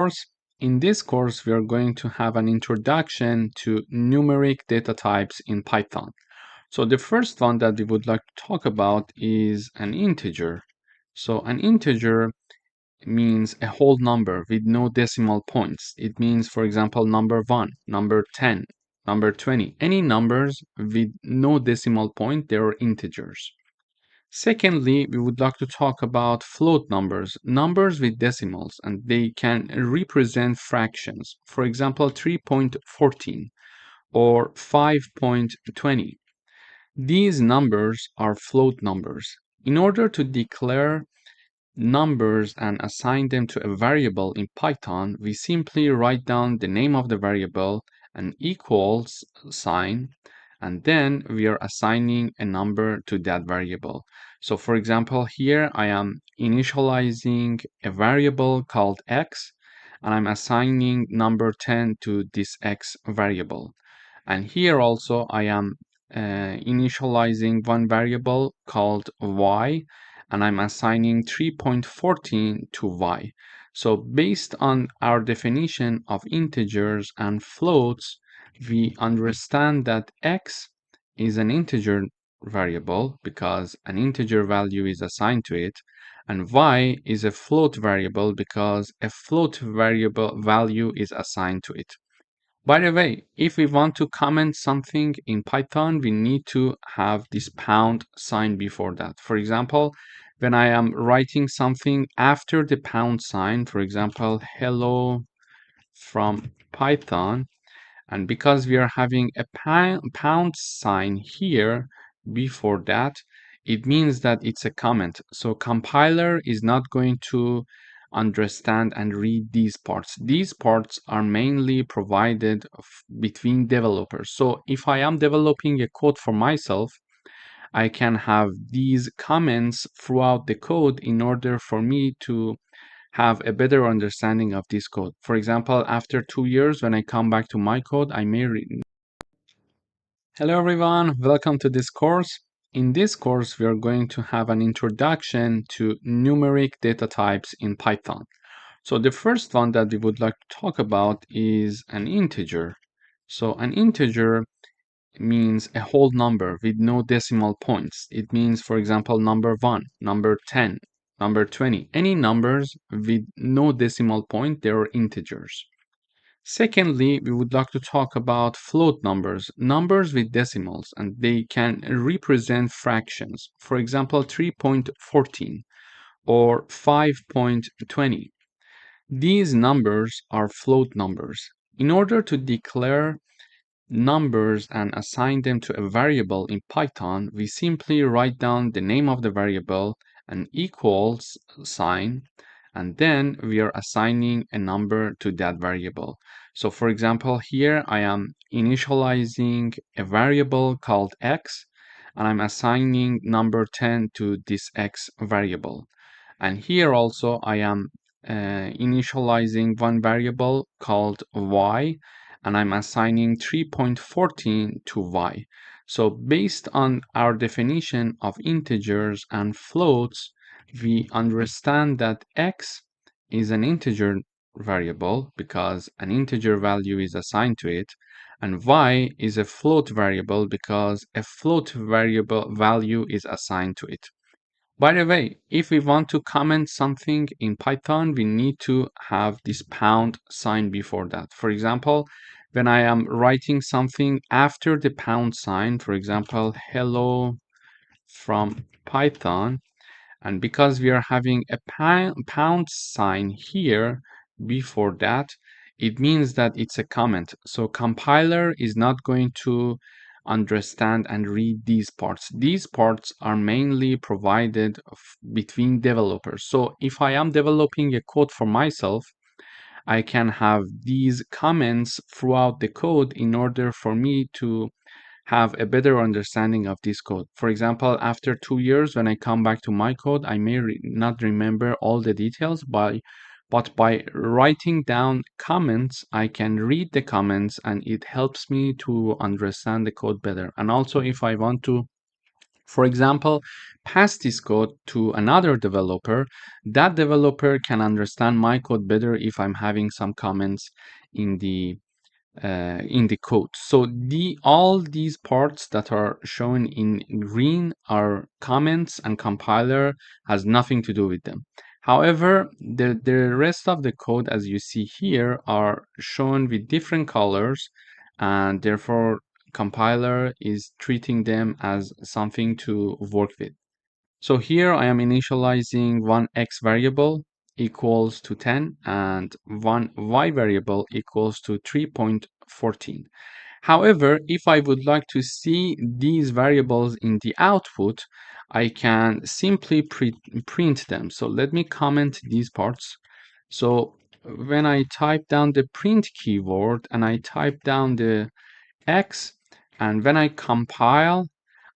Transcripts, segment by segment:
course. In this course, we are going to have an introduction to numeric data types in Python. So the first one that we would like to talk about is an integer. So an integer means a whole number with no decimal points. It means, for example, number 1, number 10, number 20. Any numbers with no decimal point, they are integers. Secondly, we would like to talk about float numbers, numbers with decimals, and they can represent fractions. For example, 3.14 or 5.20. These numbers are float numbers. In order to declare numbers and assign them to a variable in Python, we simply write down the name of the variable, an equals sign, and then we are assigning a number to that variable. So for example, here I am initializing a variable called x, and I'm assigning number 10 to this x variable. And here also I am initializing one variable called y, and I'm assigning 3.14 to y. So based on our definition of integers and floats, we understand that x is an integer variable because an integer value is assigned to it, and y is a float variable because a float variable value is assigned to it. By the way, if we want to comment something in Python, we need to have this pound sign before that. For example, when I am writing something after the pound sign, for example, hello from Python, and because we are having a pound sign here before that, it means that it's a comment. So compiler is not going to understand and read these parts. These parts are mainly provided between developers. So if I am developing a code for myself, I can have these comments throughout the code in order for me to have a better understanding of this code. For example, after 2 years, when I come back to my code, I may read. Hello everyone, welcome to this course. In this course, we are going to have an introduction to numeric data types in Python. So the first one that we would like to talk about is an integer. So an integer means a whole number with no decimal points. It means, for example, number 1, number 10, number 20. Any numbers with no decimal point, they are integers. Secondly, we would like to talk about float numbers, numbers with decimals, and they can represent fractions. For example, 3.14 or 5.20. These numbers are float numbers. In order to declare numbers and assign them to a variable in Python, we simply write down the name of the variable, an equals sign, and then we are assigning a number to that variable. So for example, here I am initializing a variable called x, and I'm assigning number 10 to this x variable. And here also I am initializing one variable called y, and I'm assigning 3.14 to y. So based on our definition of integers and floats, we understand that x is an integer variable because an integer value is assigned to it, and y is a float variable because a float variable value is assigned to it. By the way, if we want to comment something in Python, we need to have this pound sign before that. For example, when I am writing something after the pound sign, for example, hello from Python, and because we are having a pound sign here before that, it means that it's a comment. So compiler is not going to understand and read these parts. These parts are mainly provided between developers. So if I am developing a code for myself, I can have these comments throughout the code in order for me to have a better understanding of this code. For example, after 2 years, when I come back to my code, I may not remember all the details, but by writing down comments, I can read the comments and it helps me to understand the code better. And also, if I want to For example, pass this code to another developer. That developer can understand my code better if I'm having some comments in the code. So all these parts that are shown in green are comments, and compiler has nothing to do with them. However, the rest of the code, as you see here, are shown with different colors, and therefore compiler is treating them as something to work with. So here I am initializing one x variable equals to 10 and one y variable equals to 3.14. However, if I would like to see these variables in the output, I can simply print them. So let me comment these parts. So when I type down the print keyword and I type down the x, and when I compile,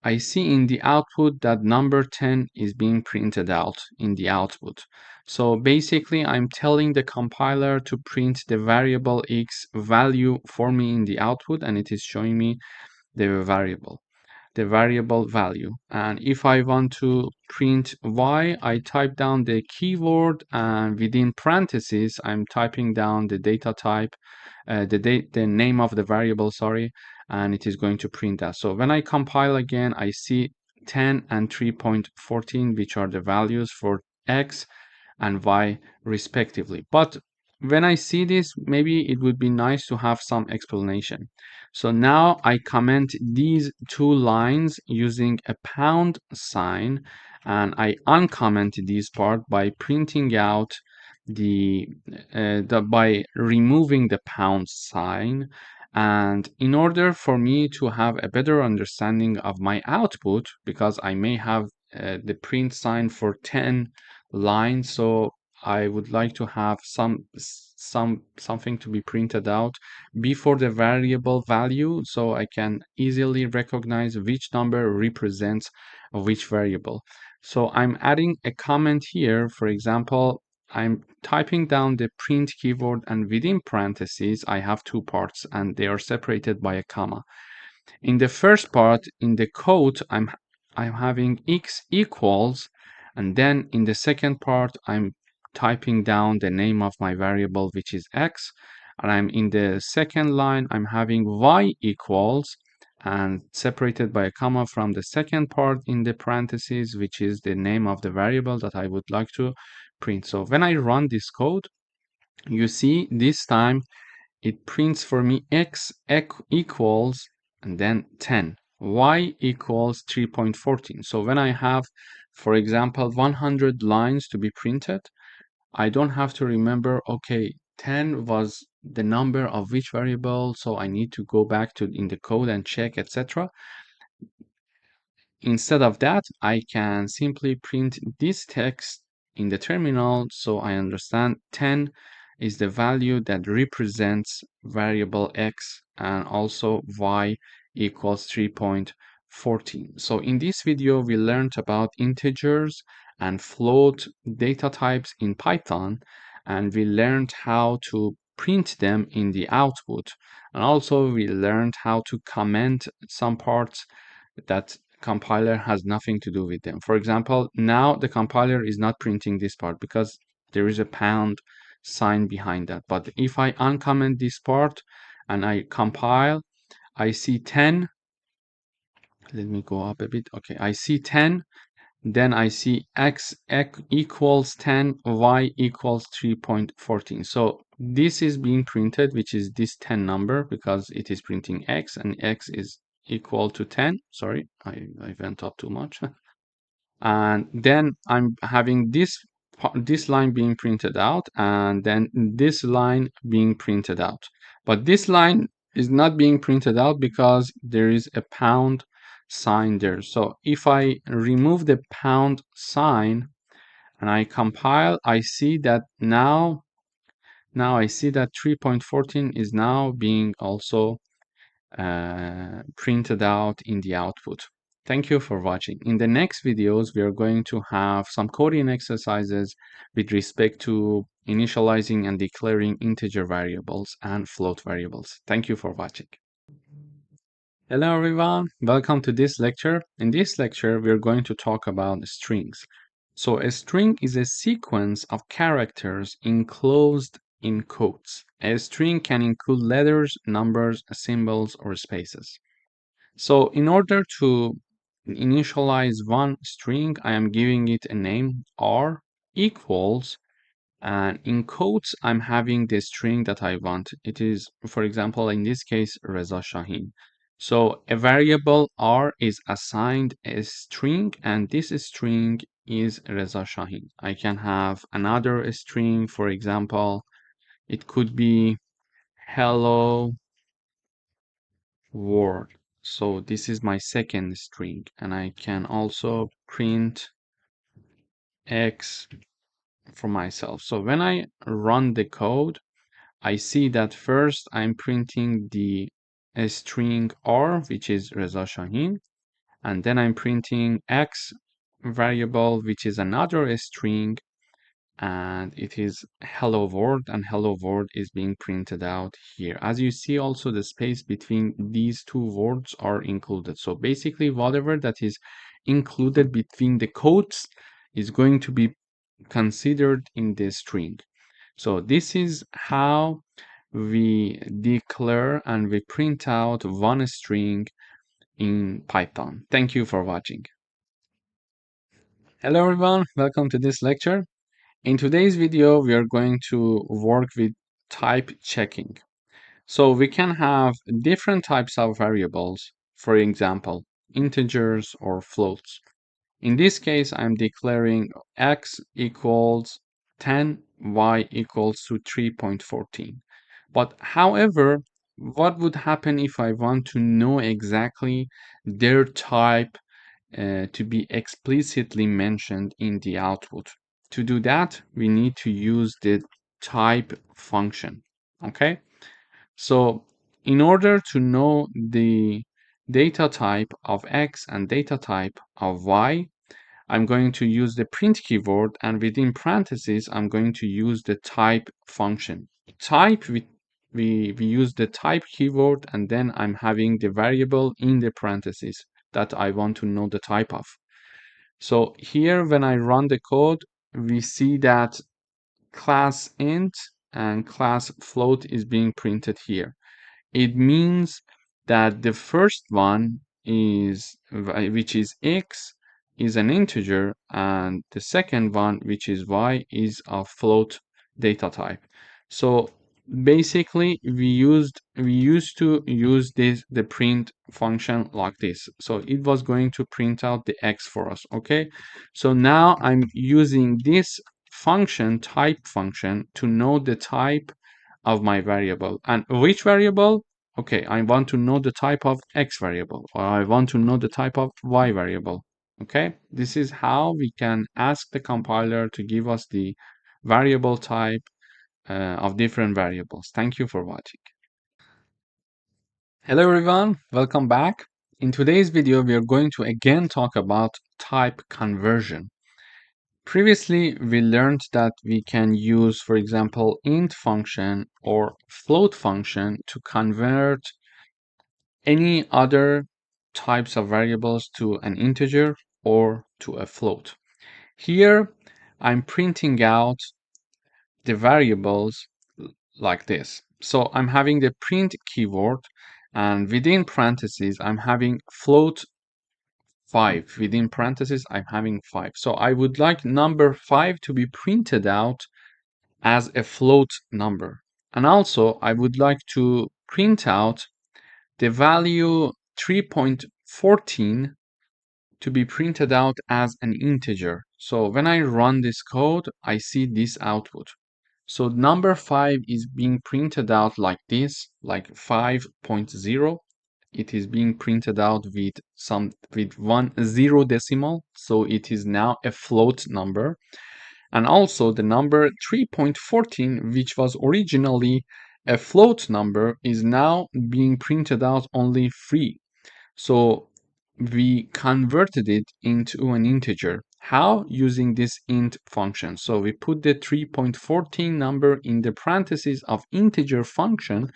I see in the output that number 10 is being printed out in the output. So basically, I'm telling the compiler to print the variable x value for me in the output, and it is showing me the variable value. And if I want to print y, I type down the keyword, and within parentheses, I'm typing down the data type, the name of the variable, sorry, and it is going to print that. So when I compile again, I see 10 and 3.14, which are the values for x and y respectively. But when I see this, maybe it would be nice to have some explanation. So now I comment these two lines using a pound sign, and I uncomment this part by printing out by removing the pound sign. And in order for me to have a better understanding of my output, because I may have the print sign for 10 lines, so I would like to have something to be printed out before the variable value, so I can easily recognize which number represents which variable. So I'm adding a comment here. For example, I'm typing down the print keyword, and within parentheses I have two parts and they are separated by a comma. In the first part, in the code, I'm having x equals, and then in the second part, I'm typing down the name of my variable, which is x, and I'm in the second line, I'm having y equals, and separated by a comma from the second part in the parentheses, which is the name of the variable that I would like to print. So when I run this code, you see this time it prints for me x equals and then 10, y equals 3.14. So when I have, for example, 100 lines to be printed, I don't have to remember, okay, 10 was the number of which variable, so I need to go back to in the code and check, etc. Instead of that, I can simply print this text in the terminal, so I understand 10 is the value that represents variable x, and also y equals 3.14. So in this video, we learned about integers and float data types in Python, and we learned how to print them in the output. And also we learned how to comment some parts that compiler has nothing to do with them. For example, now the compiler is not printing this part because there is a pound sign behind that. But if I uncomment this part and I compile, I see 10. Let me go up a bit. Okay, I see 10. Then I see x equals 10, y equals 3.14. So this is being printed, which is this 10 number, because it is printing x, and x is equal to 10. Sorry, I went up too much. And then I'm having this line being printed out, and then this line being printed out. But this line is not being printed out because there is a pound sign there. So if I remove the pound sign and I compile, I see that now I see that 3.14 is now being also printed out in the output. Thank you for watching. In the next videos, we are going to have some coding exercises with respect to initializing and declaring integer variables and float variables. Thank you for watching. Hello everyone, welcome to this lecture. In this lecture, we're going to talk about strings. So a string is a sequence of characters enclosed in quotes. A string can include letters, numbers, symbols, or spaces. So in order to initialize one string, I am giving it a name R equals, and in quotes, I'm having the string that I want. It is, for example, in this case, Reza Shahin. So a variable R is assigned a string, and this string is Reza Shahin. I can have another string, for example, it could be hello world. So this is my second string, and I can also print X for myself. So when I run the code, I see that first I'm printing the string R, which is Reza Shahin, and then I'm printing X variable, which is another string, and it is hello world, and hello world is being printed out here. As you see, also the space between these two words are included. So basically, whatever that is included between the quotes is going to be considered in the string. So this is how we declare and we print out one string in Python. Thank you for watching. Hello everyone, welcome to this lecture. In today's video, we are going to work with type checking. So we can have different types of variables, for example, integers or floats. In this case, I'm declaring x equals 10, y equals to 3.14. But however, what would happen if I want to know exactly their type to be explicitly mentioned in the output? To do that, we need to use the type function. Okay? So in order to know the data type of x and data type of y, I'm going to use the print keyword, and within parentheses, I'm going to use the type function. Type, we use the type keyword, and then I'm having the variable in the parentheses that I want to know the type of. So here, when I run the code, we see that class int and class float is being printed here. It means that the first one is, which is x, is an integer, and the second one, which is y, is a float data type. So basically, we used to use the print function like this. So it was going to print out the x for us. Okay. So now I'm using this function, type function, to know the type of my variable. And which variable? Okay, I want to know the type of x variable, or I want to know the type of y variable. Okay, this is how we can ask the compiler to give us the variable type of different variables. Thank you for watching. Hello everyone, welcome back. In today's video, we are going to again talk about type conversion. Previously, we learned that we can use, for example, int function or float function to convert any other types of variables to an integer or to a float. Here, I'm printing out the variables like this. So I'm having the print keyword, and within parentheses, I'm having float 5. Within parentheses, I'm having 5. So I would like number 5 to be printed out as a float number. And also, I would like to print out the value 3.14 to be printed out as an integer. So when I run this code, I see this output. So number 5 is being printed out like this, like 5.0. It is being printed out with 1 0 decimal, so it is now a float number. And also the number 3.14, which was originally a float number, is now being printed out only 3. So we converted it into an integer. How? Using this int function. So we put the 3.14 number in the parentheses of integer function,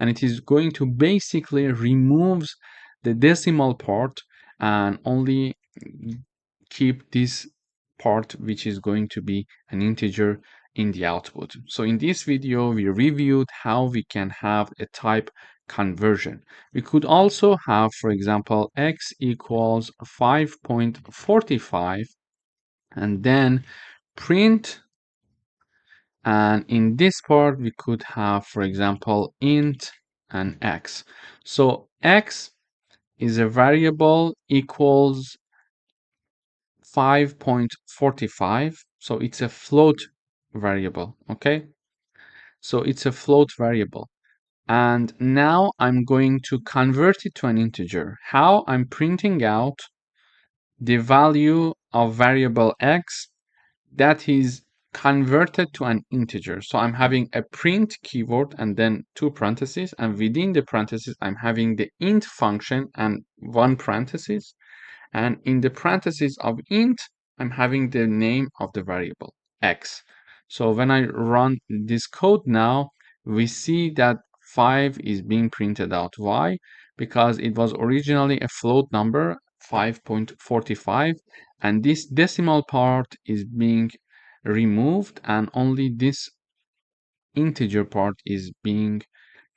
and it is going to basically remove the decimal part and only keep this part which is going to be an integer in the output. So in this video, we reviewed how we can have a type conversion. We could also have, for example, x equals 5.45 and then print, and in this part we could have, for example, int and x. So x is a variable equals 5.45, so it's a float variable, okay? So it's a float variable. And now I'm going to convert it to an integer. How? I'm printing out the value of variable x that is converted to an integer. So I'm having a print keyword and then two parentheses, and within the parentheses, I'm having the int function and one parenthesis. And in the parentheses of int, I'm having the name of the variable x. So when I run this code now, we see that 5 is being printed out. Why? Because it was originally a float number, 5.45, and this decimal part is being removed and only this integer part is being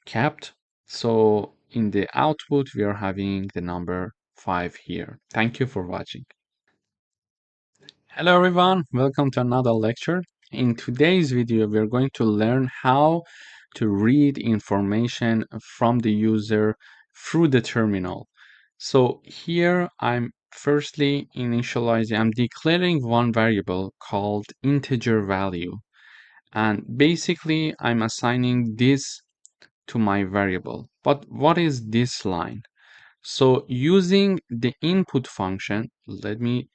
kept. So in the output, we are having the number 5 here. Thank you for watching. Hello everyone, welcome to another lecture. In today's video, we're going to learn how to read information from the user through the terminal. So here I'm firstly initializing, I'm declaring one variable called integer value. And basically I'm assigning this to my variable. But what is this line? So using the input function, let me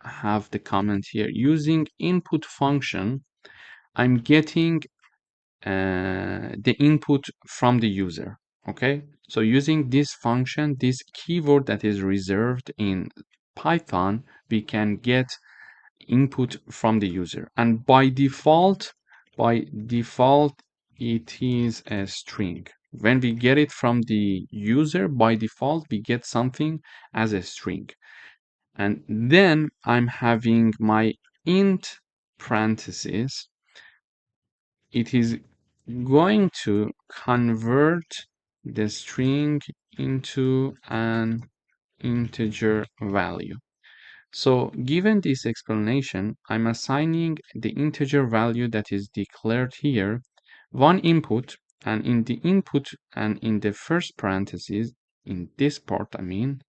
have the comment here. Using input function, I'm getting the input from the user. Okay, so using this function, this keyword that is reserved in Python, we can get input from the user. And by default, it is a string. When we get it from the user, by default, we get something as a string. And then I'm having my int parentheses. It is going to convert the string into an integer value. So given this explanation, I'm assigning the integer value that is declared here one input, and in the input and in the first parenthesis, in this part, I mean,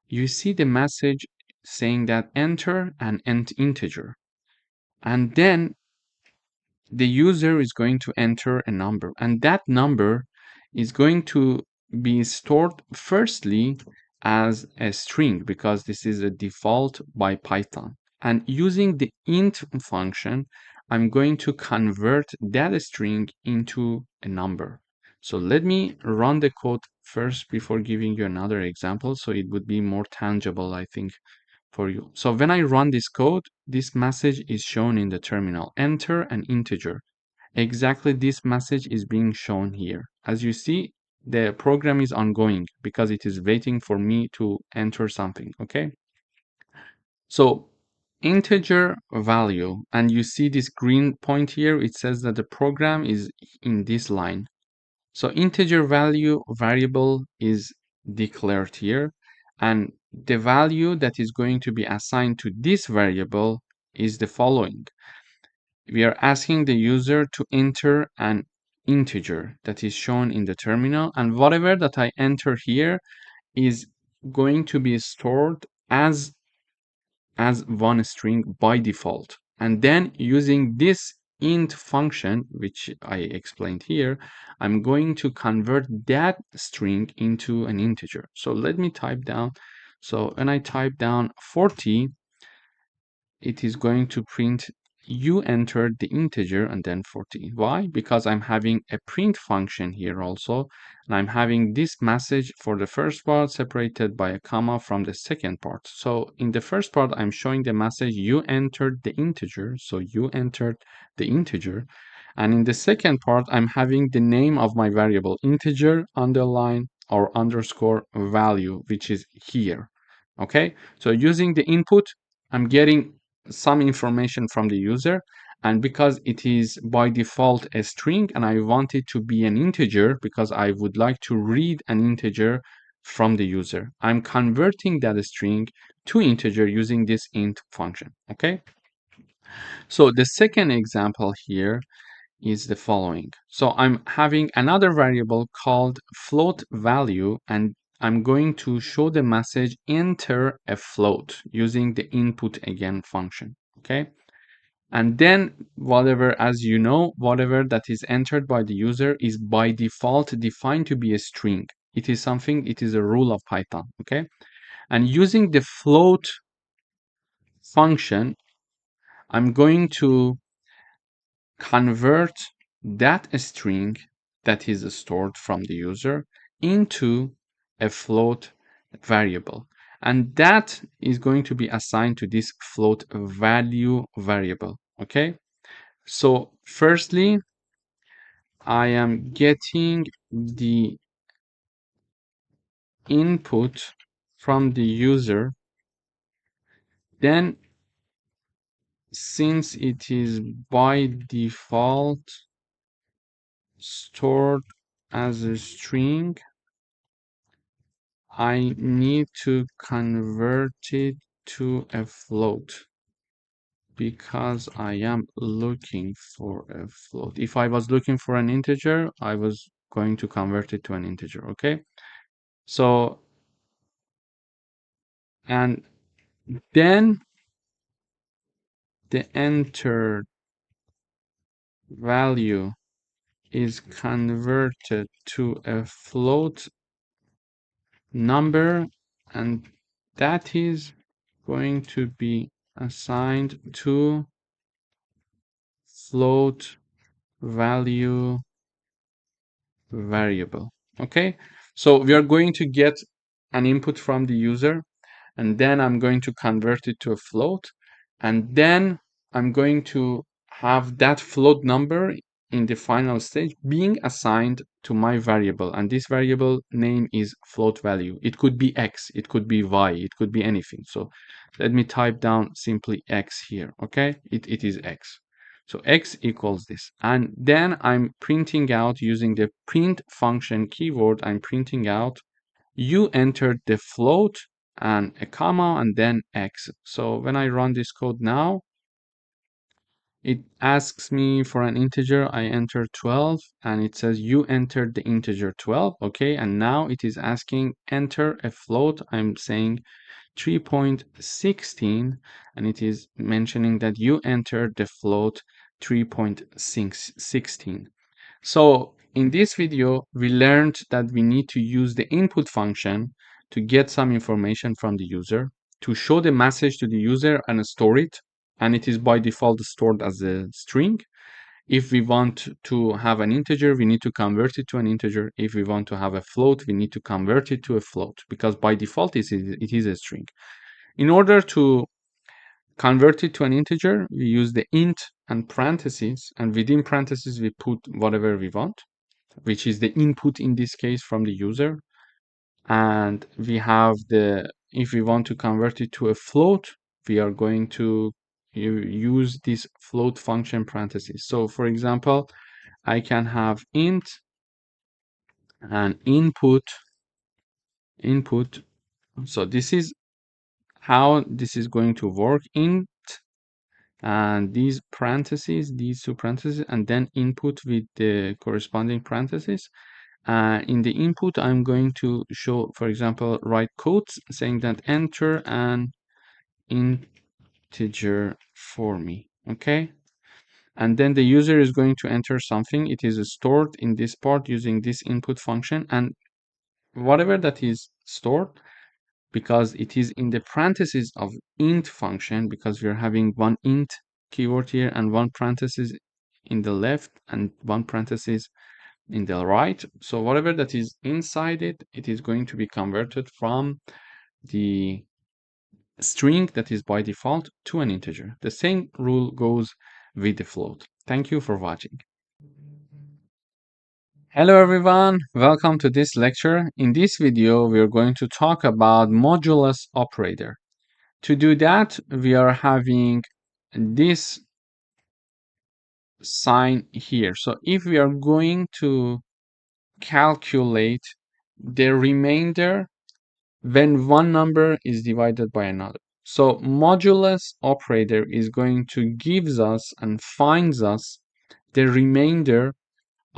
you see the message saying that enter an integer. And then the user is going to enter a number, and that number is going to be stored firstly as a string because this is a default by Python. And using the int function, I'm going to convert that string into a number. So let me run the code first before giving you another example so it would be more tangible, I think, for you. So when I run this code, this message is shown in the terminal. Enter an integer. Exactly this message is being shown here. As you see, the program is ongoing because it is waiting for me to enter something, okay? So integer value, and you see this green point here, it says that the program is in this line. So integer value variable is declared here, and the value that is going to be assigned to this variable is the following. We are asking the user to enter an integer that is shown in the terminal, and whatever that I enter here is going to be stored as one string by default. And then using this int function, which I explained here, I'm going to convert that string into an integer. So let me type down. So when I type down 40, it is going to print you entered the integer and then 40. Why? Because I'm having a print function here also, and I'm having this message for the first part separated by a comma from the second part. So in the first part, I'm showing the message you entered the integer, so you entered the integer. And in the second part, I'm having the name of my variable integer underline our underscore value, which is here. Okay, so using the input, I'm getting some information from the user, and because it is by default a string and I want it to be an integer because I would like to read an integer from the user, I'm converting that string to integer using this int function. Okay, so the second example here is the following. So I'm having another variable called float value, and I'm going to show the message enter a float using the input again function. Okay, and then whatever, as you know, whatever that is entered by the user is by default defined to be a string. It is something, it is a rule of Python. Okay, and using the float function, I'm going to convert that string that is stored from the user into a float variable. And that is going to be assigned to this float value variable. Okay. So firstly, I am getting the input from the user. Then since it is by default stored as a string, I need to convert it to a float because I am looking for a float. If I was looking for an integer, I was going to convert it to an integer. Okay, so and then the entered value is converted to a float number, and that is going to be assigned to float value variable. Okay, so we are going to get an input from the user, and then I'm going to convert it to a float, and then I'm going to have that float number in the final stage being assigned to my variable, and this variable name is float value. It could be x, it could be y, it could be anything. So let me type down simply x here. Okay, it is x. So x equals this, and then I'm printing out using the print function keyword. I'm printing out you entered the float and a comma and then x. So when I run this code now, it asks me for an integer. I enter 12 and it says you entered the integer 12. Okay, and now it is asking enter a float. I'm saying 3.16, and it is mentioning that you entered the float 3.16. So in this video, we learned that we need to use the input function to get some information from the user, to show the message to the user and store it, and it is by default stored as a string. If we want to have an integer, we need to convert it to an integer. If we want to have a float, we need to convert it to a float because by default it is a string. In order to convert it to an integer, we use the int and parentheses, and within parentheses we put whatever we want, which is the input in this case from the user. And we have the, if we want to convert it to a float, we are going to use this float function parentheses. So for example, I can have int and input. So this is how this is going to work. Int and these parentheses, these two parentheses, and then input with the corresponding parentheses. In the input, I'm going to show, for example, write quotes saying that enter an integer for me. Okay, and then the user is going to enter something. It is stored in this part using this input function, and whatever that is stored, because it is in the parentheses of int function, because we're having one int keyword here and one parenthesis in the left and one parenthesis in the right. So whatever that is inside it, it is going to be converted from the string that is by default to an integer. The same rule goes with the float. Thank you for watching. Hello everyone, welcome to this lecture. In this video, we are going to talk about modulus operator. To do that, we are having this sign here. So if we are going to calculate the remainder when one number is divided by another. So modulus operator is going to gives us and finds us the remainder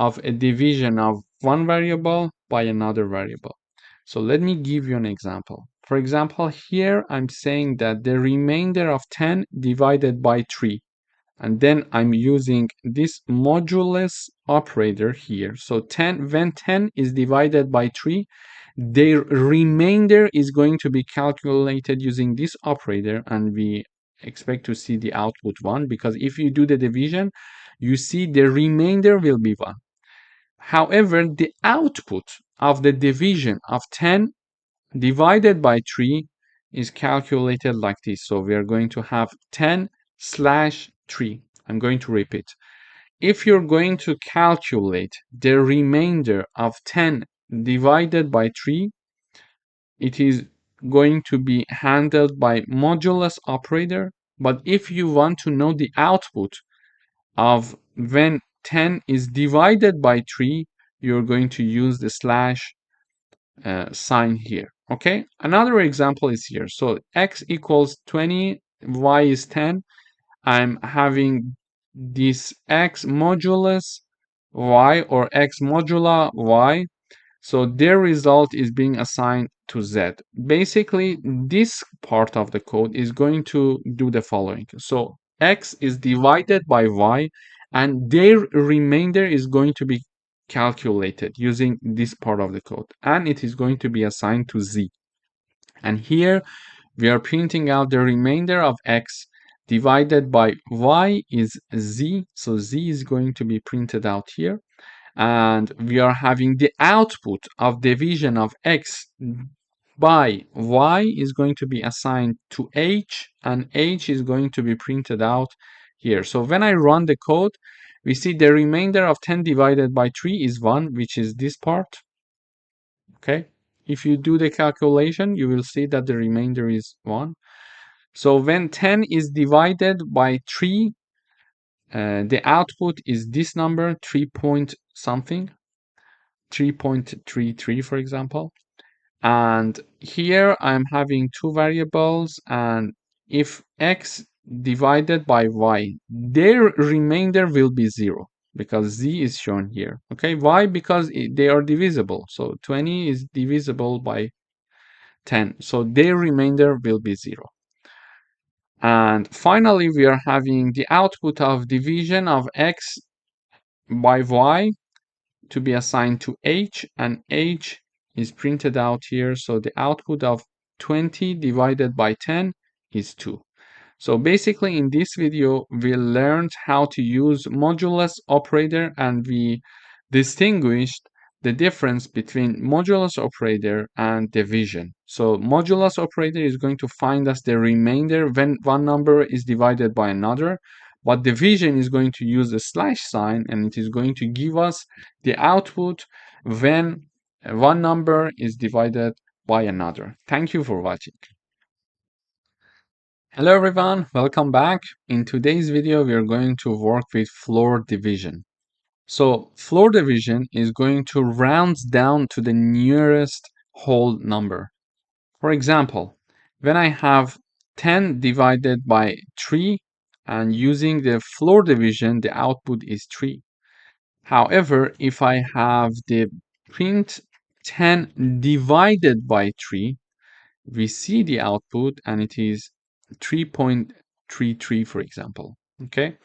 of a division of one variable by another variable. So let me give you an example. For example, here I'm saying that the remainder of 10 divided by 3. And then I'm using this modulus operator here. So when 10 is divided by 3, the remainder is going to be calculated using this operator, and we expect to see the output 1, because if you do the division, you see the remainder will be 1. However, the output of the division of 10 divided by 3 is calculated like this. So we are going to have 10/3. I'm going to repeat. If you're going to calculate the remainder of 10 divided by 3, it is going to be handled by modulus operator. But if you want to know the output of when 10 is divided by 3, you're going to use the slash sign here. Okay, another example is here. So x equals 20, y is 10. I'm having this x modulus y or x modula y. So their result is being assigned to z. Basically, this part of the code is going to do the following. So x is divided by y, and their remainder is going to be calculated using this part of the code, and it is going to be assigned to z. And here we are printing out the remainder of x divided by y is z. So z is going to be printed out here. And we are having the output of division of x by y is going to be assigned to h, and h is going to be printed out here. So when I run the code, we see the remainder of 10 divided by 3 is 1, which is this part. Okay, if you do the calculation, you will see that the remainder is 1. So when 10 is divided by 3, the output is this number, 3 point something, 3.33, for example. And here I'm having two variables, and if x divided by y, their remainder will be 0, because z is shown here. Okay, why? Because they are divisible. So 20 is divisible by 10, so their remainder will be 0. And finally, we are having the output of division of x by y to be assigned to h, and h is printed out here. So the output of 20 divided by 10 is 2. So basically in this video, we learned how to use modulus operator, and we distinguished the difference between modulus operator and division. So modulus operator is going to find us the remainder when one number is divided by another, but division is going to use the slash sign, and it is going to give us the output when one number is divided by another. Thank you for watching. Hello everyone, welcome back. In today's video, we are going to work with floor division. So floor division is going to round down to the nearest whole number. For example, when I have 10 divided by 3, and using the floor division, the output is 3. However, if I have the print 10 divided by 3, we see the output, and it is 3.33, for example. Okay,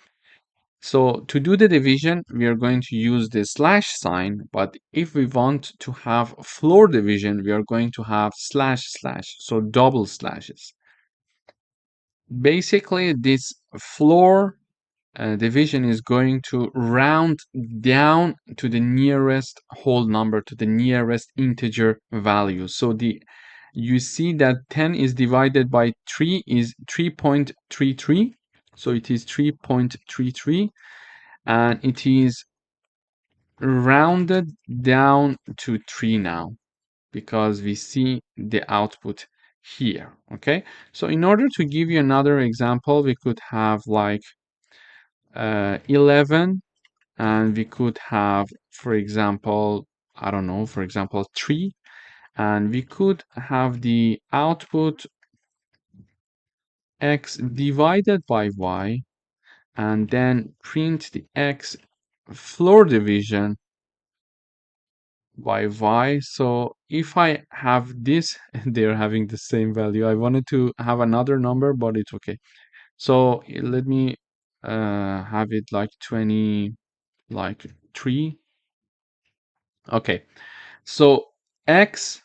so to do the division, we are going to use the slash sign, but if we want to have floor division, we are going to have slash slash, so double slashes. Basically, this floor division is going to round down to the nearest whole number, to the nearest integer value. So you see that 10 is divided by 3 is 3.33. So it is 3.33, and it is rounded down to 3 now, because we see the output here. Okay, so in order to give you another example, we could have like 11, and we could have, for example, I don't know, for example 3, and we could have the output x divided by y, and then print the x floor division by y. So if I have this, they're having the same value. I wanted to have another number, but it's okay. So let me have it like 20, like 3. Okay, so x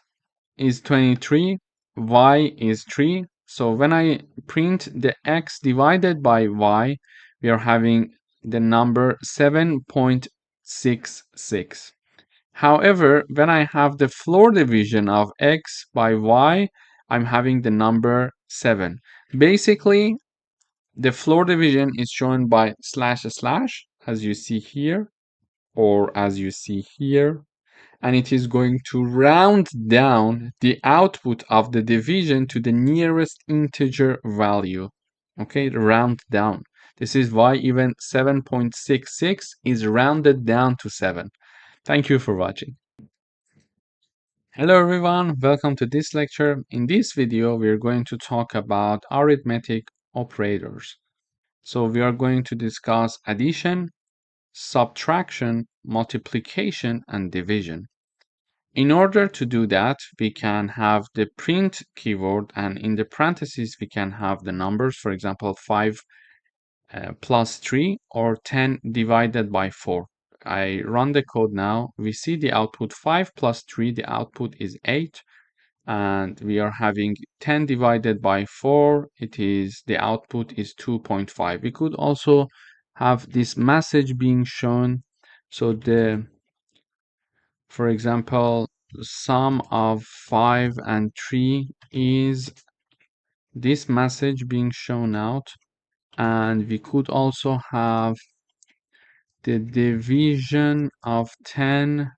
is 23, y is 3. So when I print the x divided by y, we are having the number 7.66. However, when I have the floor division of x by y, I'm having the number 7. Basically, the floor division is shown by slash slash, as you see here, or as you see here, and it is going to round down the output of the division to the nearest integer value. Okay, round down. This is why even 7.66 is rounded down to 7. Thank you for watching. Hello everyone, welcome to this lecture. In this video, we are going to talk about arithmetic operators. So we are going to discuss addition, subtraction, multiplication, and division. In order to do that, we can have the print keyword, and in the parentheses, we can have the numbers, for example, 5 plus 3 or 10 divided by 4. I run the code now. We see the output 5 plus 3, the output is 8. And we are having 10 divided by 4. The output is 2.5. We could also have this message being shown. So for example, sum of 5 and 3 is this message being shown out. And we could also have the division of 10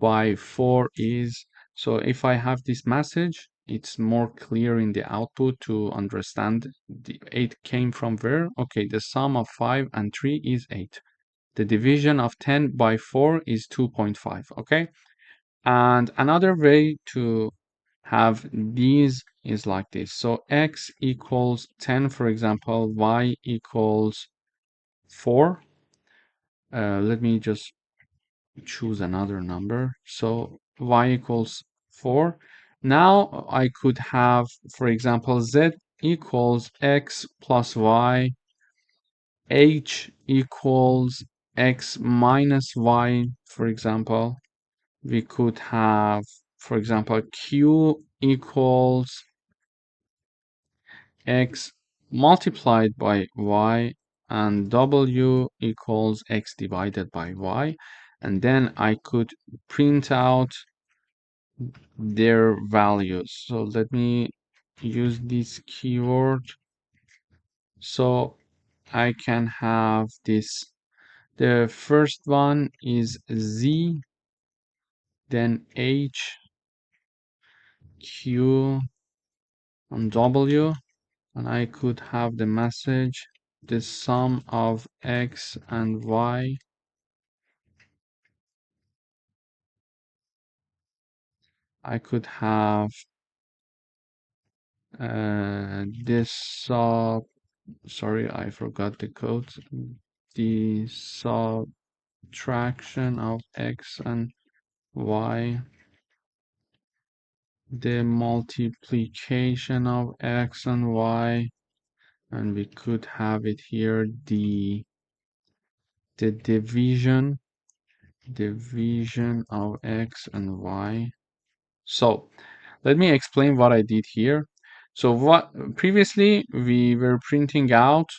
by 4 is, so if I have this message, it's more clear in the output to understand the 8 came from where. Okay, the sum of 5 and 3 is 8. The division of 10 by 4 is 2.5. Okay, and another way to have these is like this. So x equals 10, for example, y equals 4. Let me just choose another number. So y equals 4. Now I could have, for example, z equals x plus y, h equals x minus y, for example. We could have, for example, q equals x multiplied by y, and w equals x divided by y. And then I could print out their values. So let me use this keyword. So I can have this. The first one is z, then h, q, and w. And I could have the message, the sum of x and y. I could have this sorry, I forgot the code. The subtraction of x and y, the multiplication of x and y, and we could have it here, the division of x and y. So let me explain what I did here. So what previously we were printing out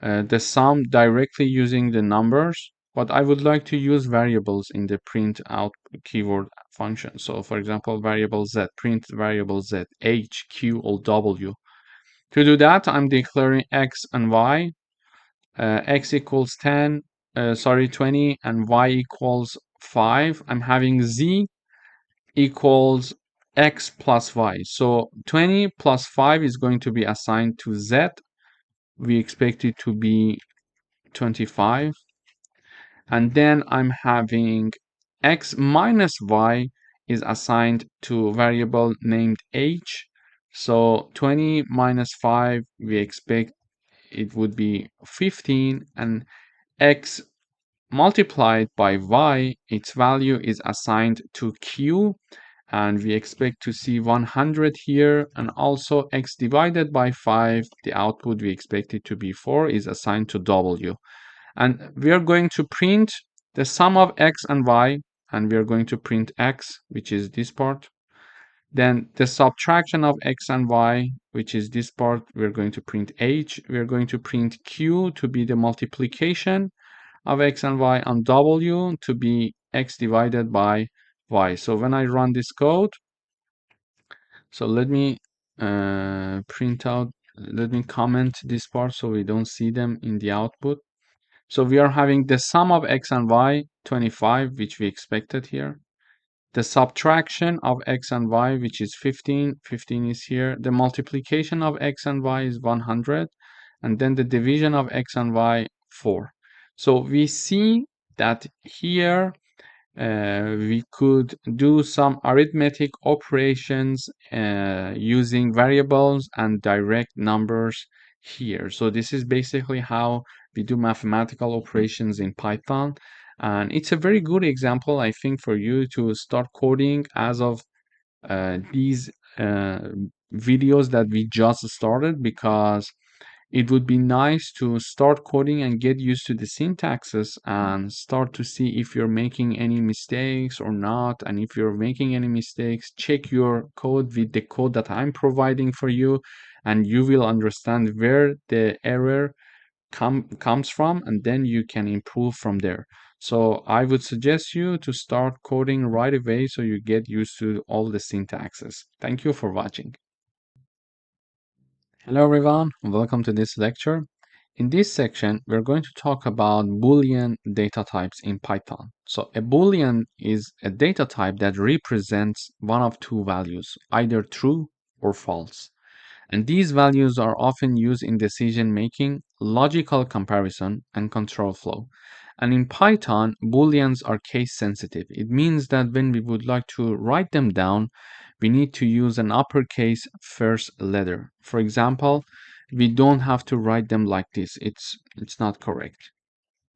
the sum directly using the numbers, but I would like to use variables in the print out keyword function. So for example, variable z, print variable z, h, q, or w. To do that, I'm declaring x and y. X equals 10, 20 and y equals 5, I'm having z equals x plus y. So 20 plus 5 is going to be assigned to z. We expect it to be 25. And then I'm having x minus y is assigned to a variable named h. So 20 minus 5, we expect it would be 15, and x multiplied by y, its value is assigned to q, and we expect to see 100 here, and also x divided by 5, the output we expect it to be 4, is assigned to w. And we are going to print the sum of x and y, and we are going to print x, which is this part. Then the subtraction of x and y, which is this part, we're going to print h. We're going to print q to be the multiplication of x and y, and w to be x divided by y. So when I run this code, so let me let me comment this part so we don't see them in the output. So we are having the sum of x and y, 25, which we expected here. The subtraction of x and y, which is 15, 15 is here. The multiplication of x and y is 100. And then the division of x and y, 4. So we see that here we could do some arithmetic operations using variables and direct numbers here. So this is basically how we do mathematical operations in Python. And it's a very good example, I think, for you to start coding as of these videos that we just started, because it would be nice to start coding and get used to the syntaxes and start to see if you're making any mistakes or not. And if you're making any mistakes, check your code with the code that I'm providing for you, and you will understand where the error comes from, and then you can improve from there. So I would suggest you to start coding right away so you get used to all the syntaxes. Thank you for watching. Hello everyone, welcome to this lecture. In this section, we're going to talk about Boolean data types in Python. So a Boolean is a data type that represents one of two values, either true or false. And these values are often used in decision making, logical comparison, and control flow. And in Python, Booleans are case sensitive. It means that when we would like to write them down, we need to use an uppercase first letter. For example, we don't have to write them like this. It's not correct.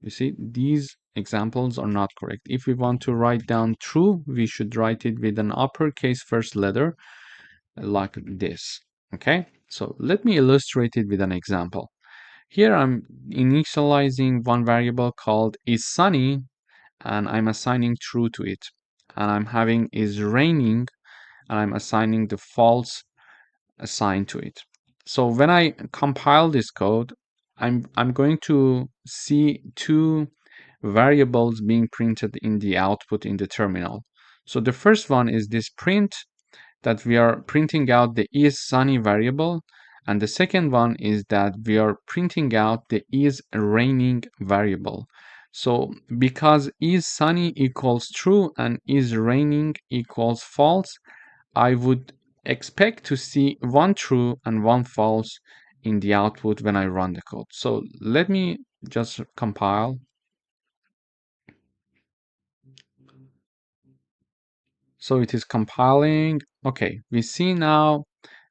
You see, these examples are not correct. If we want to write down true, we should write it with an uppercase first letter like this. Okay, so let me illustrate it with an example. Here I'm initializing one variable called is sunny, and I'm assigning true to it. And I'm having is raining, and I'm assigning the false assigned to it. So when I compile this code, I'm going to see two variables being printed in the output in the terminal. So the first one is this print, that we are printing out the is sunny variable, and the second one is that we are printing out the is raining variable. So because is sunny equals true and is raining equals false, I would expect to see one true and one false in the output when I run the code. So let me just compile. So it is compiling. Okay, we see now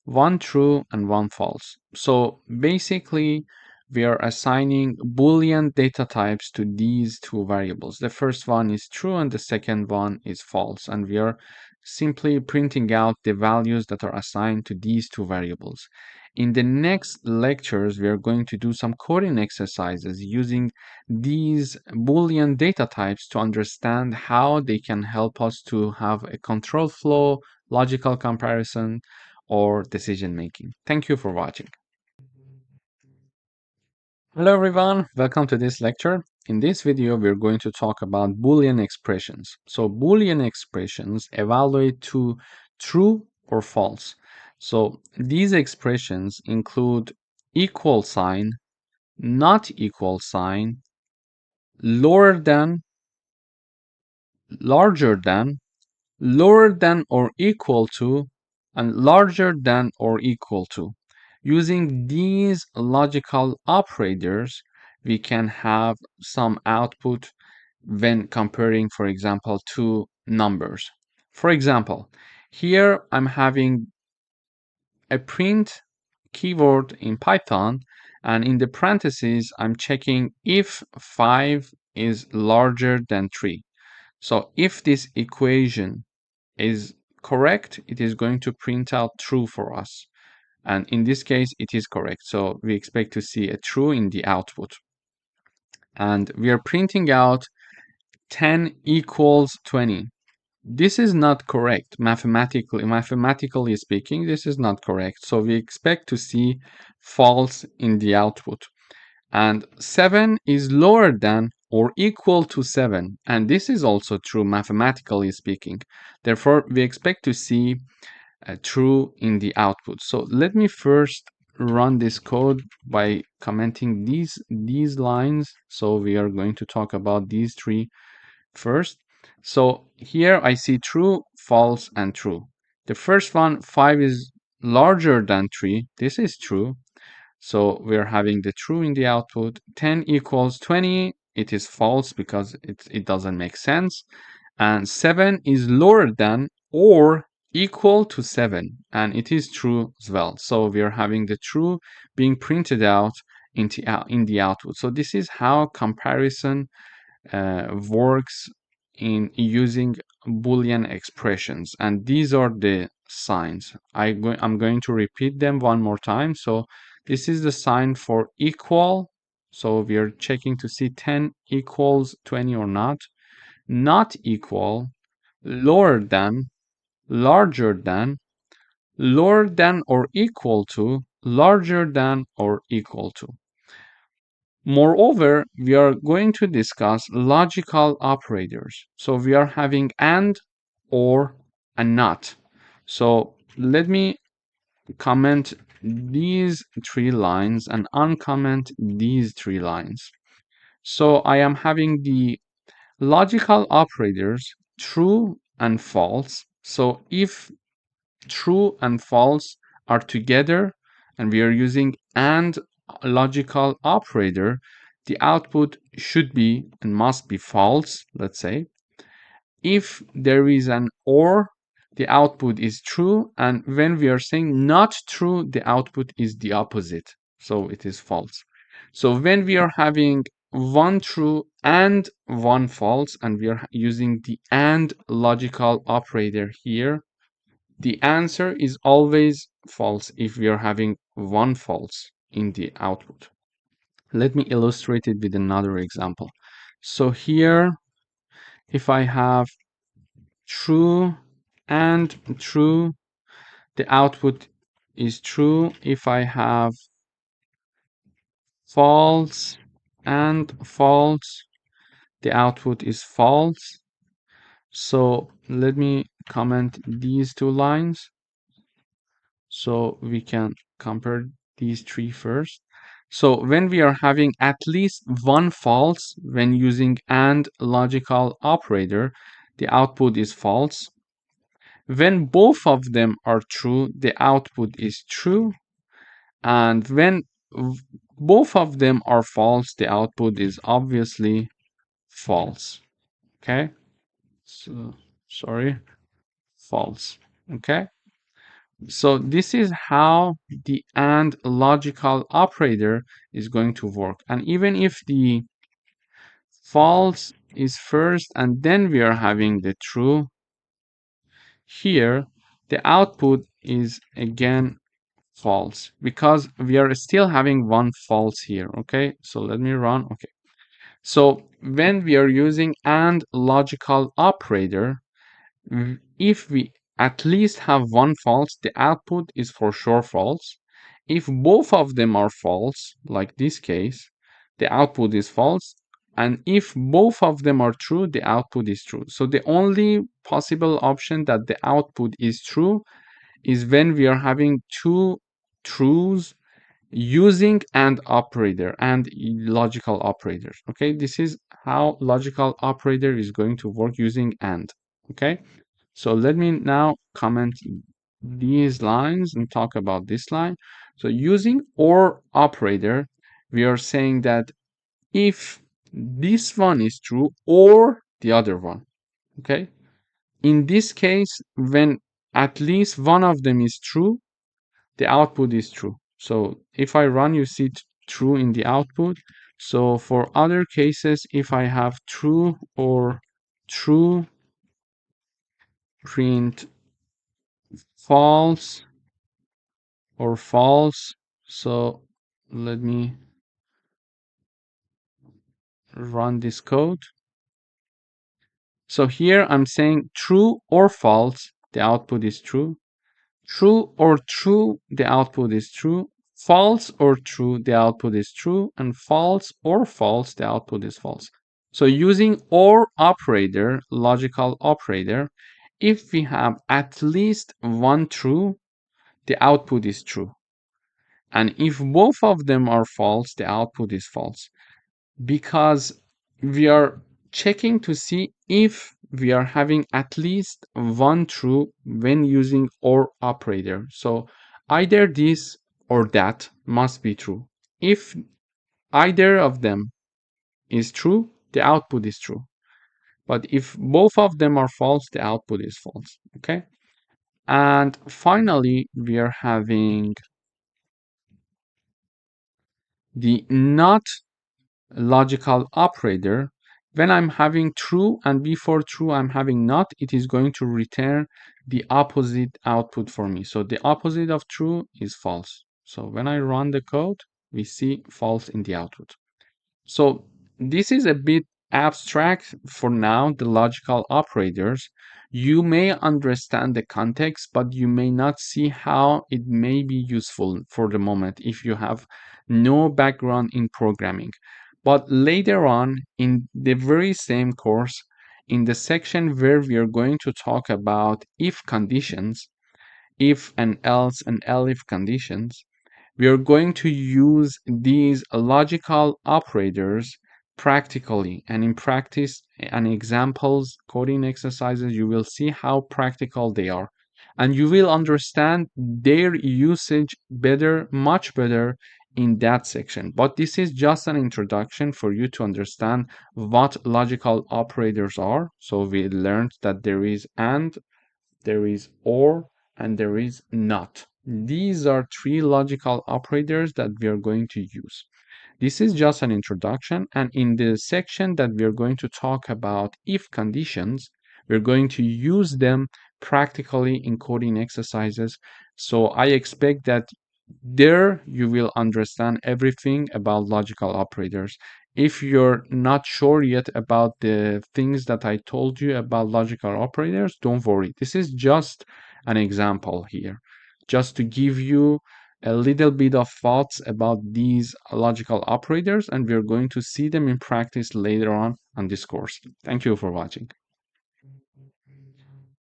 one true and one false. So basically, we are assigning Boolean data types to these two variables. The first one is true and the second one is false. And we are simply printing out the values that are assigned to these two variables. In the next lectures, we are going to do some coding exercises using these Boolean data types to understand how they can help us to have a control flow, logical comparison, or decision making. Thank you for watching. Hello everyone, welcome to this lecture. In this video, we're going to talk about Boolean expressions. So Boolean expressions evaluate to true or false. So these expressions include equal sign, not equal sign, lower than, larger than, lower than or equal to, and larger than or equal to. Using these logical operators, we can have some output when comparing, for example, two numbers. For example, here I'm having a print keyword in Python, and in the parentheses, I'm checking if 5 is larger than 3. So if this equation is correct, it is going to print out true for us. And in this case, it is correct. So we expect to see a true in the output. And we are printing out 10 equals 20. This is not correct mathematically speaking. This is not correct. So we expect to see false in the output. And 7 is lower than or equal to 7. And this is also true mathematically speaking. Therefore, we expect to see true in the output. So let me first run this code by commenting these lines. So we are going to talk about these three first. So here I see true, false, and true. The first one, 5 is larger than 3. This is true. So we're having the true in the output. 10 equals 20. It is false because it doesn't make sense. And 7 is lower than or equal to 7. And it is true as well. So we're having the true being printed out in the output. So this is how comparison works in using Boolean expressions, and these are the signs. I'm going to repeat them one more time. So this is the sign for equal. So we are checking to see 10 equals 20 or not. Not equal, lower than, larger than, lower than or equal to, larger than or equal to. Moreover, we are going to discuss logical operators. So we are having and, or, and not. So let me comment these three lines and uncomment these three lines. So I am having the logical operators true and false. So if true and false are together and we are using and logical operator, the output should be and must be false, let's say. If there is an or, the output is true, and when we are saying not true, the output is the opposite, so it is false. So when we are having one true and one false, and we are using the and logical operator here, the answer is always false if we are having one false in the output. Let me illustrate it with another example. So here, if I have true and true, the output is true. If I have false and false, the output is false. So let me comment these two lines so we can compare these three first. So when we are having at least one false when using AND logical operator, the output is false. When both of them are true, the output is true. And when both of them are false, the output is obviously false. Okay? So, sorry, false. Okay? So this is how the AND logical operator is going to work. And even if the false is first and then we are having the true, here the output is again false because we are still having one false here. Okay, so let me run. Okay, so when we are using AND logical operator, if we at least have one false, the output is for sure false. If both of them are false, like this case, the output is false. And if both of them are true, the output is true. So the only possible option that the output is true is when we are having two trues using and operator and logical operators. Okay, this is how logical operator is going to work using and. Okay, so let me now comment these lines and talk about this line. So using or operator, we are saying that if this one is true or the other one. Okay, in this case, when at least one of them is true, the output is true. So if I run, you see true in the output. So for other cases, if I have true or true, print false or false. So let me run this code. So here I'm saying true or false, the output is true. True or true, the output is true. False or true, the output is true. And false or false, the output is false. So using or operator, logical operator, if we have at least one true, the output is true. And if both of them are false, the output is false. Because we are checking to see if we are having at least one true when using or operator. So either this or that must be true. If either of them is true, the output is true. But if both of them are false, the output is false. Okay. And finally, we are having the not logical operator. When I'm having true and before true I'm having not, it is going to return the opposite output for me. So the opposite of true is false. So when I run the code, we see false in the output. So this is a bit abstract for now, the logical operators. You may understand the context, but you may not see how it may be useful for the moment if you have no background in programming. But later on in the very same course, in the section where we are going to talk about if conditions, if and else and elif conditions, we are going to use these logical operators practically, and in practice and examples, coding exercises, you will see how practical they are. And you will understand their usage better, much better in that section. But this is just an introduction for you to understand what logical operators are. So we learned that there is and, there is or, and there is not. These are three logical operators that we are going to use. This is just an introduction, and in the section that we are going to talk about if conditions, we're going to use them practically in coding exercises. So I expect that there you will understand everything about logical operators. If you're not sure yet about the things that I told you about logical operators, don't worry. This is just an example here, just to give you a little bit of thoughts about these logical operators, and we're going to see them in practice later on this course. Thank you for watching.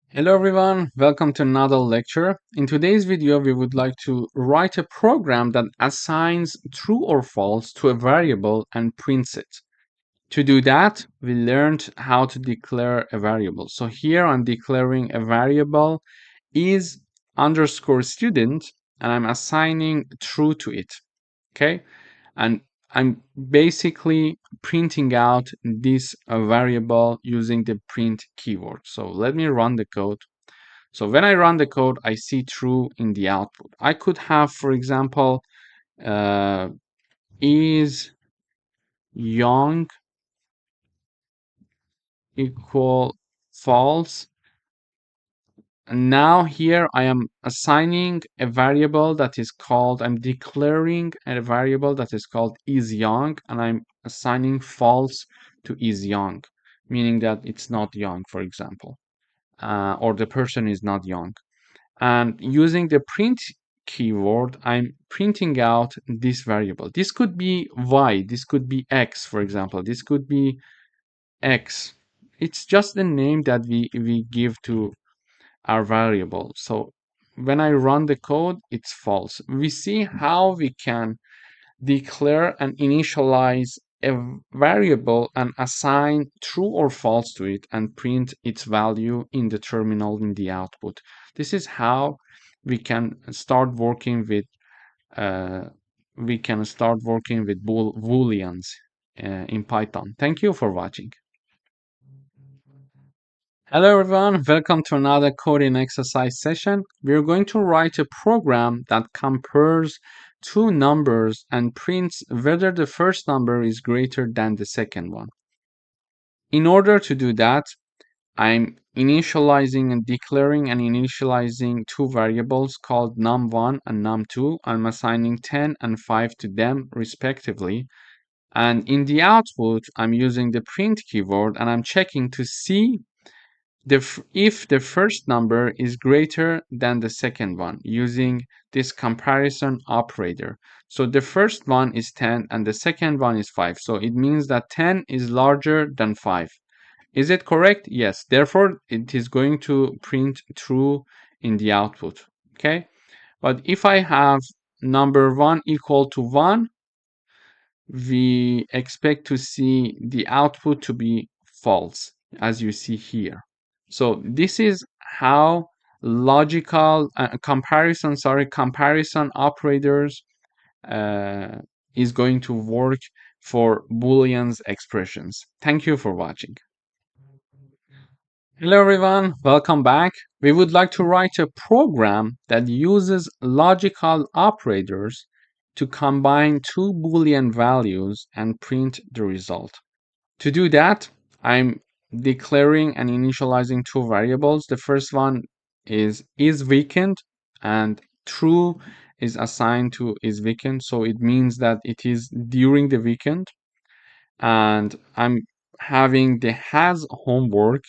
Hello everyone, welcome to another lecture. In today's video, we would like to write a program that assigns true or false to a variable and prints it. To do that, we learned how to declare a variable. So here I'm declaring a variable is underscore student, and I'm assigning true to it. Okay, and I'm basically printing out this variable using the print keyword. So let me run the code. So when I run the code, I see true in the output. I could have, for example, is young equal false. And now here I am assigning a variable that is called, I'm declaring a variable that is called is young, and I'm assigning false to is young, meaning that it's not young, for example, or the person is not young. And using the print keyword, I'm printing out this variable. This could be y, this could be x, for example, this could be x. It's just the name that we give to our variable. So when I run the code, it's false. We see how we can declare and initialize a variable and assign true or false to it and print its value in the terminal in the output. This is how we can start working with uh, booleans in Python. Thank you for watching. Hello everyone, welcome to another coding exercise session. We're going to write a program that compares two numbers and prints whether the first number is greater than the second one. In order to do that, I'm initializing and declaring and initializing two variables called num1 and num2. I'm assigning 10 and 5 to them respectively. And in the output, I'm using the print keyword and I'm checking to see if the first number is greater than the second one using this comparison operator. So the first one is 10 and the second one is 5. So it means that 10 is larger than 5. Is it correct? Yes. Therefore, it is going to print true in the output. Okay. But if I have number 1 equal to 1, we expect to see the output to be false, as you see here. So this is how logical comparison operators is going to work for Booleans expressions. Thank you for watching. Hello everyone, welcome back. We would like to write a program that uses logical operators to combine two Boolean values and print the result. To do that, I'm declaring and initializing two variables. The first one is weekend, and true is assigned to is weekend, so it means that it is during the weekend. And I'm having the has homework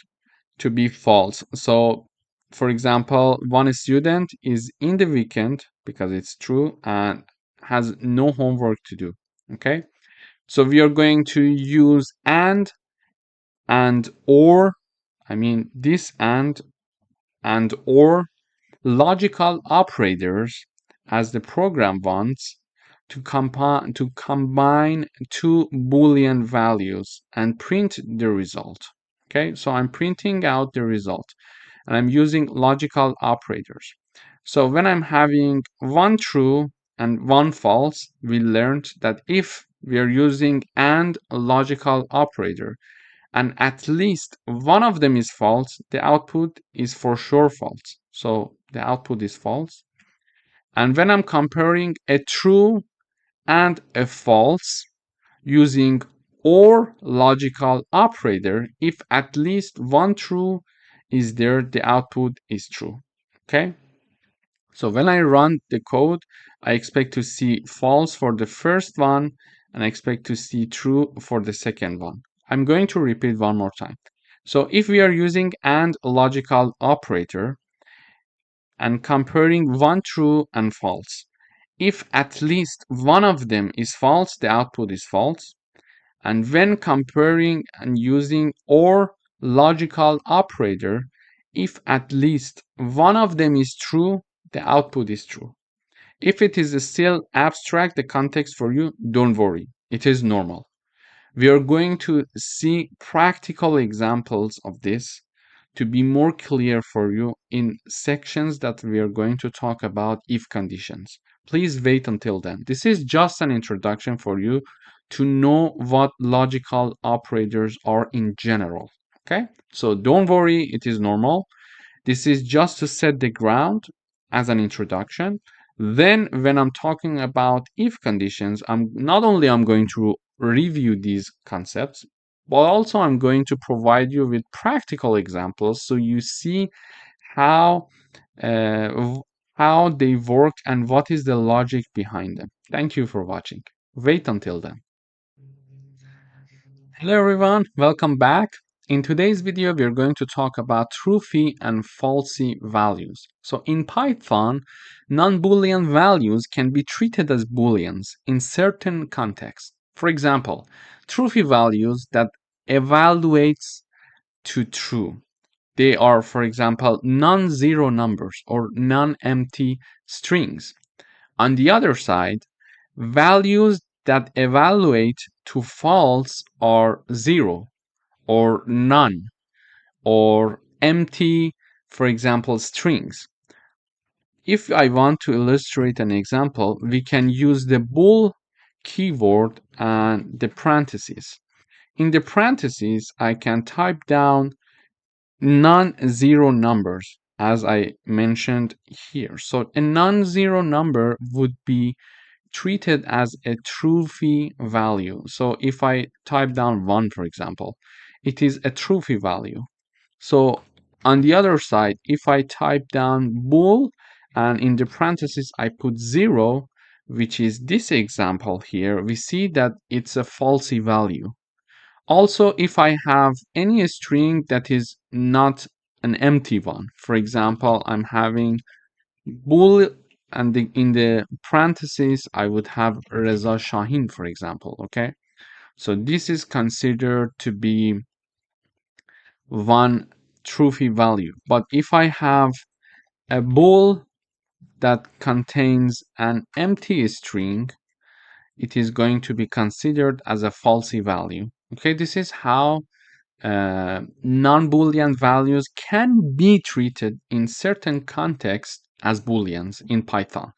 to be false. So, for example, one student is in the weekend because it's true and has no homework to do. Okay, so we are going to use and or, I mean this and or logical operators as the program wants to combine two Boolean values and print the result. Okay, so I'm printing out the result and I'm using logical operators. So when I'm having one true and one false, we learned that if we are using and logical operator and at least one of them is false, the output is for sure false. So the output is false. And when I'm comparing a true and a false using or logical operator, if at least one true is there, the output is true. Okay? So when I run the code, I expect to see false for the first one and I expect to see true for the second one. I'm going to repeat one more time. So if we are using and logical operator and comparing one true and false, if at least one of them is false, the output is false. And when comparing and using or logical operator, if at least one of them is true, the output is true. If it is still abstract, the context for you, don't worry. It is normal. We are going to see practical examples of this to be more clear for you in sections that we are going to talk about if conditions. Please wait until then. This is just an introduction for you to know what logical operators are in general. Okay? So don't worry, it is normal. This is just to set the ground as an introduction. Then when I'm talking about if conditions, I'm going to review these concepts, but also I'm going to provide you with practical examples so you see how they work and what is the logic behind them. Thank you for watching. Wait until then. Hello everyone, welcome back. In today's video, we are going to talk about truthy and falsy values. So in Python, non-Boolean values can be treated as Booleans in certain contexts. For example, truthy values that evaluates to true. they are, for example, non-zero numbers or non-empty strings. On the other side, values that evaluate to false are 0 or none or empty, for example, strings. If I want to illustrate an example, we can use the bool keyword and the parentheses. In the parentheses, I can type down non-zero numbers, as I mentioned here. So a non-zero number would be treated as a trophy value. So if I type down 1, for example, it is a trophy value. So on the other side, if I type down bool and in the parentheses I put 0, which is this example here, we see that it's a falsy value. Also, if I have any string that is not an empty one, for example, I'm having bool and in the parentheses I would have Reza Shahin, for example, okay? So this is considered to be one trophy value. But if I have a bool that contains an empty string, it is going to be considered as a falsy value. Okay, this is how non-Boolean values can be treated in certain contexts as Booleans in Python.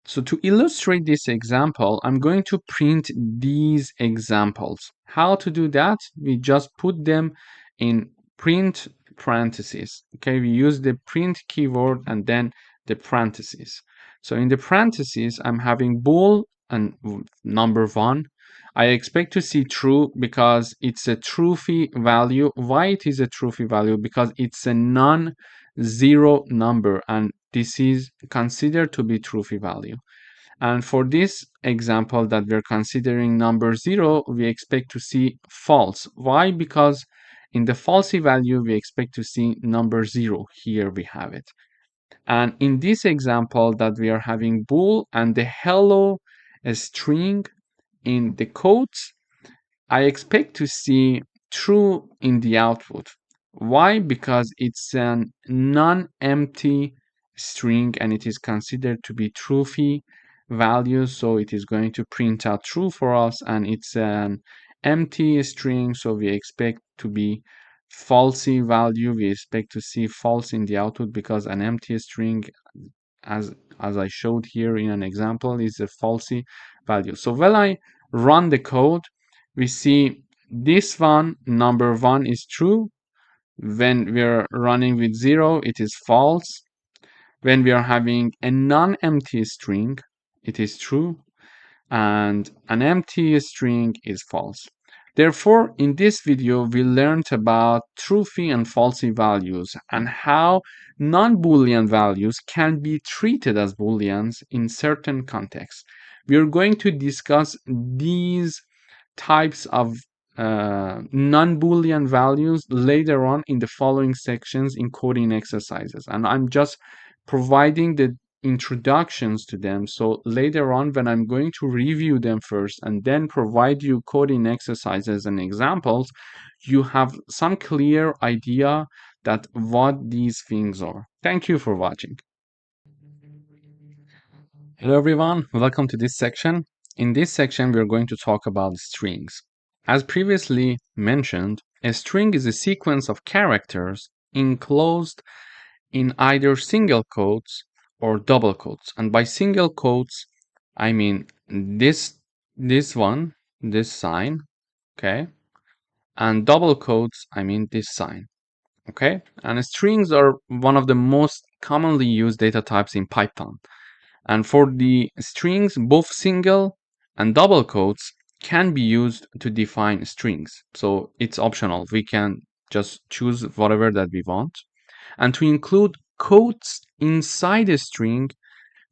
So to illustrate this example, I'm going to print these examples. How to do that? We just put them in print parentheses. Okay, we use the print keyword and then the parentheses. So in the parentheses, I'm having bool and number 1. I expect to see true because it's a trophy value. Why it is a trophy value? Because it's a non-zero number and this is considered to be trophy value. And for this example that we're considering number 0, we expect to see false. Why? Because in the falsy value, we expect to see number 0. Here we have it. And in this example that we are having bool and the hello string in the quotes, I expect to see true in the output. Why? Because it's a non-empty string and it is considered to be trophy value, so it is going to print out true for us, and it's an empty string, so we expect to be falsy value. We expect to see false in the output because an empty string, as I showed here in an example, is a falsy value. So when I run the code, we see this one, number 1 is true. When we're running with 0, it is false. When we are having a non-empty string, it is true, and an empty string is false. Therefore, in this video, we learned about trophy and falsy values and how non-Boolean values can be treated as Booleans in certain contexts. We are going to discuss these types of non-Boolean values later on in the following sections in coding exercises. And I'm just providing the introductions to them. So later on, when I'm going to review them first and then provide you coding exercises and examples, you have some clear idea that what these things are. Thank you for watching. Hello everyone, welcome to this section. In this section, we're going to talk about strings. As previously mentioned, a string is a sequence of characters enclosed in either single quotes or double quotes. And by single quotes, I mean this one, this sign, okay? And double quotes, I mean this sign, okay? And strings are one of the most commonly used data types in Python. And for the strings, both single and double quotes can be used to define strings. So it's optional. We can just choose whatever that we want. And to include quotes inside a string,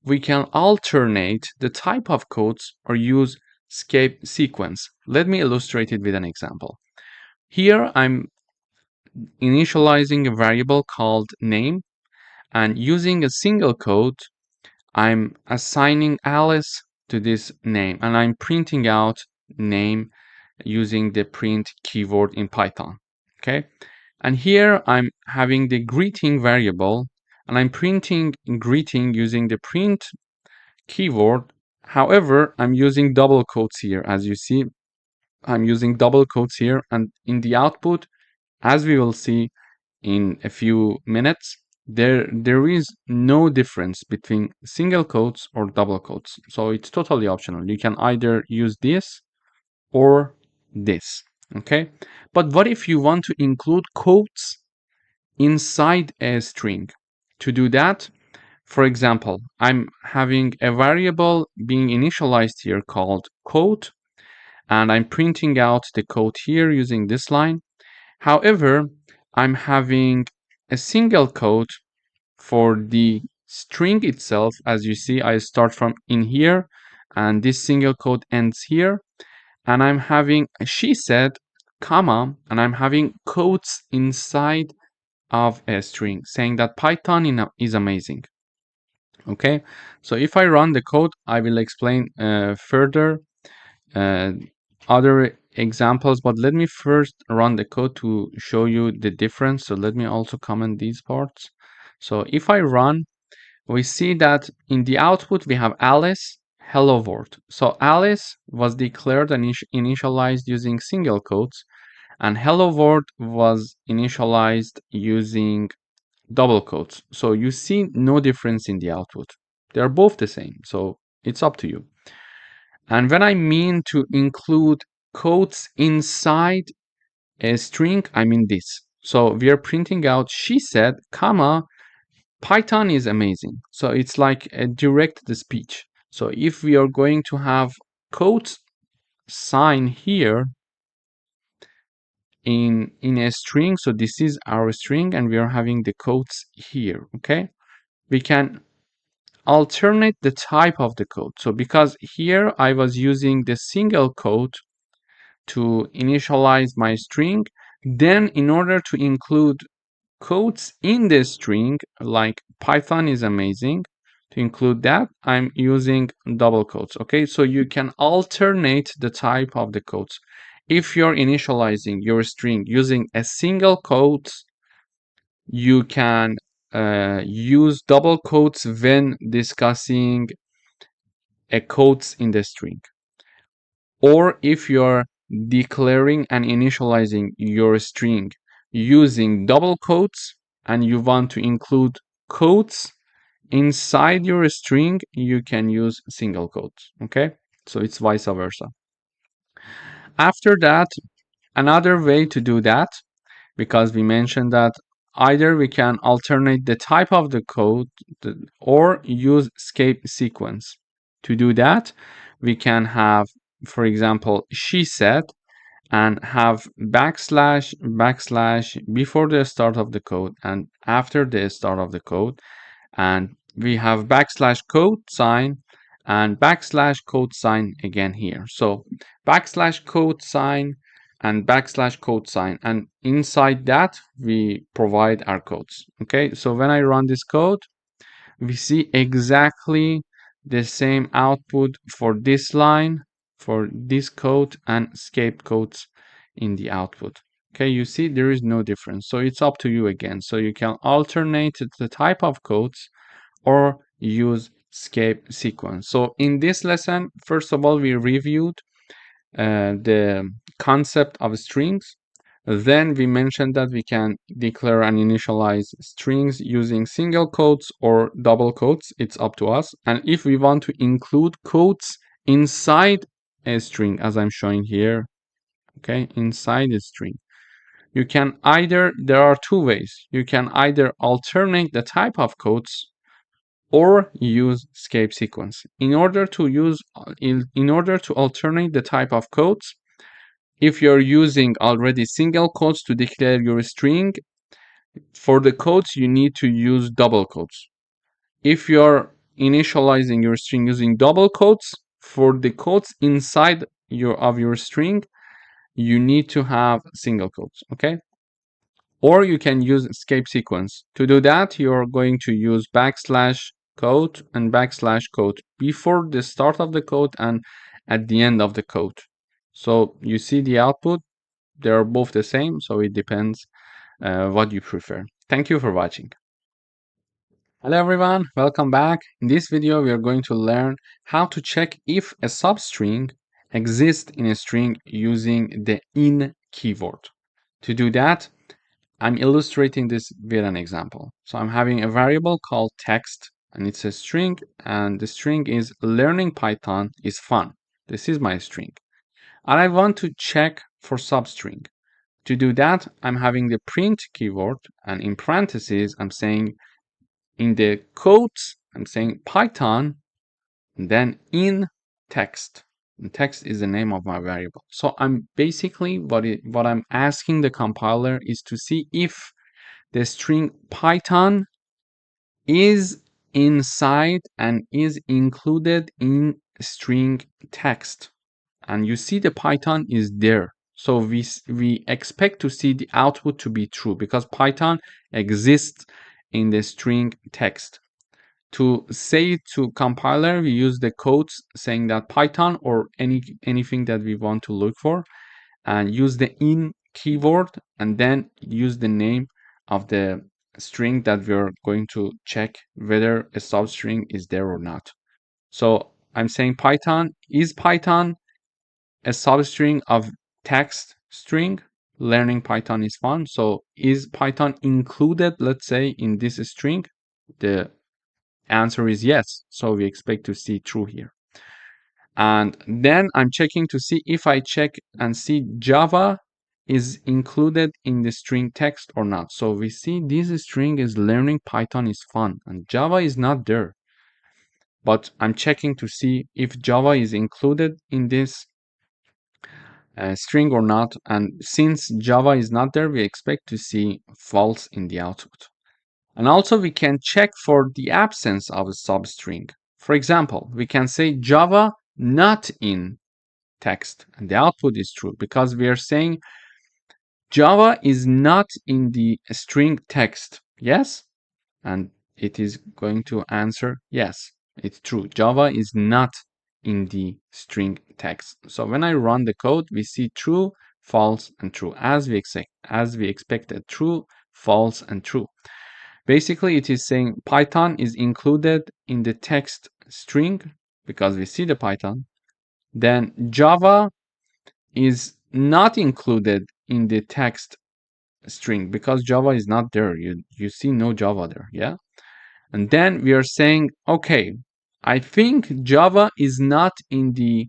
we can alternate the type of quotes or use escape sequence. Let me illustrate it with an example. Here I'm initializing a variable called name, and using a single quote, I'm assigning Alice to this name, and I'm printing out name using the print keyword in Python. Okay. And here I'm having the greeting variable, and I'm printing greeting using the print keyword. However, I'm using double quotes here. As you see, I'm using double quotes here, and in the output, as we will see in a few minutes, there is no difference between single quotes or double quotes. So it's totally optional. You can either use this or this, okay? But what if you want to include quotes inside a string? To do that, for example, I'm having a variable being initialized here called quote, and I'm printing out the quote here using this line. However, I'm having a single quote for the string itself. As you see, I start from in here, and this single quote ends here, and I'm having she said, comma, and I'm having quotes inside of a string saying that Python is amazing. Okay, so if I run the code, I will explain further uh, other examples, but let me first run the code to show you the difference. So let me also comment these parts. So if I run, we see that in the output we have Alice, hello world. So Alice was declared and initialized using single quotes, and hello world was initialized using double quotes. So you see no difference in the output. They're both the same. So it's up to you. And when I mean to include quotes inside a string, I mean this. So we are printing out she said, comma, Python is amazing. So it's like a direct speech. So if we are going to have quotes sign here in a string, so this is our string and we are having the quotes here, okay? We can alternate the type of the code. So because here I was using the single quote to initialize my string, then in order to include quotes in the string, like Python is amazing, to include that, I'm using double quotes. Okay, so you can alternate the type of the quotes. If you're initializing your string using a single quote, you can use double quotes when discussing a quotes in the string. Or if you're declaring and initializing your string using double quotes and you want to include quotes inside your string, you can use single quotes. Okay, so it's vice versa. After that, another way to do that, because we mentioned that either we can alternate the type of the code or use escape sequence. To do that, we can have, for example, she said, and have backslash before the start of the code and after the start of the code, and we have backslash code sign and backslash code sign again here. So backslash code sign and backslash code sign, and inside that we provide our codes. Okay, so when I run this code, we see exactly the same output for this line, for this code, and escape codes in the output. Okay, you see there is no difference. So it's up to you again. So you can alternate the type of codes or use escape sequence. So in this lesson, first of all, we reviewed the concept of strings. Then we mentioned that we can declare and initialize strings using single quotes or double quotes. It's up to us. And if we want to include quotes inside a string, as I'm showing here, okay, inside a string, you can either, there are two ways. You can either alternate the type of quotes or use escape sequence. In order to alternate the type of quotes, if you're using already single quotes to declare your string, for the quotes you need to use double quotes. If you're initializing your string using double quotes, for the quotes inside your string, you need to have single quotes, okay? Or you can use escape sequence. To do that, you're going to use backslash code and backslash code before the start of the code and at the end of the code. So you see the output, they're both the same, so it depends what you prefer. Thank you for watching. Hello everyone, welcome back. In this video, we are going to learn how to check if a substring exists in a string using the in keyword. To do that, I'm illustrating this with an example. So I'm having a variable called text and it's a string, and the string is learning Python is fun. This is my string. And I want to check for substring. To do that, I'm having the print keyword, and in parentheses, I'm saying in the quotes, I'm saying Python, and then in text. And text is the name of my variable. So I'm basically what I'm asking the compiler is to see if the string Python is inside and is included in string text. And you see the Python is there. So we expect to see the output to be true because Python exists in the string text. To say to compiler, we use the codes saying that Python or anything that we want to look for, and use the in keyword and then use the name of the string that we're going to check whether a substring is there or not. So I'm saying Python, is Python a substring of text string? Learning Python is fun. So is Python included, let's say, in this string? The answer is yes. So we expect to see true here. And then I'm checking to see if I check and see Java is included in the string text or not. So we see this string is learning Python is fun and Java is not there. But I'm checking to see if Java is included in this string or not. And since Java is not there, we expect to see false in the output. And also we can check for the absence of a substring. For example, we can say Java not in text, and the output is true because we are saying Java is not in the string text. Yes? And it is going to answer yes, it's true. Java is not in the string text. So when I run the code, we see true, false, and true as we expected. True, false, and true. Basically, it is saying Python is included in the text string because we see the Python. Then Java is not included in the text string because Java is not there. You see no Java there, yeah? And then we are saying, okay, I think Java is not in the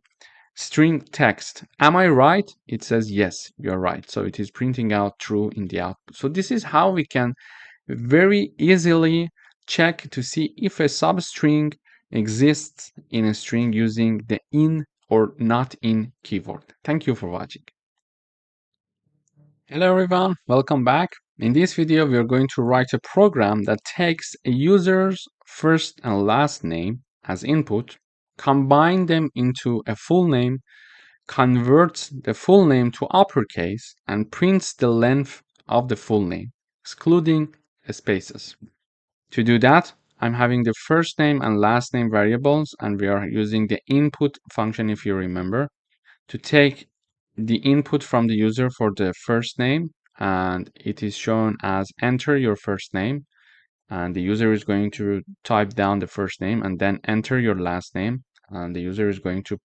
string text. Am I right? It says yes, you're right. So it is printing out true in the output. So this is how we can very easily check to see if a substring exists in a string using the in or not in keyword. Thank you for watching. Hello everyone, welcome back. In this video, we are going to write a program that takes a user's first and last name as input, combine them into a full name, converts the full name to uppercase, and prints the length of the full name, excluding spaces. To do that, I'm having the first name and last name variables, and we are using the input function, if you remember, to take the input from the user for the first name, and it is shown as enter your first name, and the user is going to type down the first name and then enter your last name, and the user is going to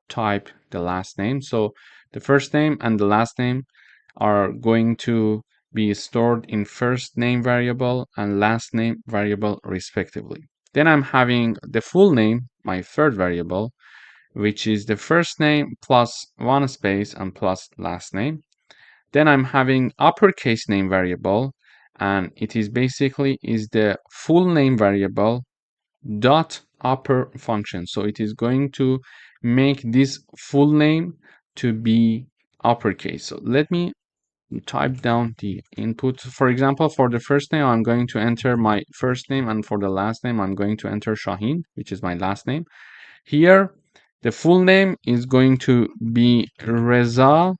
type the last name. So the first name and the last name are going to be stored in first name variable and last name variable respectively. Then I'm having the full name, my third variable, which is the first name plus one space and plus last name. Then I'm having uppercase name variable, and it is basically is the full name variable dot upper function. So it is going to make this full name to be uppercase. So let me type down the input. For example, for the first name, I'm going to enter my first name, and for the last name, I'm going to enter Shaheen, which is my last name. Here, the full name is going to be Reza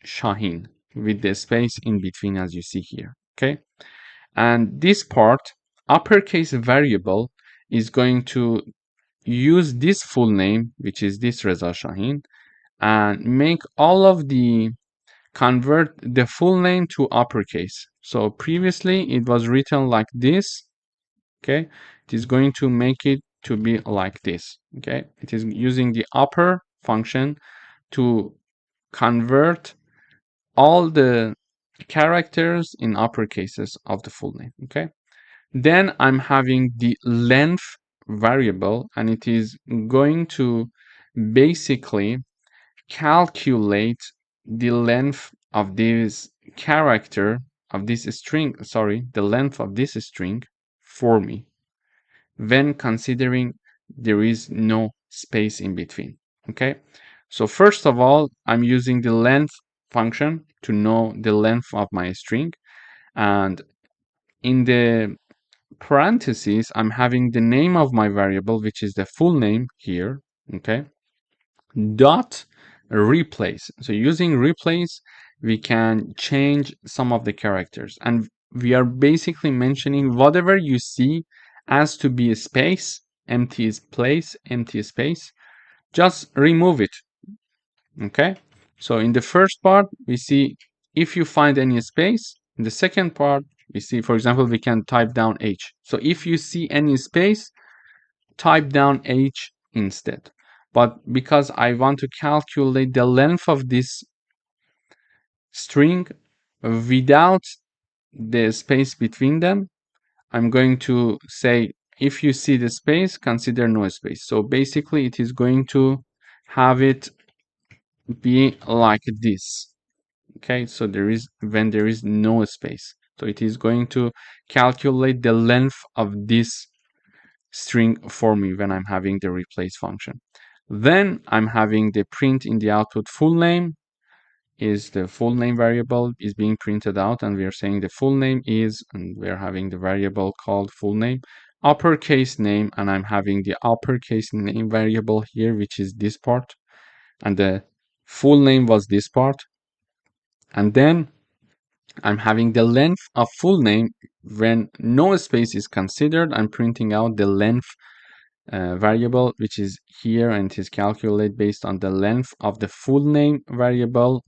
Shaheen with the space in between, as you see here. Okay. And this part, uppercase variable, is going to use this full name, which is this Reza Shaheen, and make all of the convert the full name to uppercase. So previously it was written like this, okay? It is going to make it to be like this, okay? It is using the upper function to convert all the characters in uppercases of the full name, okay? Then I'm having the length variable, and it is going to basically calculate the length of this character of this string, the length of this string for me when considering there is no space in between. Okay, so first of all, I'm using the length function to know the length of my string, and in the parentheses I'm having the name of my variable, which is the full name here. Okay, dot replace. So using replace, we can change some of the characters, and we are basically mentioning whatever you see as to be a space, empty place, empty space, just remove it. Okay, so in the first part we see if you find any space. In the second part we see, for example, we can type down h. So if you see any space, type down h instead. But because I want to calculate the length of this string without the space between them, I'm going to say if you see the space, consider no space. So basically it is going to have it be like this. Okay, so when there is no space. So it is going to calculate the length of this string for me when I'm having the replace function. Then I'm having the print in the output full name is the full name variable is being printed out, and we are saying the full name is, and we're having the variable called full name, uppercase name, and I'm having the uppercase name variable here, which is this part, and the full name was this part. And then I'm having the length of full name. When no space is considered, I'm printing out the length variable, which is here, and it is calculated based on the length of the full name variable,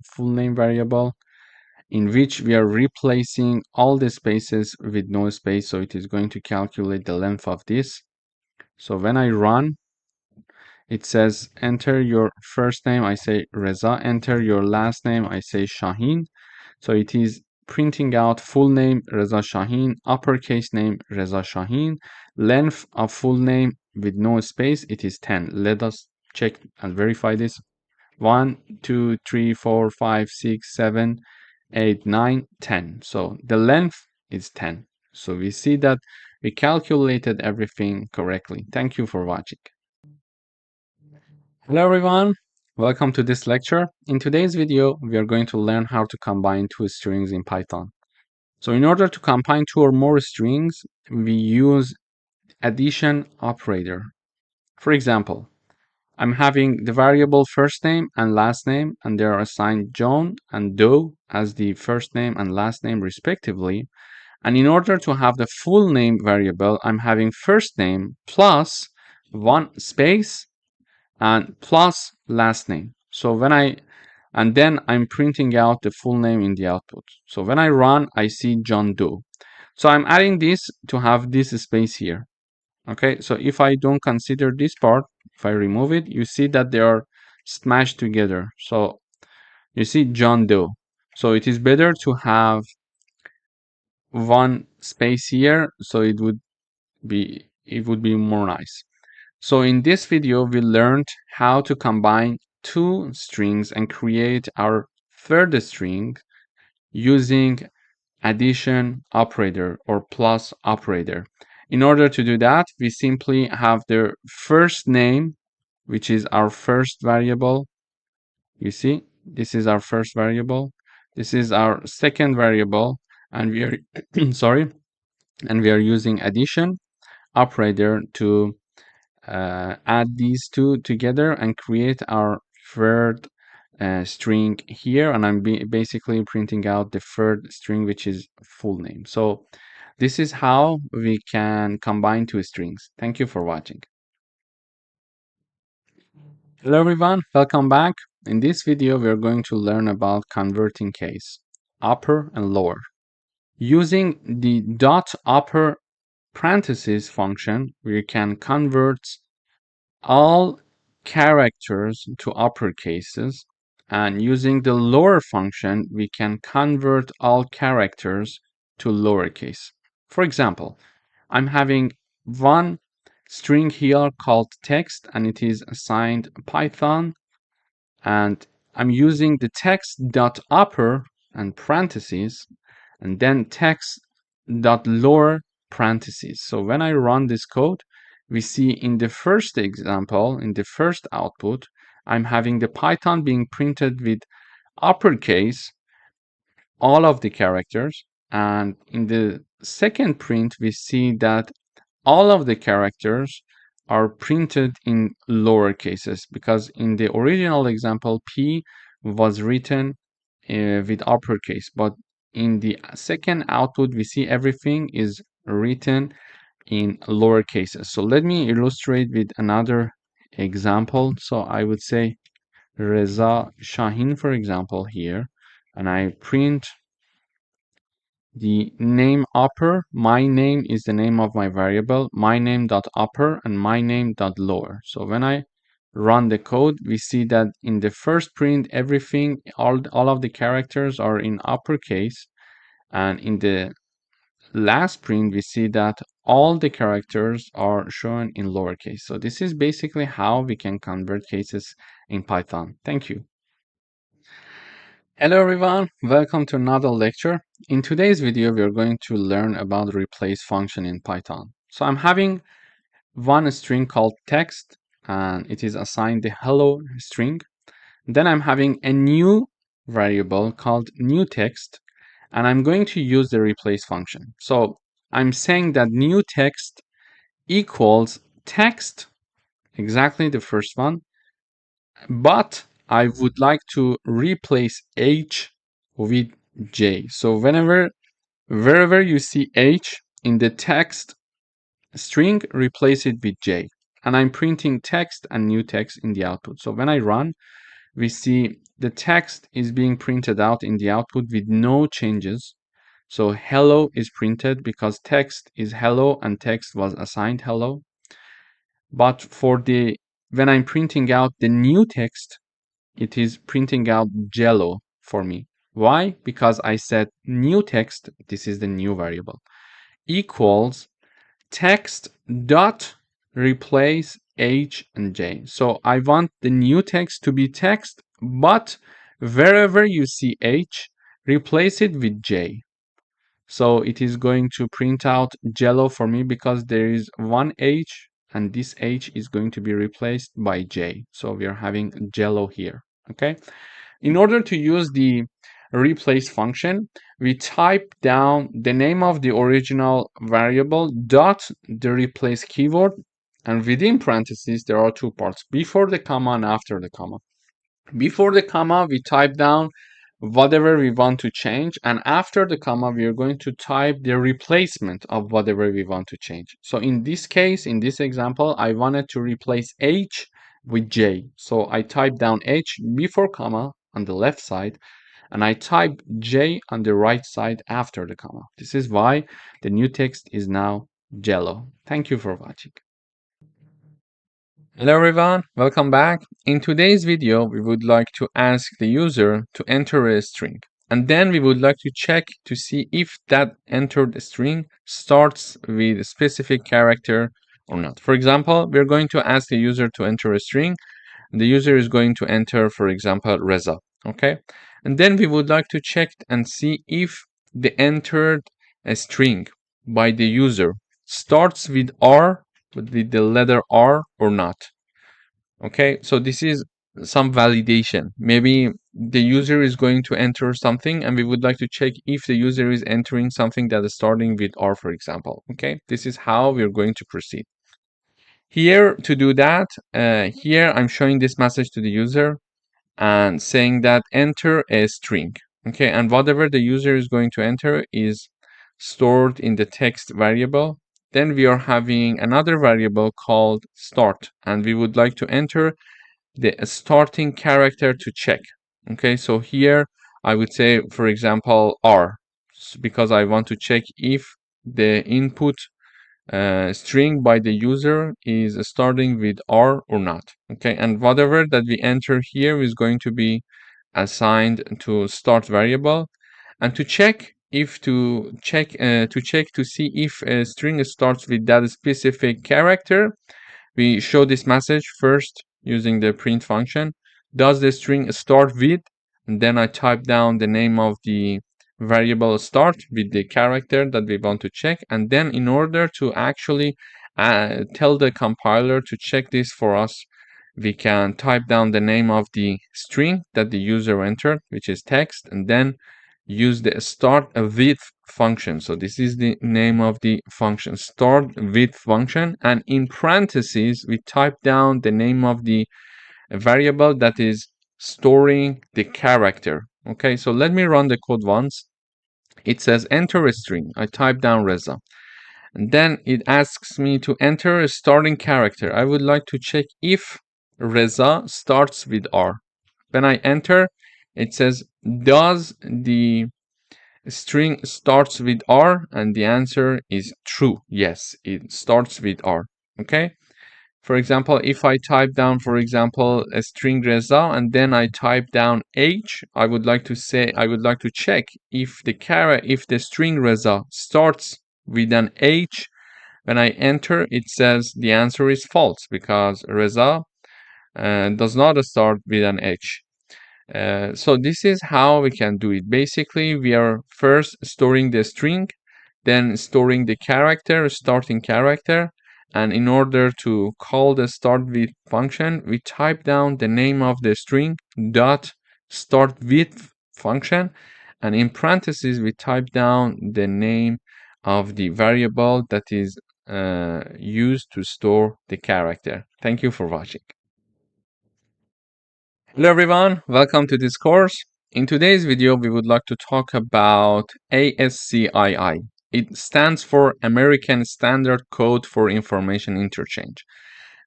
in which we are replacing all the spaces with no space. So it is going to calculate the length of this. So when I run, it says enter your first name, I say Reza, enter your last name, I say Shaheen. So it is printing out full name Reza Shaheen, uppercase name Reza Shaheen, length of full name with no space, it is 10. Let us check and verify this. 1, 2, 3, 4, 5, 6, 7, 8, 9, 10. So the length is 10. So we see that we calculated everything correctly. Thank you for watching. Hello everyone, welcome to this lecture. In today's video, we are going to learn how to combine two strings in Python. So in order to combine two or more strings, we use addition operator. For example, I'm having the variable first name and last name, and they are assigned John and Doe as the first name and last name respectively. And in order to have the full name variable, I'm having first name plus one space and plus last name. So and then I'm printing out the full name in the output. So when I run, I see John Doe. So I'm adding this to have this space here. Okay, so if I don't consider this part, if I remove it, you see that they are smashed together. So you see John Doe. So it is better to have one space here, so it would be more nice. So in this video, we learned how to combine two strings and create our third string using addition operator or plus operator. In order to do that, we simply have the first name, which is our first variable. You see, this is our first variable. This is our second variable, and we are sorry, and we are using addition operator to add these two together and create our third string here, and I'm basically printing out the third string, which is full name. So this is how we can combine two strings. Thank you for watching. Hello everyone, welcome back. In this video, we are going to learn about converting case, upper and lower. Using the dot upper parentheses function, we can convert all characters to uppercases, and using the lower function, we can convert all characters to lowercase. For example, I'm having one string here called text, and it is assigned Python, and I'm using the text dot upper and parentheses, and then text dot lower parentheses. So when I run this code, we see in the first example, in the first output, I'm having the Python being printed with uppercase, all of the characters, and in the second print, we see that all of the characters are printed in lower cases, because in the original example, P was written with uppercase, but in the second output, we see everything is written in lower cases. So let me illustrate with another example. So I would say Reza Shahin, for example, here, and I print the name upper. My name is the name of my variable, my name dot upper and my name dot lower. So when I run the code, we see that in the first print, everything, all of the characters are in uppercase, and in the last print, we see that all the characters are shown in lowercase. So this is basically how we can convert cases in Python. Thank you. Hello everyone, welcome to another lecture. In today's video, we are going to learn about the replace function in Python. So I'm having one string called text, and it is assigned the hello string. Then I'm having a new variable called new text, and I'm going to use the replace function. So I'm saying that new text equals text, exactly the first one, but I would like to replace H with J. So wherever you see H in the text string, replace it with J. And I'm printing text and new text in the output. So when I run, we see the text is being printed out in the output with no changes. So hello is printed because text is hello and text was assigned hello. But when I'm printing out the new text, it is printing out Jello for me. Why? Because I said new text, this is the new variable, equals text dot replace H and J. So I want the new text to be text, but wherever you see H, replace it with J. So it is going to print out Jello for me because there is one H, and this H is going to be replaced by J. So we are having Jello here. Okay. In order to use the replace function, we type down the name of the original variable dot the replace keyword, and within parentheses there are two parts, before the comma and after the comma. Before the comma, we type down whatever we want to change, and after the comma, we are going to type the replacement of whatever we want to change. So in this case, in this example, I wanted to replace H with J. So I type down H before comma on the left side, and I type J on the right side after the comma. This is why the new text is now Jello. Thank you for watching. Hello everyone, welcome back. In today's video, we would like to ask the user to enter a string, and then we would like to check to see if that entered string starts with a specific character or not. For example, we're going to ask the user to enter a string. The user is going to enter, for example, Reza, okay? And then we would like to check and see if the entered string by the user starts with R, with the letter R or not. Okay, so this is some validation. Maybe the user is going to enter something, and we would like to check if the user is entering something that is starting with R, for example. Okay, this is how we're going to proceed. Here, to do that, here I'm showing this message to the user and saying that enter a string. Okay, and whatever the user is going to enter is stored in the text variable. Then we are having another variable called start, and we would like to enter the starting character to check. Okay, so here I would say, for example, R, because I want to check if the input string by the user is starting with R or not. Okay, and whatever that we enter here is going to be assigned to start variable, and to check to see if a string starts with that specific character, we show this message first using the print function. Does the string start with? And then I type down the name of the variable start with the character that we want to check. And then in order to actually tell the compiler to check this for us, we can type down the name of the string that the user entered, which is text, and then use the start with function. So this is the name of the function, start with function, and in parentheses we type down the name of the variable that is storing the character. Okay, so let me run the code once. It says enter a string. I type down Reza, and then it asks me to enter a starting character. I would like to check if Reza starts with R. When I enter, it says, does the string starts with R? And the answer is true. Yes, it starts with R. Okay. For example, if I type down, for example, a string Reza, and then I type down H, I would like to check if the string Reza starts with an H. When I enter, it says the answer is false because Reza does not start with an H. So this is how we can do it. Basically, we are first storing the string, then storing the character, starting character, and in order to call the start with function, we type down the name of the string dot start with function, and in parentheses we type down the name of the variable that is used to store the character. Thank you for watching. Hello everyone, welcome to this course. In today's video, we would like to talk about ASCII. It stands for American Standard Code for Information Interchange.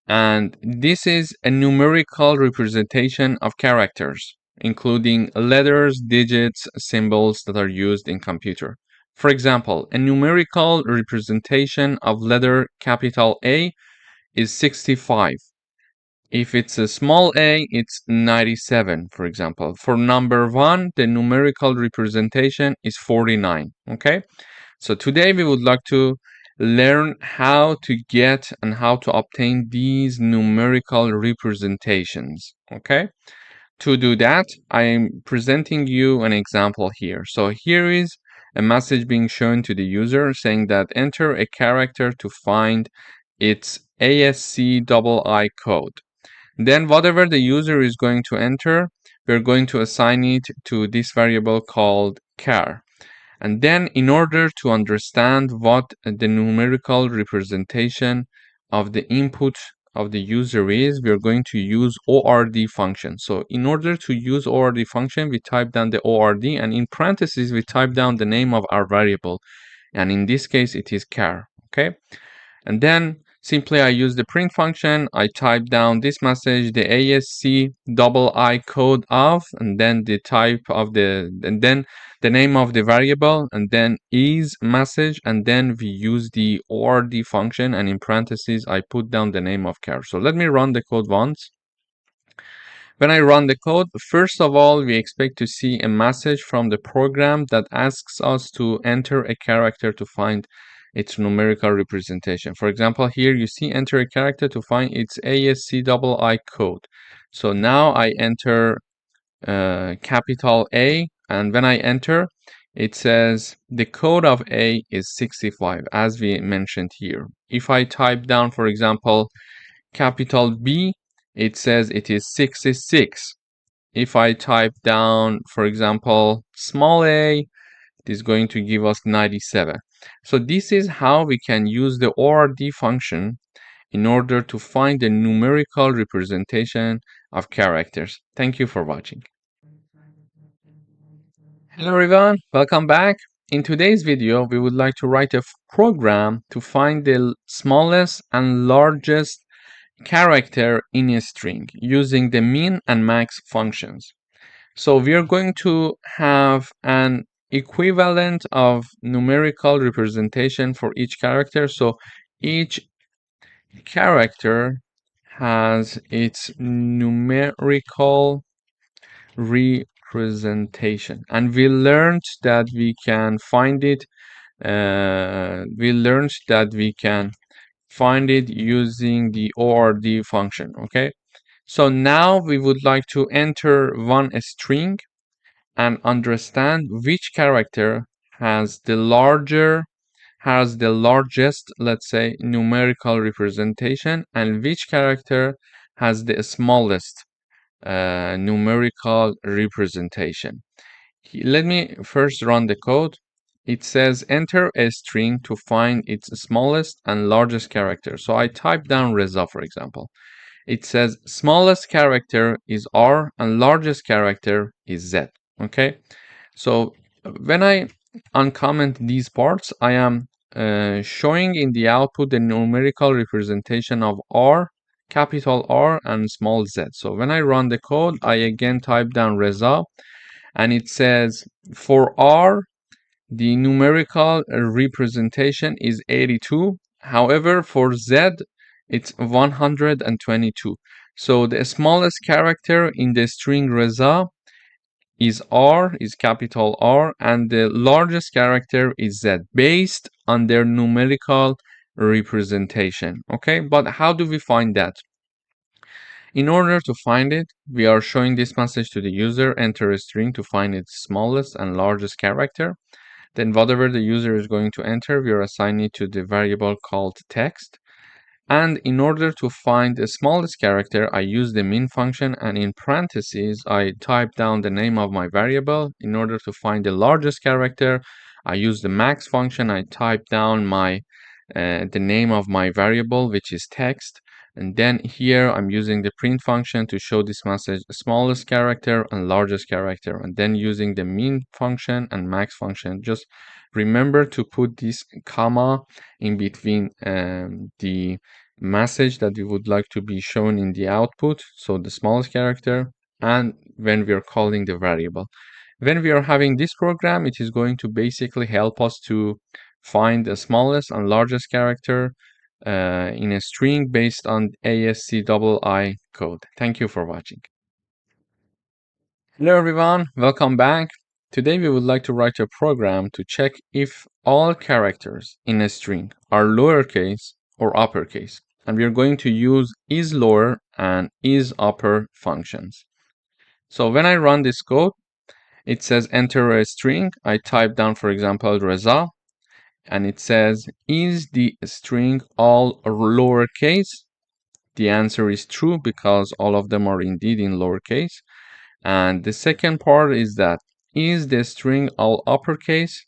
And this is a numerical representation of characters, including letters, digits, symbols that are used in computer. For example, a numerical representation of letter capital A is 65. If it's a small a, it's 97, for example. For number 1, the numerical representation is 49, okay? So today we would like to learn how to get and how to obtain these numerical representations, okay? To do that, I am presenting you an example here. So here is a message being shown to the user saying that enter a character to find its ASCII code. Then whatever the user is going to enter, we're going to assign it to this variable called char. And then in order to understand what the numerical representation of the input of the user is, we're going to use ORD function. So in order to use ORD function, we type down the ORD, and in parentheses, we type down the name of our variable. And in this case, it is char, okay? And then simply I use the print function. I type down this message, the ASCII code of, and then the type of and then the name of the variable, and then is message, and then we use the ORD function, and in parentheses I put down the name of char. So let me run the code once. When I run the code, first of all, we expect to see a message from the program that asks us to enter a character to find its numerical representation. For example, here you see enter a character to find its ASCII code. So now I enter capital A, and when I enter, it says the code of A is 65, as we mentioned here. If I type down, for example, capital B, it says it is 66. If I type down, for example, small a, it is going to give us 97. So this is how we can use the ORD function in order to find the numerical representation of characters. Thank you for watching. Hello everyone, welcome back. In today's video, we would like to write a program to find the smallest and largest character in a string using the min and max functions. So we are going to have an equivalent of numerical representation for each character. So each character has its numerical representation, and we learned that we can find it using the ORD function. Okay, so now we would like to enter one string and understand which character has the largest, let's say, numerical representation, and which character has the smallest numerical representation. Let me first run the code. It says enter a string to find its smallest and largest character. So I type down Reza, for example. It says smallest character is R and largest character is Z. Okay, so when I uncomment these parts, I am showing in the output the numerical representation of R, capital R, and small z. So when I run the code, I again type down Reza, and it says for R, the numerical representation is 82. However, for Z, it's 122. So the smallest character in the string Reza is R, is capital R, and the largest character is Z, based on their numerical representation. Okay, but how do we find that? In order to find it, we are showing this message to the user, enter a string to find its smallest and largest character. Then whatever the user is going to enter, we are assigning it to the variable called text. And in order to find the smallest character, I use the min function, and in parentheses, I type down the name of my variable. In order to find the largest character, I use the max function. I type down the name of my variable, which is text. And then here I'm using the print function to show this message, smallest character and largest character. And then using the min function and max function. Just remember to put this comma in between the message that we would like to be shown in the output, so the smallest character, and when we are calling the variable. When we are having this program, it is going to basically help us to find the smallest and largest character in a string based on ASCII code. Thank you for watching. Hello everyone, welcome back. Today we would like to write a program to check if all characters in a string are lowercase or uppercase. And we are going to use isLower and isUpper functions. So when I run this code, it says enter a string. I type down, for example, Reza, and it says, is the string all lowercase? The answer is true because all of them are indeed in lowercase. And the second part is that, is the string all uppercase?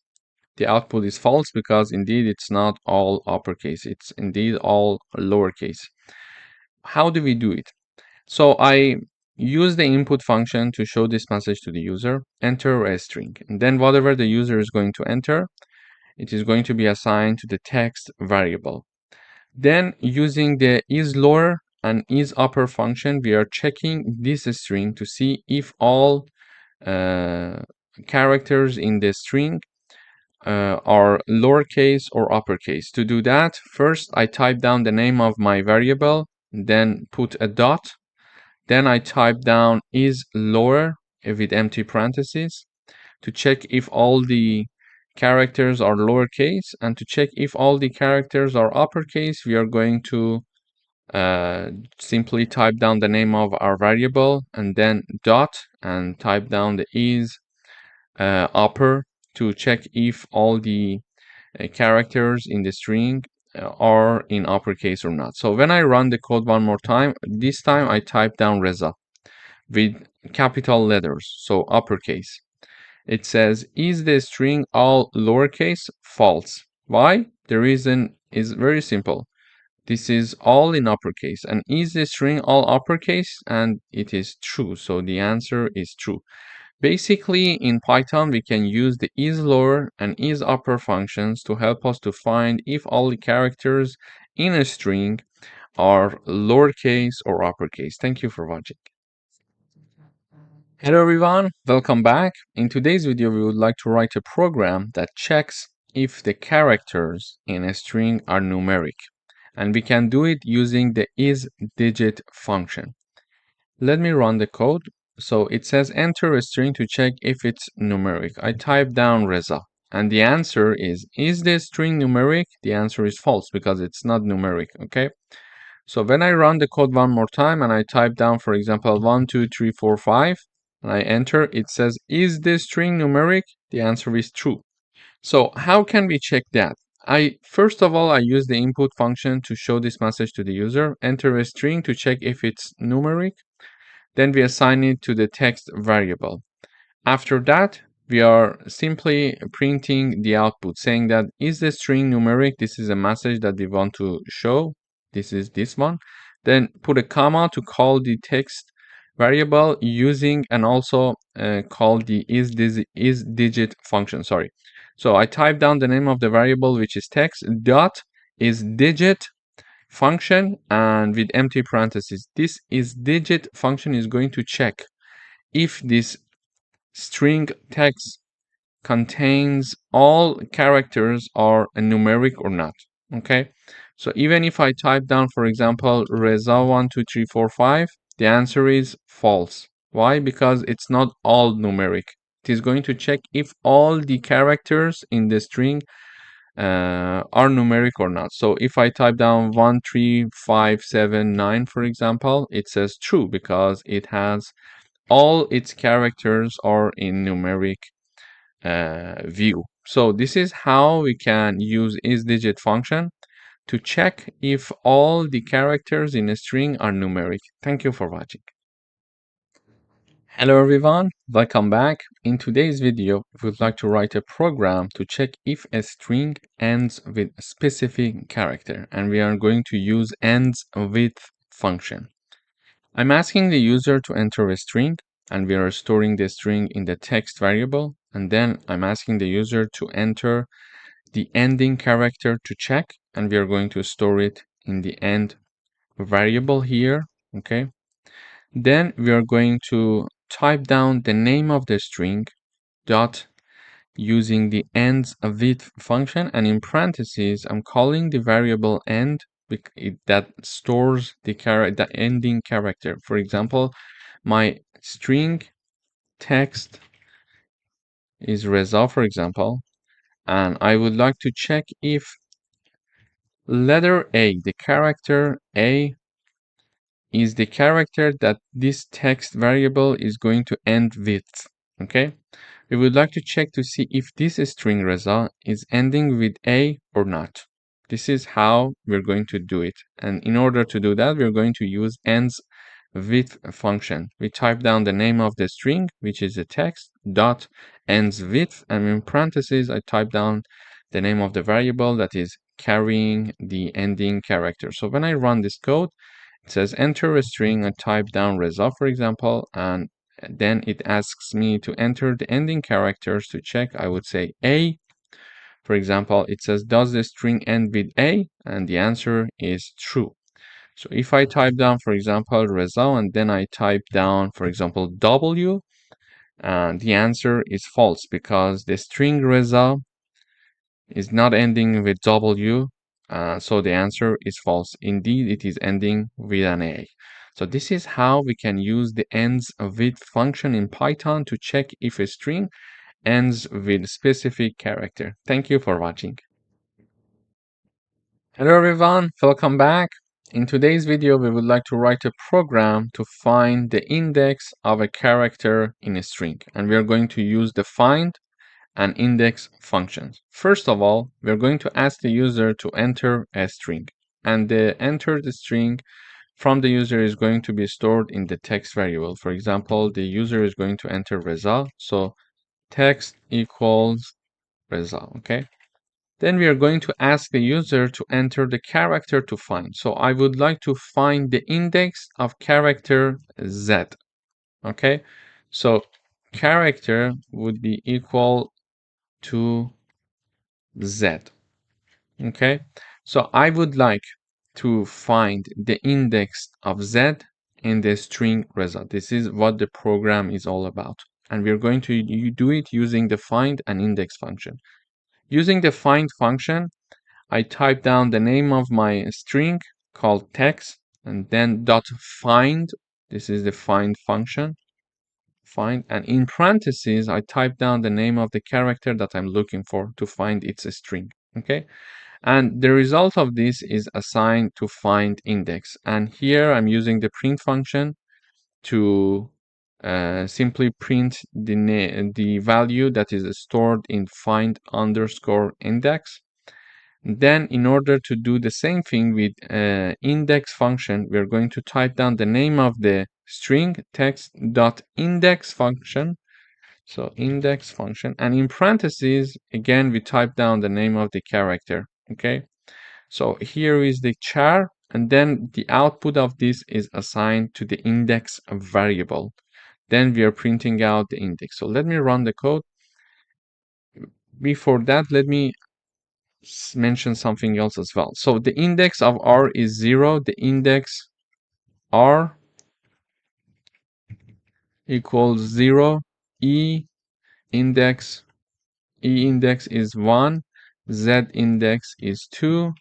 The output is false because indeed it's not all uppercase. It's indeed all lowercase. How do we do it? So I use the input function to show this message to the user, enter a string. And then whatever the user is going to enter, it is going to be assigned to the text variable. Then using the isLower and isUpper function, we are checking this string to see if all characters in the string are lowercase or uppercase. To do that, first I type down the name of my variable, then put a dot, then I type down isLower with empty parentheses to check if all the characters are lowercase, and to check if all the characters are uppercase, we are going to simply type down the name of our variable and then dot and type down the isUpper to check if all the characters in the string are in uppercase or not. So when I run the code one more time, this time I type down Reza with capital letters, so uppercase. It says, is the string all lowercase? False. Why? The reason is very simple. This is all in uppercase. And is the string all uppercase? And it is true. So the answer is true. Basically, in Python, we can use the isLower and isUpper functions to help us to find if all the characters in a string are lowercase or uppercase. Thank you for watching. Hello everyone, welcome back. In today's video, we would like to write a program that checks if the characters in a string are numeric. And we can do it using the isDigit function. Let me run the code. So it says enter a string to check if it's numeric. I type down Reza and the answer is the string numeric? The answer is false because it's not numeric, okay? So when I run the code one more time and I type down, for example, 1, 2, 3, 4, 5, and I enter, it says, is this string numeric? The answer is true. So how can we check that? First of all, I use the input function to show this message to the user, enter a string to check if it's numeric. Then we assign it to the text variable. After that, we are simply printing the output saying that is the string numeric? This is a message that we want to show. This is this one. Then put a comma to call the text variable using and also call the isDigit function. Sorry. So I type down the name of the variable, which is text dot isDigit function, and with empty parentheses. This isDigit function is going to check if this string text contains all characters are numeric or not. Okay, so even if I type down, for example, Reza 1, 2, 3, 4, 5, the answer is false. Why? Because it's not all numeric. It is going to check if all the characters in the string are numeric or not. So if I type down 1, 3, 5, 7, 9, for example, it says true because it has all its characters are in numeric view. So this is how we can use isDigit function to check if all the characters in a string are numeric. Thank you for watching. Hello everyone, welcome back. In today's video, we would like to write a program to check if a string ends with a specific character, and we are going to use ends with function. I'm asking the user to enter a string, and we are storing the string in the text variable, and then I'm asking the user to enter the ending character to check, and we are going to store it in the end variable here, okay? Then we are going to type down the name of the string dot using the ends with function, and in parentheses I'm calling the variable end that stores the ending character. For example, my string text is Reza, for example, and I would like to check if letter A, the character A, is the character that this text variable is going to end with. Okay, we would like to check to see if this string Reza is ending with A or not. This is how we're going to do it, and in order to do that, we're going to use ends with function. We type down the name of the string, which is a text dot ends with, and in parentheses I type down the name of the variable that is carrying the ending character. So when I run this code, it says enter a string. I type down Reza, for example, and then it asks me to enter the ending characters to check. I would say A. For example, it says does the string end with A, and the answer is true. So if I type down, for example, Reza, and then I type down, for example, W, the answer is false because the string Reza is not ending with W, so the answer is false. Indeed, it is ending with an A. So this is how we can use the ends with function in Python to check if a string ends with specific character. Thank you for watching. Hello everyone, welcome back. In today's video, we would like to write a program to find the index of a character in a string, and we are going to use the find and index functions. First of all, we're going to ask the user to enter a string, and the entered string from the user is going to be stored in the text variable. For example, the user is going to enter Reza, so text equals Reza, okay? Then we are going to ask the user to enter the character to find. So I would like to find the index of character Z, okay? So character would be equal to Z. Okay, so I would like to find the index of Z in the string Reza. This is what the program is all about. And we're going to do it using the find and index function. Using the find function, I type down the name of my string called text and then dot find. This is the find function. Find, and in parentheses, I type down the name of the character that I'm looking for to find its string. Okay. And the result of this is assigned to find index. And here I'm using the print function to simply print the value that is stored in find underscore index. Then in order to do the same thing with index function, we're going to type down the name of the string text dot index function. So index function, and in parentheses, again, we type down the name of the character. Okay. So here is the char, and then the output of this is assigned to the index variable. Then we are printing out the index. So let me run the code. Before that, let me mention something else as well. So the index of R is 0. The index R equals 0. E index is 1. Z index is 2.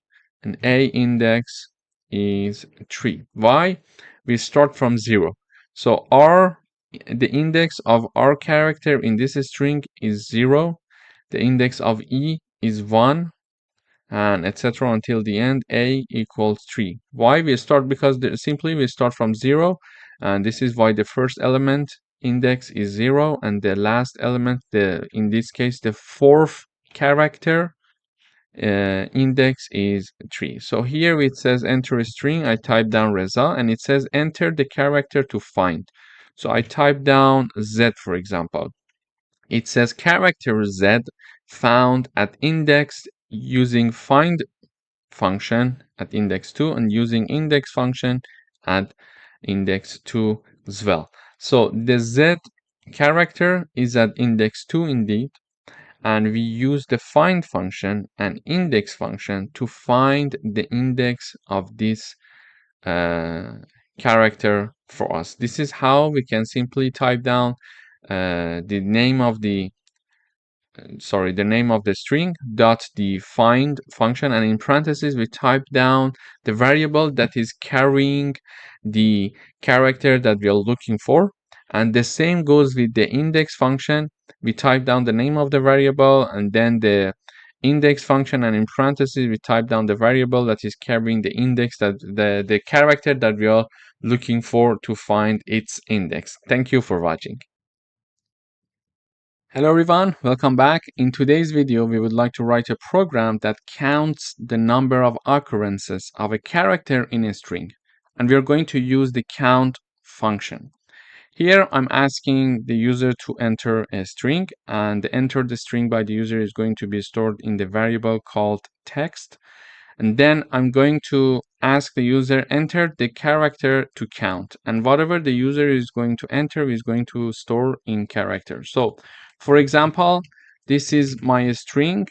And A index is 3. Why? We start from 0. So the index of R character in this string is 0. The index of E is 1, and etc. until the end. A equals 3. Why? We start because simply we start from 0, and this is why the first element index is 0, and the last element, in this case the fourth character, index is 3. So here it says enter a string. I type down Reza, and it says enter the character to find. So I type down Z, for example. It says character Z found at index using find function at index 2 and using index function at index 2 as well. So the Z character is at index 2 indeed, and we use the find function and index function to find the index of this character for us. This is how we can simply type down the name of the string dot the find function, and in parentheses we type down the variable that is carrying the character that we are looking for. And the same goes with the index function. We type down the name of the variable and then the index function, and in parentheses we type down the variable that is carrying the index, that the character that we are looking for to find its index. Thank you for watching. Hello everyone, welcome back. In today's video, we would like to write a program that counts the number of occurrences of a character in a string. And we are going to use the count function. Here, I'm asking the user to enter a string, and the entered string by the user is going to be stored in the variable called text. And then I'm going to ask the user enter the character to count, and whatever the user is going to enter is going to store in character. So for example, this is my string,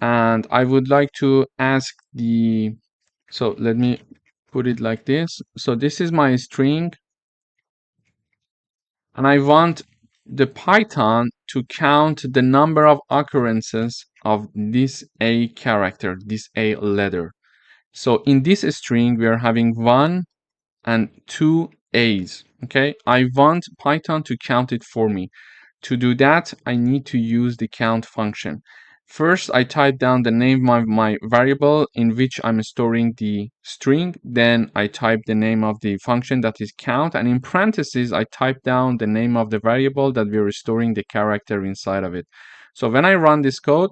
and I would like to ask so let me put it like this. So this is my string, and I want the Python to count the number of occurrences of this A character, this A letter. So in this string, we are having 1 and 2 A's. Okay, I want Python to count it for me. To do that, I need to use the count function. First, I type down the name of my variable in which I'm storing the string. Then I type the name of the function that is count. And in parentheses, I type down the name of the variable that we're storing the character inside of it. So when I run this code,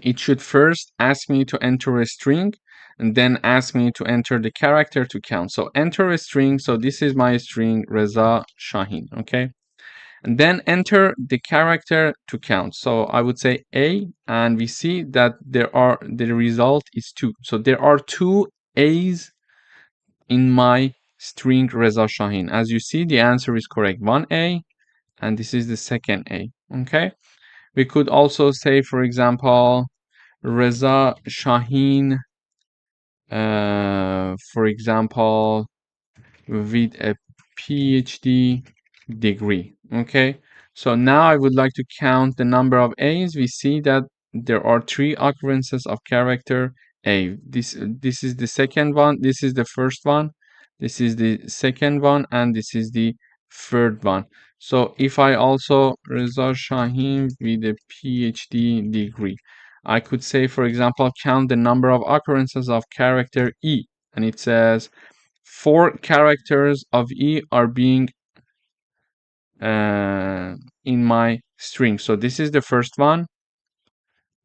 it should first ask me to enter a string and then ask me to enter the character to count. So enter a string. So this is my string, Reza Shahin. Okay. And then enter the character to count. So I would say A, and we see that the result is 2. So there are 2 A's in my string Reza Shahin. As you see, the answer is correct. 1 A, and this is the second A. Okay. We could also say, for example, Reza Shahin for example, with a PhD degree. Okay, so now I would like to count the number of A's. We see that there are 3 occurrences of character A. This is the second one, this is the first one, this is the second one, and this is the third one. So if I also Reza Shahin with a PhD degree, I could say, for example, count the number of occurrences of character E, and it says 4 characters of E are being in my string. So this is the first one,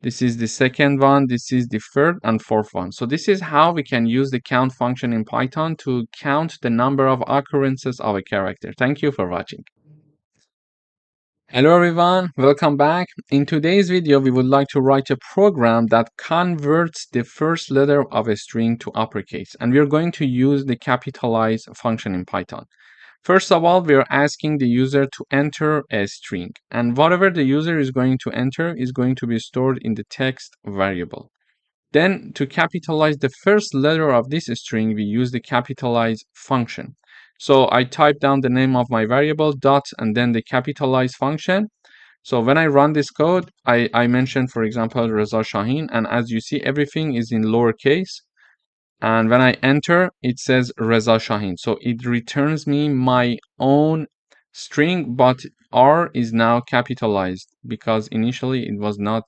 this is the second one, this is the third and fourth one. So this is how we can use the count function in Python to count the number of occurrences of a character. Thank you for watching. Hello everyone, welcome back. In today's video, we would like to write a program that converts the first letter of a string to uppercase, and we are going to use the capitalize function in Python. First of all, we are asking the user to enter a string, and whatever the user is going to enter is going to be stored in the text variable. Then, to capitalize the first letter of this string, we use the capitalize function. So I type down the name of my variable, dot, and then the capitalize function. So when I run this code, I mentioned, for example, Reza Shahin, and as you see, everything is in lowercase. And when I enter, it says Reza Shahin. So it returns me my own string, but R is now capitalized because initially it was not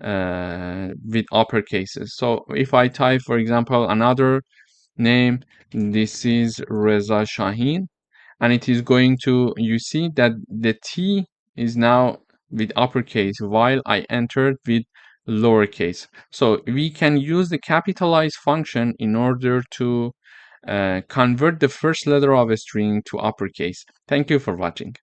with uppercases. So if I type, for example, another name, this is Reza Shahin, and it is going to, you see that the T is now with uppercase while I entered with lowercase. So we can use the capitalize function in order to convert the first letter of a string to uppercase. Thank you for watching.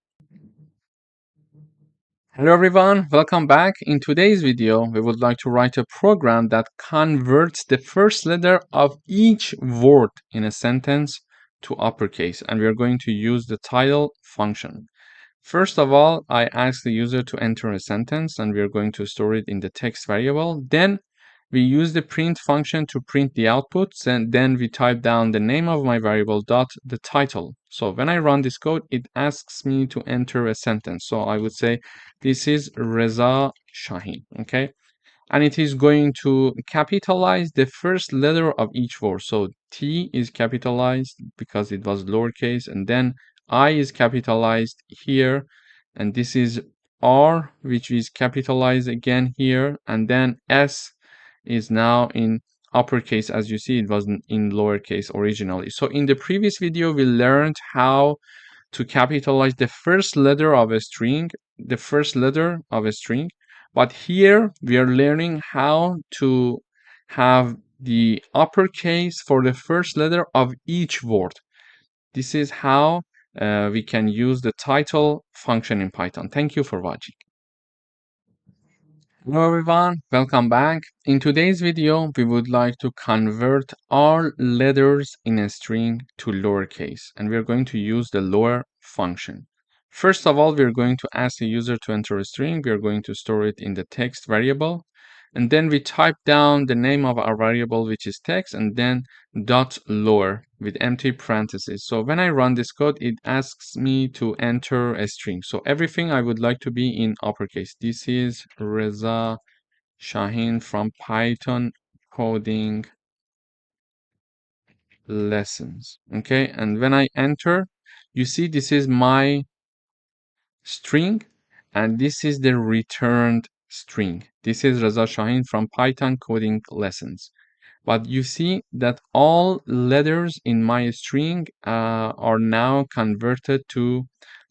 Hello everyone, welcome back. In today's video, we would like to write a program that converts the first letter of each word in a sentence to uppercase, and we are going to use the title function. First of all, I ask the user to enter a sentence, and we are going to store it in the text variable. Then we use the print function to print the outputs, and then we type down the name of my variable dot the title. So when I run this code, it asks me to enter a sentence. So I would say this is Reza Shahin, okay? And it is going to capitalize the first letter of each word. So T is capitalized because it was lowercase, and then I is capitalized here, and this is R, which is capitalized again here, and then S is now in uppercase. As you see, it was in lowercase originally. So in the previous video, we learned how to capitalize the first letter of a string, but here we are learning how to have the uppercase for the first letter of each word. This is how we can use the title function in Python. Thank you for watching. Hello everyone, welcome back. In today's video, we would like to convert all letters in a string to lowercase, and we're going to use the lower function. First of all, we're going to ask the user to enter a string. We're going to store it in the text variable, and then we type down the name of our variable, which is text, and then dot lower with empty parentheses. So when I run this code, it asks me to enter a string. So everything I would like to be in uppercase. This is Reza Shahin from Python coding lessons. Okay, and when I enter, you see this is my string, and this is the returned string. This is Reza Shahin from Python coding lessons. But you see that all letters in my string are now converted to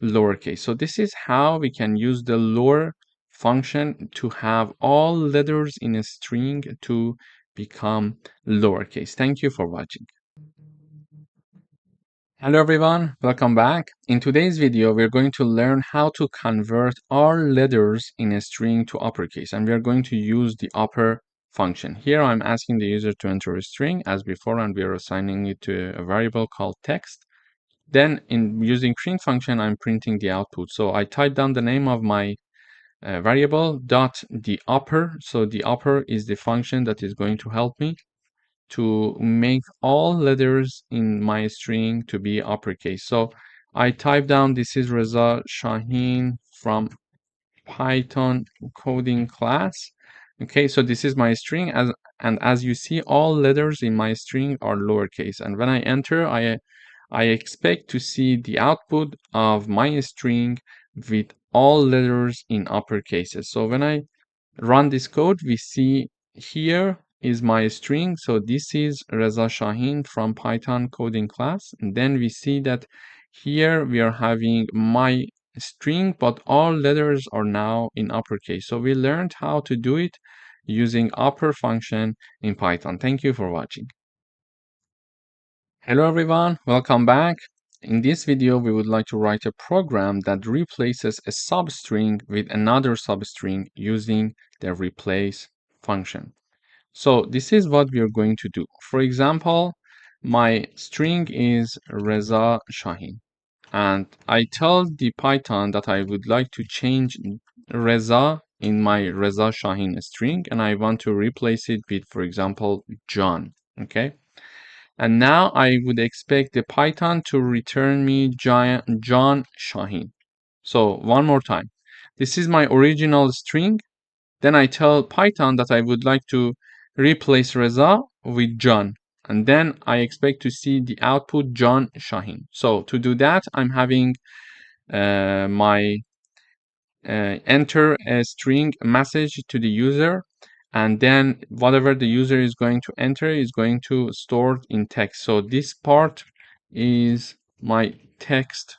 lowercase. So this is how we can use the lower function to have all letters in a string to become lowercase. Thank you for watching. Hello everyone, welcome back. In today's video, we're going to learn how to convert all letters in a string to uppercase, and we're going to use the upper function. Here I'm asking the user to enter a string as before, and we're assigning it to a variable called text. Then in using print function, I'm printing the output. So I type down the name of my variable dot the upper. So the upper is the function that is going to help me to make all letters in my string to be uppercase. So I type down, this is Reza Shaheen from Python coding class. Okay, so this is my string, and as you see, all letters in my string are lowercase. And when I enter, I expect to see the output of my string with all letters in uppercases. So when I run this code, we see here is my string. So this is Reza Shaheen from Python coding class. And then we see that here we are having my string, but all letters are now in uppercase. So we learned how to do it using upper function in Python. Thank you for watching. Hello everyone, welcome back. In this video, we would like to write a program that replaces a substring with another substring using the replace function. So this is what we are going to do. For example, my string is Reza Shaheen, and I tell the Python that I would like to change Reza in my Reza Shaheen string, and I want to replace it with, for example, John. Okay. And now I would expect the Python to return me John Shaheen. So one more time. This is my original string. Then I tell Python that I would like to replace Reza with John. And then I expect to see the output John Shaheen. So to do that, I'm having my enter a string message to the user, and then whatever the user is going to enter is going to store in text. So this part is my text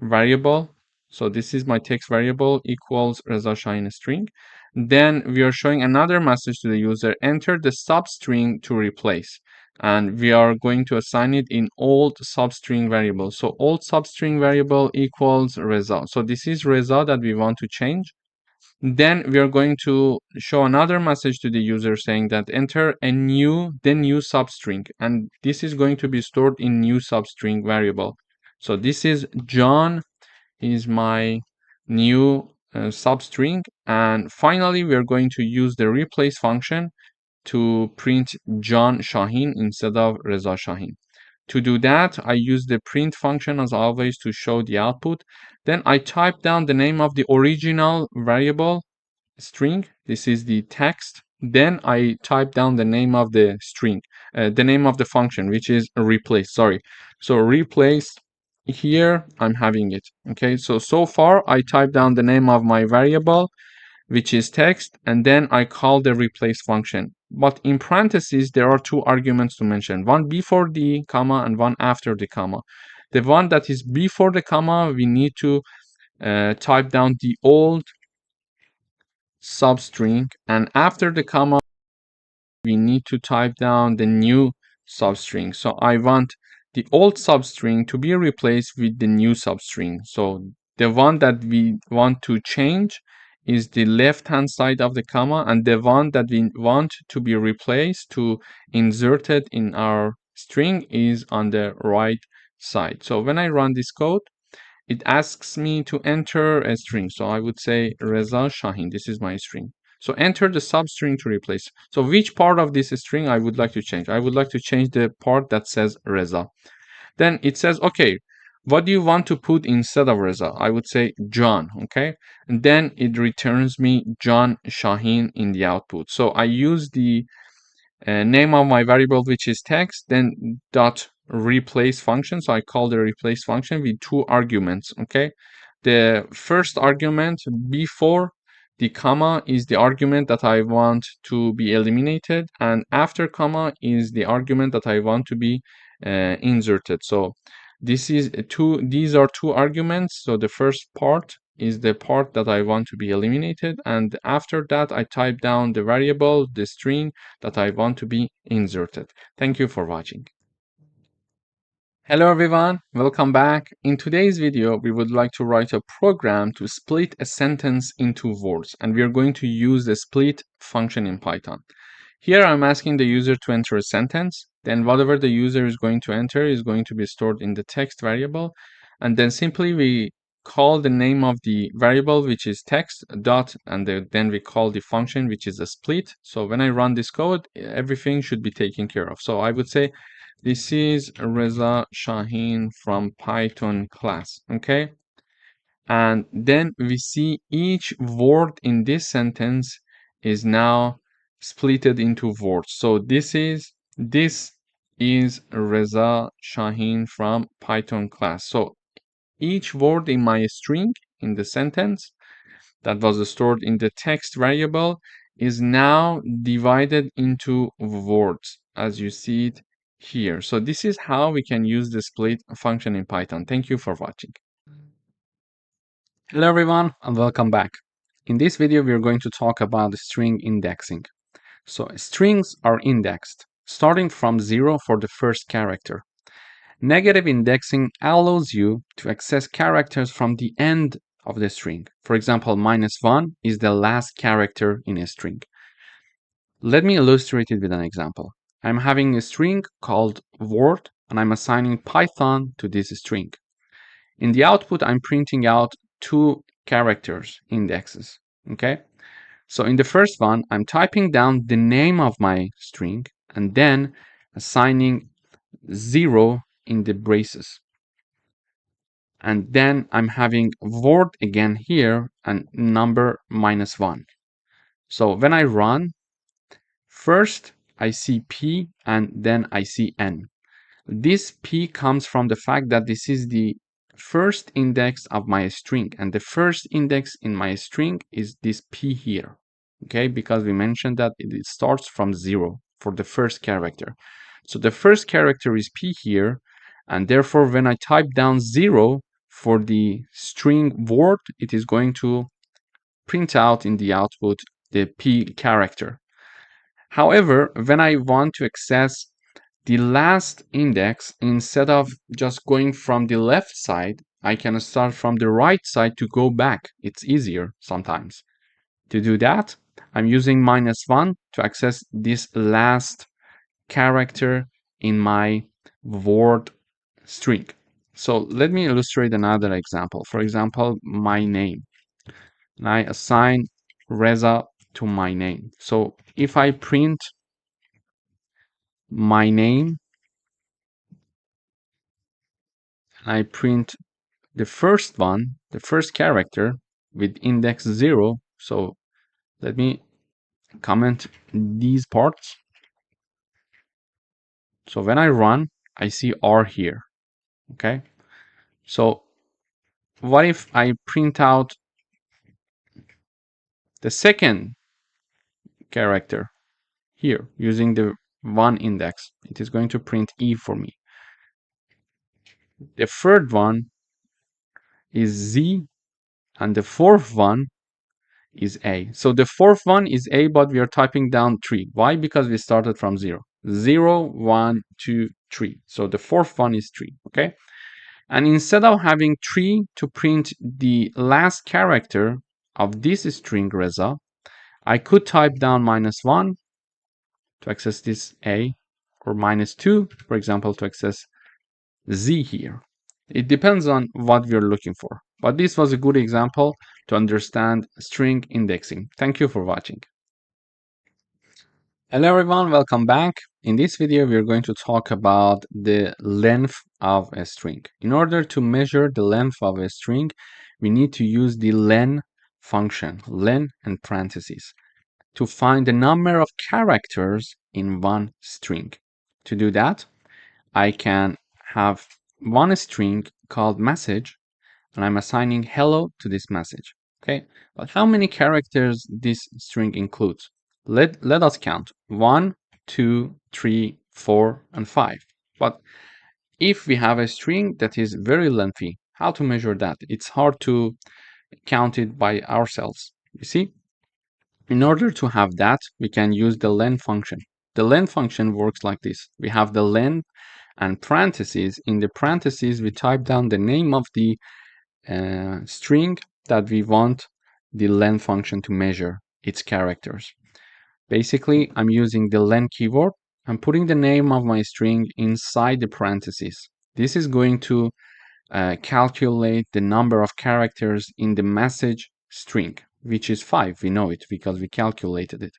variable. So this is my text variable equals Reza Shaheen string. Then we are showing another message to the user, enter the substring to replace. And we are going to assign it in old substring variable. So old substring variable equals Reza. So this is Reza that we want to change. Then we are going to show another message to the user saying that enter a new substring. And this is going to be stored in new substring variable. So this is John is my new substring. And finally, we are going to use the replace function to print John Shaheen instead of Reza Shaheen. To do that, I use the print function as always to show the output. Then I type down the name of the original variable string. This is the text. Then I type down the name of the string, the name of the function, which is replace. Sorry. So replace here, I'm having it. Okay. So far I type down the name of my variable, which is text, and then I call the replace function. But in parentheses, there are two arguments to mention, one before the comma and one after the comma. The one that is before the comma, we need to type down the old substring, and after the comma, we need to type down the new substring. So I want the old substring to be replaced with the new substring. So the one that we want to change is the left hand side of the comma, and the one that we want to be replaced to inserted in our string is on the right side. So when I run this code, it asks me to enter a string. So I would say Reza Shaheen. This is my string. So enter the substring to replace. So which part of this string I would like to change? I would like to change the part that says Reza. Then it says, okay, what do you want to put instead of Reza? I would say John, okay? And then it returns me John Shaheen in the output. So I use the name of my variable, which is text, then dot replace function. So I call the replace function with two arguments. Okay. The first argument before the comma is the argument that I want to be eliminated, and after comma is the argument that I want to be inserted. So these are two arguments. So the first part is the part that I want to be eliminated, and after that I type down the variable, the string that I want to be inserted. Thank you for watching. Hello everyone, welcome back. In today's video, we would like to write a program to split a sentence into words, and we are going to use the split function in Python. Here I'm asking the user to enter a sentence, then whatever the user is going to enter is going to be stored in the text variable, and then simply we call the name of the variable, which is text dot, and then we call the function, which is a split. So when I run this code, everything should be taken care of. So I would say this is Reza Shaheen from Python class, okay? And then we see each word in this sentence is now splitted into words. So this is Reza Shaheen from Python class. So each word in my string in the sentence that was stored in the text variable is now divided into words, as you see it here. So this is how we can use the split function in Python. Thank you for watching. Hello everyone and welcome back. In this video we are going to talk about string indexing. So strings are indexed starting from 0 for the first character. Negative indexing allows you to access characters from the end of the string. For example, -1 is the last character in a string. Let me illustrate it with an example. I'm having a string called word and I'm assigning Python to this string. In the output, I'm printing out two characters indexes, okay? So in the first one, I'm typing down the name of my string and then assigning 0 in the braces. And then I'm having word again here and number -1. So when I run, first I see P and then I see N. This P comes from the fact that this is the first index of my string, and the first index in my string is this P here, okay? Because we mentioned that it starts from 0 for the first character. So the first character is P here, and therefore when I type down 0 for the string word, it is going to print out in the output the P character. However, when I want to access the last index, instead of just going from the left side, I can start from the right side to go back. It's easier sometimes. To do that, I'm using -1 to access this last character in my word string. So let me illustrate another example. For example, my name. And I assign Reza to my name. So if I print my name, I print the first one, the first character with index 0. So let me comment these parts. So when I run, I see R here, okay? So what if I print out the second character here using the 1 index? It is going to print E for me. The third one is Z, and the fourth one is A. So the fourth one is A, but we are typing down 3. Why? Because we started from 0. 0, 1, 2, 3. So the fourth one is 3, okay? And instead of having 3 to print the last character of this string Reza, I could type down -1 to access this A, or -2, for example, to access Z here. It depends on what we're looking for. But this was a good example to understand string indexing. Thank you for watching. Hello everyone, welcome back. In this video, we're going to talk about the length of a string. In order to measure the length of a string, we need to use the len function, len and parentheses, to find the number of characters in one string. To do that, I can have one string called message, and I'm assigning hello to this message. Okay, but how many characters this string includes? Let us count 1, 2, 3, 4, and 5. But if we have a string that is very lengthy, how to measure that? It's hard to count it by ourselves. You see, in order to have that, we can use the len function. The len function works like this. We have the len and parentheses. In the parentheses, we type down the name of the string that we want the len function to measure its characters. Basically, I'm using the len keyword. I'm putting the name of my string inside the parentheses. This is going to calculate the number of characters in the message string, which is 5. We know it because we calculated it.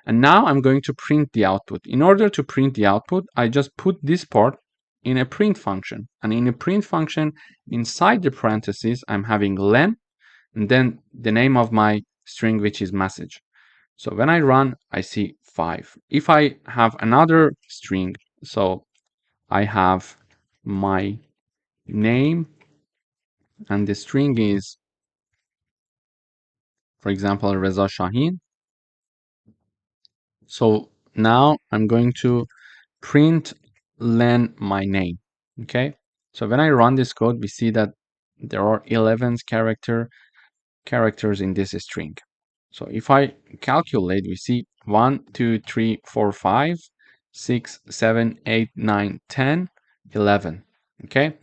And now I'm going to print the output. In order to print the output, I just put this part in a print function. And in a print function, inside the parentheses, I'm having len, and then the name of my string, which is message. So when I run, I see 5. If I have another string, so I have my name, and the string is, for example, Reza Shahin. So now I'm going to print len my name. Okay. So when I run this code, we see that there are 11 characters in this string. So if I calculate, we see 1, 2, 3, 4, 5, 6, 7, 8, 9, 10, 11. Okay.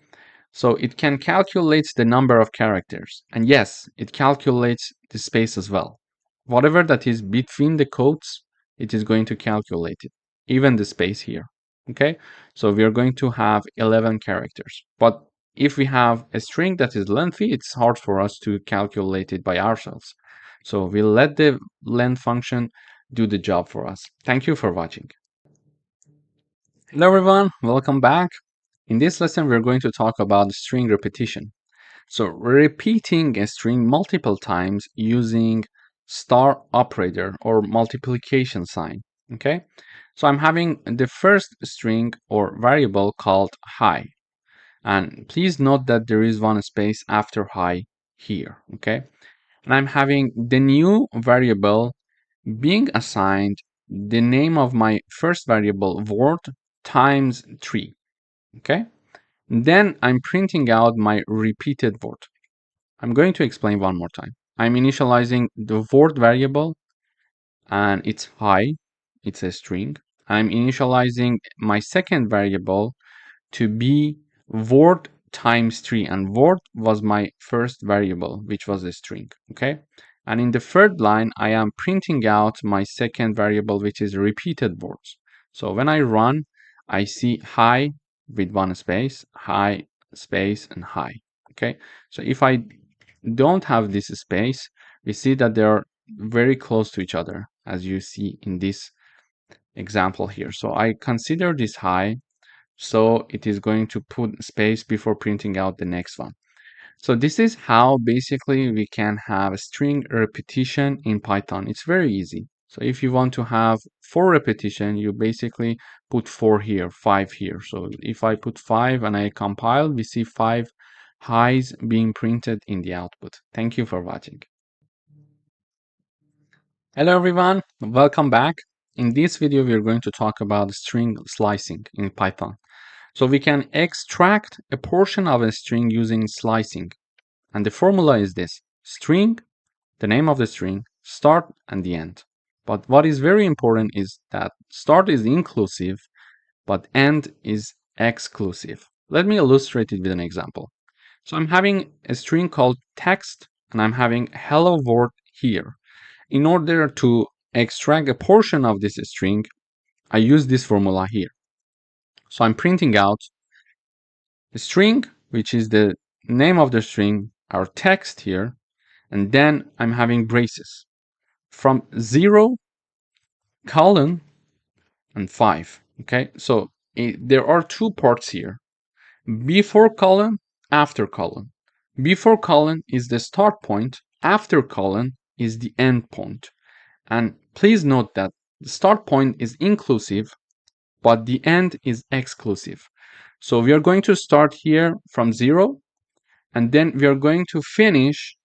So it can calculate the number of characters. And yes, it calculates the space as well. Whatever that is between the quotes, it is going to calculate it, even the space here. Okay, so we are going to have 11 characters. But if we have a string that is lengthy, it's hard for us to calculate it by ourselves. So we'll let the len function do the job for us. Thank you for watching. Hello everyone, welcome back. In this lesson, we're going to talk about string repetition. So repeating a string multiple times using star operator or multiplication sign. Okay, so I'm having the first string or variable called hi, and please note that there is one space after hi here. Okay, and I'm having the new variable being assigned the name of my first variable word times 3. Okay, then I'm printing out my repeated word. I'm going to explain one more time. I'm initializing the word variable and it's hi, it's a string. I'm initializing my second variable to be word times 3, and word was my first variable, which was a string. Okay, and in the third line I am printing out my second variable, which is repeated words. So when I run, I see hi with one space, hi space, and hi. Okay, so if I don't have this space, we see that they are very close to each other, as you see in this example here. So I consider this hi, so it is going to put space before printing out the next one. So this is how basically we can have a string repetition in Python. It's very easy. So if you want to have 4 repetition, you basically put 4 here, 5 here. So if I put 5 and I compile, we see 5 highs being printed in the output. Thank you for watching. Hello everyone, welcome back. In this video, we're going to talk about string slicing in Python. So we can extract a portion of a string using slicing. And the formula is this: string, the name of the string, start, and the end. But what is very important is that start is inclusive, but end is exclusive. Let me illustrate it with an example. So I'm having a string called text, and I'm having hello world here. In order to extract a portion of this string, I use this formula here. So I'm printing out the string, which is the name of the string, our text here, and then I'm having braces from 0, colon, and 5. Okay, so there are 2 parts here: before colon, after colon. Before colon is the start point, after colon is the end point. And please note that the start point is inclusive, but the end is exclusive. So we are going to start here from 0, and then we are going to finish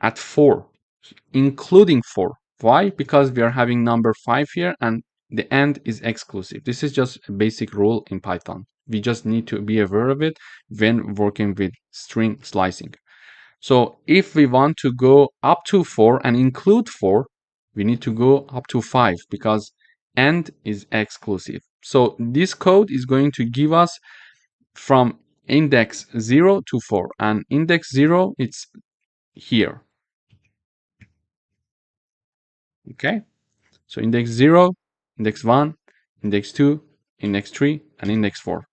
at 4, including 4. Why? Because we are having number 5 here, and the end is exclusive. This is just a basic rule in Python. We just need to be aware of it when working with string slicing. So if we want to go up to 4 and include 4, we need to go up to 5 because end is exclusive. So this code is going to give us from index 0 to 4, and index 0, it's here. Okay, so index 0, index 1, index 2, index 3, and index 4.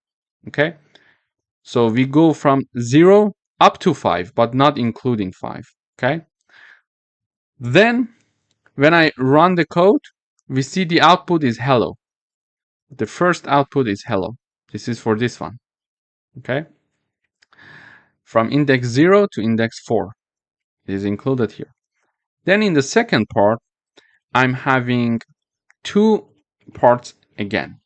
Okay, So we go from 0 up to 5, but not including 5. Okay. Then when I run the code, we see the output is hello. The first output is hello. This is for this one. Okay. From index 0 to index 4 is included here. Then in the second part, I'm having two parts again.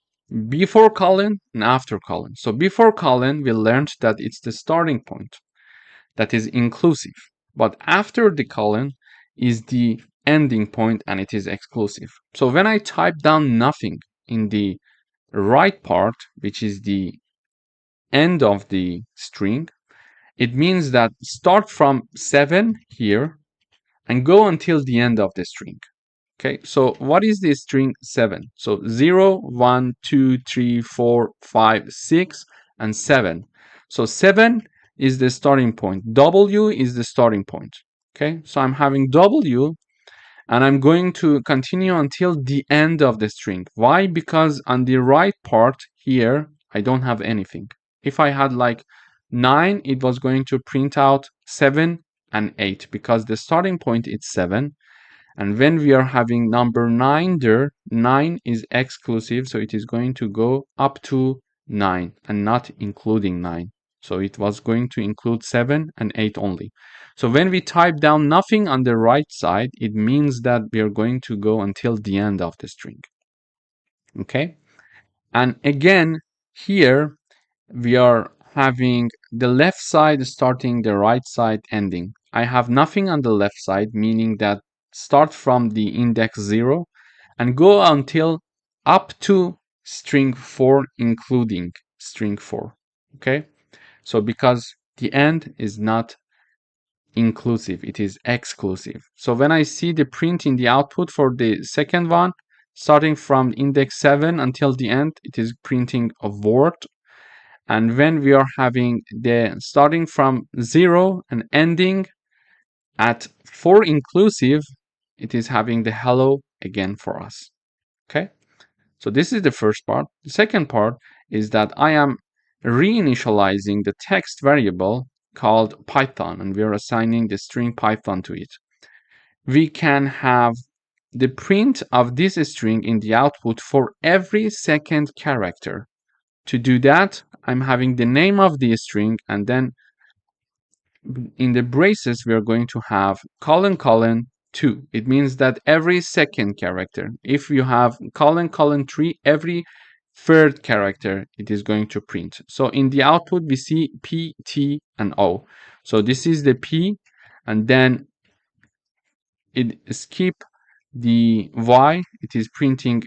Before colon and after colon. So before colon, we learned that it's the starting point that is inclusive. But after the colon is the ending point and it is exclusive. So when I type down nothing in the right part, which is the end of the string, it means that start from 7 here and go until the end of the string. Okay, so what is the string 7? So 0, 1, 2, 3, 4, 5, 6, and 7. So 7 is the starting point. W is the starting point. Okay, so I'm having W and I'm going to continue until the end of the string. Why? Because on the right part here, I don't have anything. If I had like 9, it was going to print out 7 and 8 because the starting point is 7. And when we are having number 9 there, 9 is exclusive, so it is going to go up to 9 and not including 9. So it was going to include 7 and 8 only. So when we type down nothing on the right side, it means that we are going to go until the end of the string. Okay? And again, here we are having the left side starting, the right side ending. I have nothing on the left side, meaning that start from the index 0 and go until up to string 4, including string 4. Okay, so because the end is not inclusive, it is exclusive. So when I see the print in the output for the second one, starting from index 7 until the end, it is printing a word. And when we are having the starting from 0 and ending at 4 inclusive, it is having the hello again for us. Okay, so this is the first part. The second part is that I am reinitializing the text variable called Python, and we are assigning the string Python to it. We can have the print of this string in the output for every second character. To do that, I'm having the name of the string, and then in the braces, we are going to have colon colon 2. It means that every second character, if you have colon colon 3, every third character it is going to print. So in the output, we see P, T, and O. So this is the P, and then it skip the Y, it is printing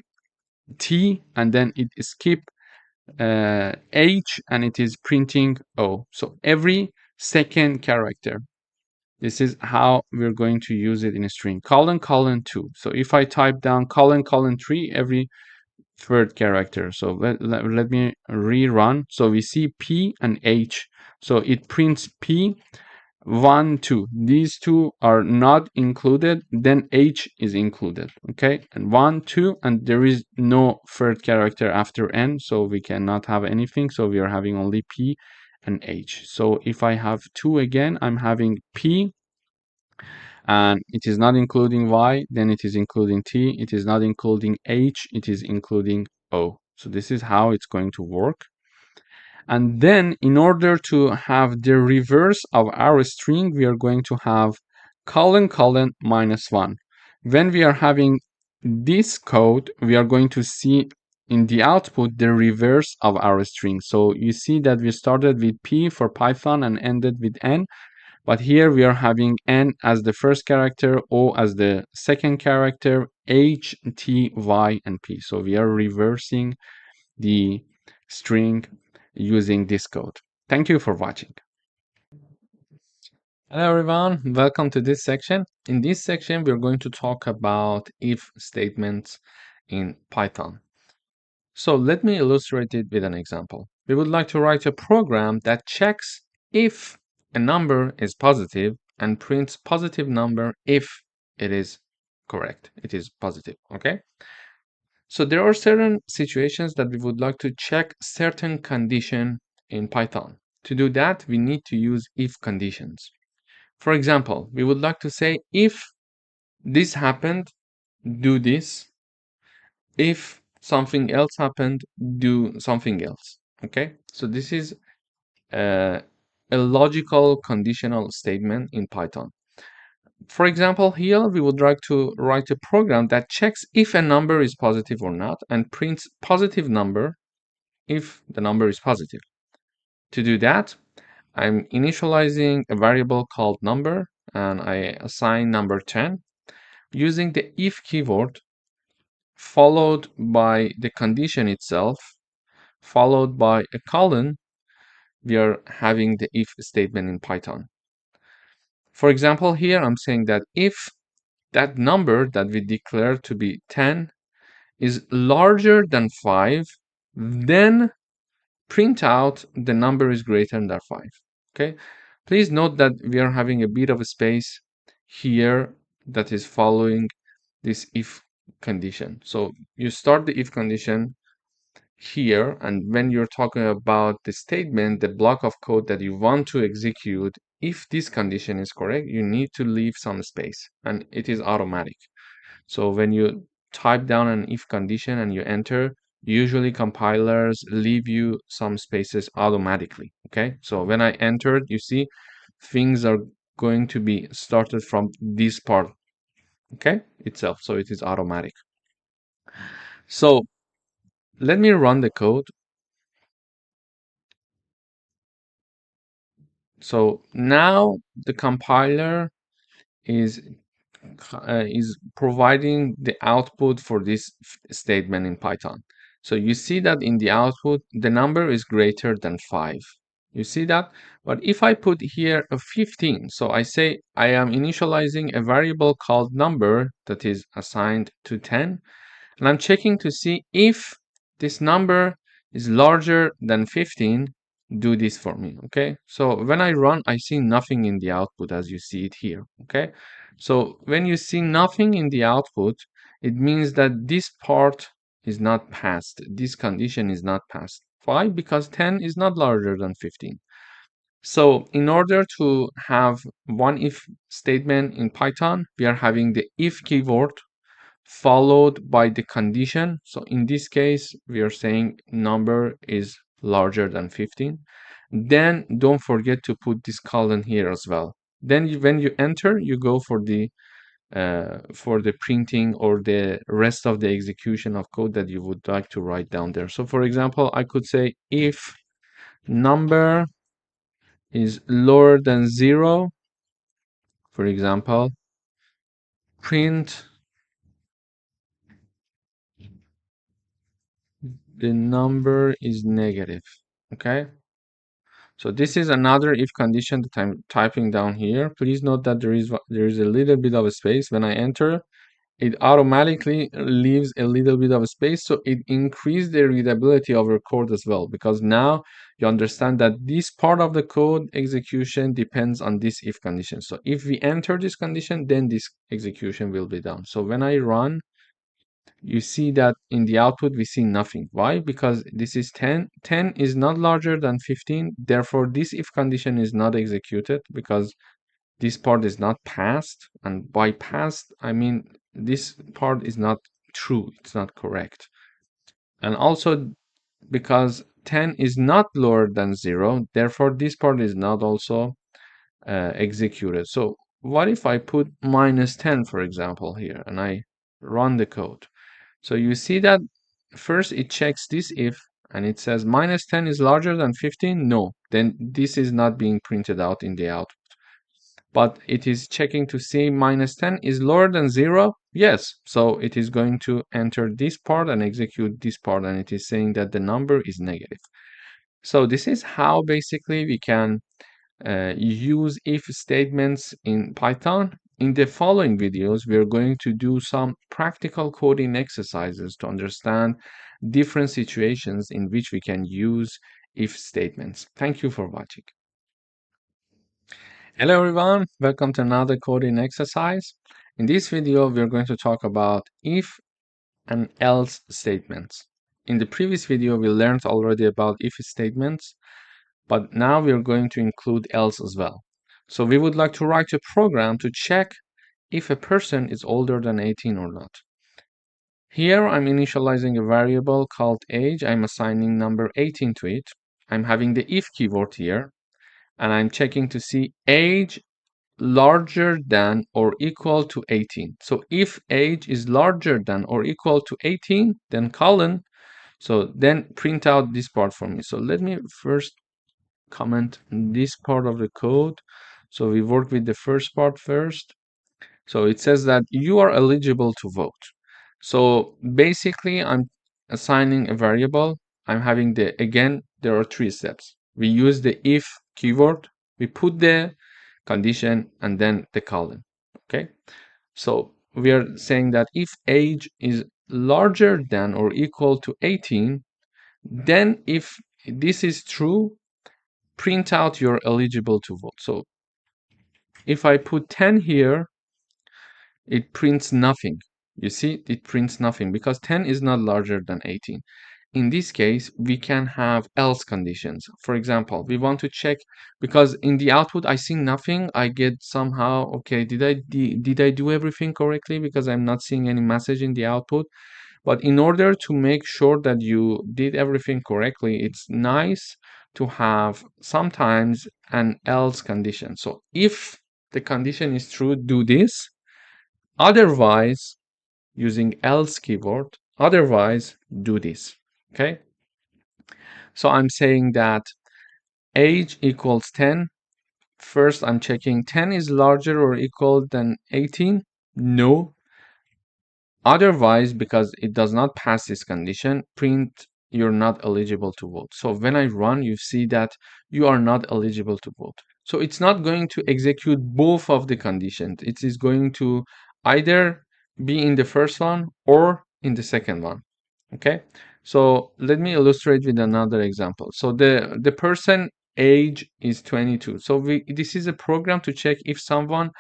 T, and then it skip H, and it is printing O. So every second character. This is how we're going to use it in a string. Colon colon 2. So if I type down colon colon 3, every third character. So let me rerun. So we see P and H. So it prints P, 1, 2. These two are not included, then H is included. Okay, and 1, 2, and there is no third character after N, so we cannot have anything. So we are having only P and H. So if I have 2 again, I'm having P, and it is not including Y, then it is including T, it is not including H, it is including O. So this is how it's going to work. And then in order to have the reverse of our string, we are going to have colon colon -1. When we are having this code, we are going to see in the output the reverse of our string. So you see that we started with P for Python and ended with N. But here we are having N as the first character, O as the second character, H, T, Y, and P. So we are reversing the string using this code. Thank you for watching. Hello everyone, welcome to this section. In this section, we're going to talk about if statements in Python. So let me illustrate it with an example. We would like to write a program that checks if a number is positive and prints positive number if it is correct, it is positive, okay? So there are certain situations that we would like to check certain condition in Python. To do that, we need to use if conditions. For example, we would like to say if this happened, do this. If something else happened, do something else. Okay, so this is a logical conditional statement in Python. For example, here we would like to write a program that checks if a number is positive or not and prints positive number if the number is positive. To do that, I'm initializing a variable called number and I assign number 10 using the if keyword followed by the condition itself followed by a colon. We are having the if statement in Python. For example, here I'm saying that if that number that we declare to be 10 is larger than 5, then print out the number is greater than 5. Okay, please note that we are having a bit of a space here that is following this if condition. So you start the if condition here, and when you're talking about the statement, the block of code that you want to execute, if this condition is correct, you need to leave some space, and it is automatic. So when you type down an if condition and you enter, usually compilers leave you some spaces automatically. Okay, so when I entered, you see things are going to be started from this part, okay, itself. So it is automatic. So let me run the code. So now the compiler is providing the output for this statement in Python. So you see that in the output, the number is greater than 5. You see that? But if I put here a 15, so I say I am initializing a variable called number that is assigned to 10, and I'm checking to see if this number is larger than 15, do this for me. Okay, so when I run, I see nothing in the output as you see it here. Okay, so when you see nothing in the output, it means that this part is not passed, this condition is not passed. Why? Because 10 is not larger than 15. So in order to have one if statement in Python, we are having the if keyword followed by the condition. So in this case, we are saying number is larger than 15. Then don't forget to put this colon here as well. Then when you enter, you go for the printing or the rest of the execution of code that you would like to write down there. So for example, I could say if number is lower than 0, for example, print the number is negative. Okay, so this is another if condition that I'm typing down here. Please note that there is a little bit of a space. When I enter, it automatically leaves a little bit of a space, so it increased the readability of your code as well, because now you understand that this part of the code execution depends on this if condition. So if we enter this condition, then this execution will be done. So when I run, you see that in the output we see nothing. Why? Because this is 10. 10 is not larger than 15. Therefore, this if condition is not executed because this part is not passed. And by passed, I mean this part is not true. It's not correct. And also because 10 is not lower than 0. Therefore, this part is not also executed. So what if I put -10, for example, here, and I run the code? So you see that first it checks this if, and it says -10 is larger than 15. No, then this is not being printed out in the output. But it is checking to see -10 is lower than 0. Yes, so it is going to enter this part and execute this part, and it is saying that the number is negative. So this is how basically we can use if statements in Python. In the following videos, we are going to do some practical coding exercises to understand different situations in which we can use if statements. Thank you for watching. Hello everyone, welcome to another coding exercise. In this video, we are going to talk about if and else statements. In the previous video, we learned already about if statements. but now we are going to include else as well. So we would like to write a program to check if a person is older than 18 or not. Here I'm initializing a variable called age. I'm assigning number 18 to it. I'm having the if keyword here, and I'm checking to see age larger than or equal to 18. So if age is larger than or equal to 18, then colon. So then print out this part for me. So let me first comment this part of the code. So we work with the first part first. So it says that you are eligible to vote. So basically I'm assigning a variable. I'm having again, there are 3 steps. We use the if keyword, we put the condition, and then the colon. Okay. So we are saying that if age is larger than or equal to 18, then if this is true, print out you're eligible to vote. So if I put 10 here, it prints nothing. You see, it prints nothing because 10 is not larger than 18. In this case, we can have else conditions. For example, we want to check because in the output I see nothing. I get somehow, okay, did I do everything correctly? Because I'm not seeing any message in the output. But in order to make sure that you did everything correctly, it's nice to have sometimes an else condition. So if the condition is true, do this. Otherwise, using else keyword, otherwise do this. Okay. So I'm saying that age equals 10. First, I'm checking 10 is larger or equal than 18. No. Otherwise, because it does not pass this condition, print you're not eligible to vote. So when I run, you see that you are not eligible to vote. So it's not going to execute both of the conditions. It is going to either be in the first one or in the second one. Okay. So let me illustrate with another example. So the person age is 22. So this is a program to check if someone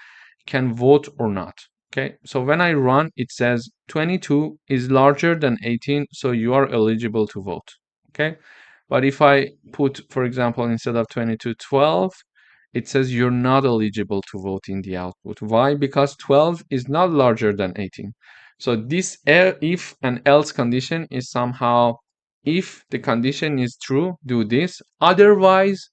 can vote or not. Okay, so when I run, it says 22 is larger than 18, so you are eligible to vote. Okay, but if I put, for example, instead of 22, 12, it says you're not eligible to vote in the output. Why? Because 12 is not larger than 18. So this if and else condition is somehow, if the condition is true, do this. Otherwise,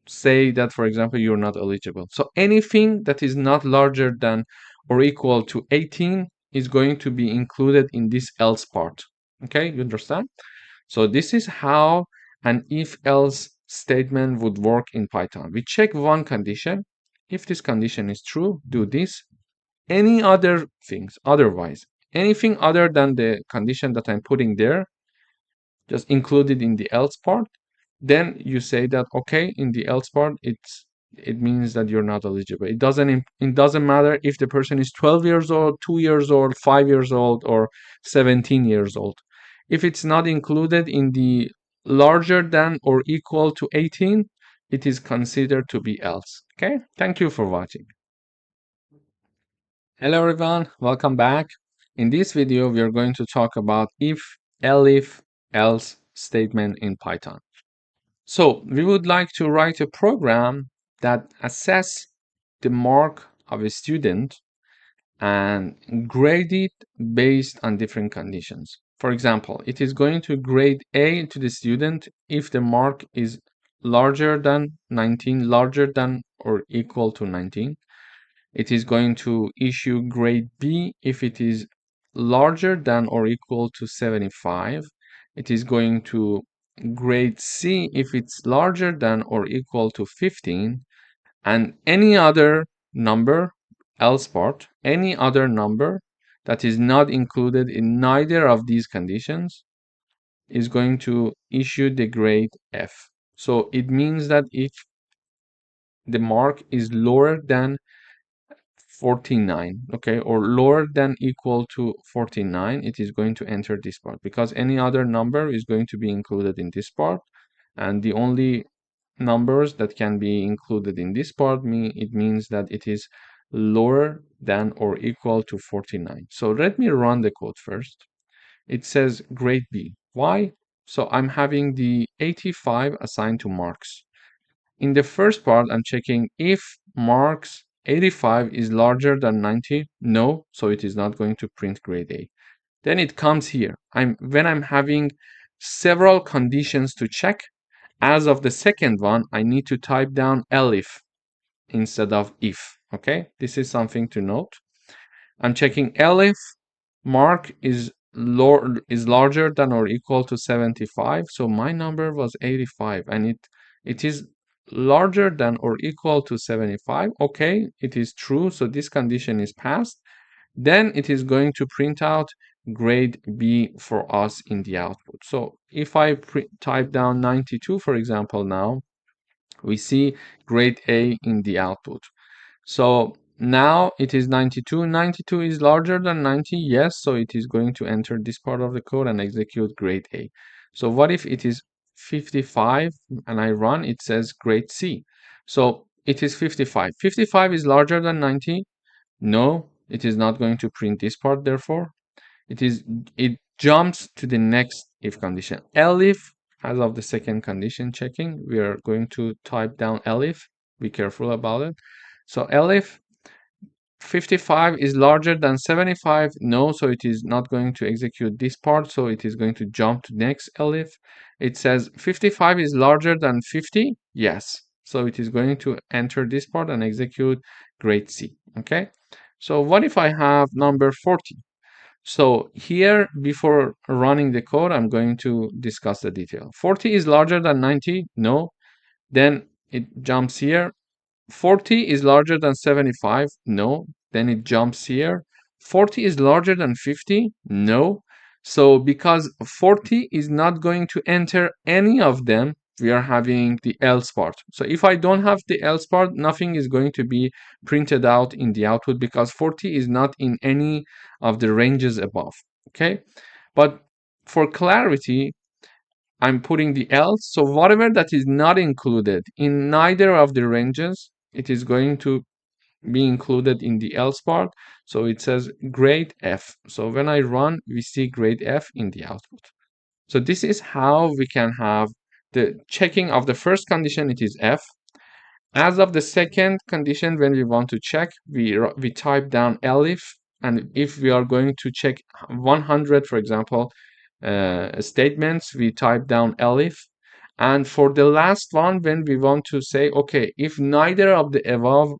say that, for example, you're not eligible. So anything that is not larger than or equal to 18 is going to be included in this else part. Okay, you understand? So this is how an if-else statement would work in Python. We check one condition. If this condition is true, do this. Any other things, otherwise, anything other than the condition that I'm putting there, just included in the else part. Then you say that, okay, in the else part, it means that you're not eligible. It doesn't matter if the person is 12 years old, 2 years old, 5 years old, or 17 years old. If it's not included in the larger than or equal to 18, it is considered to be else. Okay, thank you for watching. Hello everyone, welcome back. In this video, we are going to talk about if, elif, else statement in Python. So we would like to write a program that assess the mark of a student and grade it based on different conditions. For example, it is going to grade A to the student if the mark is larger than 19, larger than or equal to 19. It is going to issue grade B if it is larger than or equal to 75. It is going to grade C if it's larger than or equal to 15, and any other number, else part, any other number that is not included in neither of these conditions is going to issue the grade F. So it means that if the mark is lower than 49, okay, or lower than equal to 49, it is going to enter this part, because any other number is going to be included in this part, and the only numbers that can be included in this part it means that it is lower than or equal to 49. So let me run the code first. It says grade B. Why? So I'm having the 85 assigned to marks. In the first part, I'm checking if marks 85 is larger than 90. No, so it is not going to print grade A. Then it comes here. When I'm having several conditions to check, as of the second one, I need to type down elif instead of if. Okay, this is something to note. I'm checking elif mark is larger than or equal to 75. So my number was 85, and it is larger than or equal to 75. Okay, it is true. So this condition is passed. Then it is going to print out grade B for us in the output. So if I type down 92, for example, now we see grade A in the output. So now it is 92. 92 is larger than 90. Yes, so it is going to enter this part of the code and execute grade A. So what if it is 55 and I run, it says grade C. So it is 55. 55 is larger than 90. No, it is not going to print this part, therefore. It jumps to the next if condition. Elif, as of the second condition checking, we are going to type down elif. Be careful about it. So elif 55 is larger than 75. No, so it is not going to execute this part. So it is going to jump to next elif. It says 55 is larger than 50. Yes. So it is going to enter this part and execute grade C. Okay. So what if I have number 40? So here, before running the code, I'm going to discuss the detail. 40 is larger than 90? No. Then it jumps here. 40 is larger than 75? No. Then it jumps here. 40 is larger than 50? No. So because 40 is not going to enter any of them, we are having the else part. So if I don't have the else part, nothing is going to be printed out in the output because 40 is not in any of the ranges above. Okay. But for clarity, I'm putting the else. So whatever that is not included in neither of the ranges, it is going to be included in the else part. So it says grade F. So when I run, we see grade F in the output. So this is how we can have the checking of the first condition, it is F. As of the second condition, when we want to check, we type down elif. And if we are going to check 100, for example, statements, we type down elif. And for the last one, when we want to say, okay, if neither of the above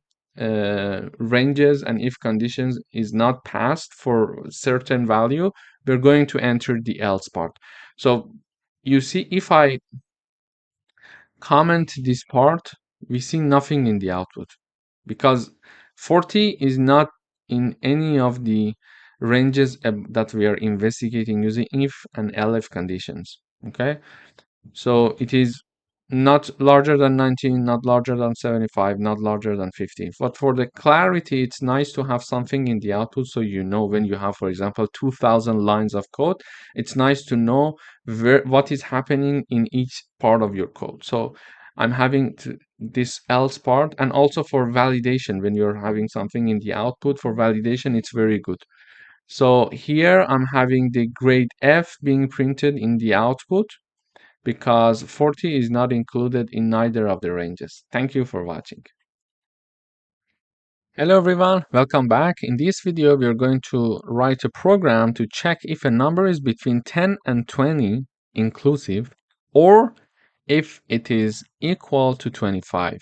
ranges and if conditions is not passed for certain value, we're going to enter the else part. So you see, if I comment this part, we see nothing in the output because 40 is not in any of the ranges that we are investigating using if and elif conditions. Okay, so it is not larger than 19, not larger than 75, not larger than 50. But for the clarity, it's nice to have something in the output so you know when you have, for example, 2,000 lines of code, it's nice to know what is happening in each part of your code. So I'm having this else part, and also for validation, when you're having something in the output, for validation, it's very good. So here I'm having the grade F being printed in the output, because 40 is not included in neither of the ranges. Thank you for watching. Hello everyone, welcome back. In this video, we are going to write a program to check if a number is between 10 and 20 inclusive, or if it is equal to 25.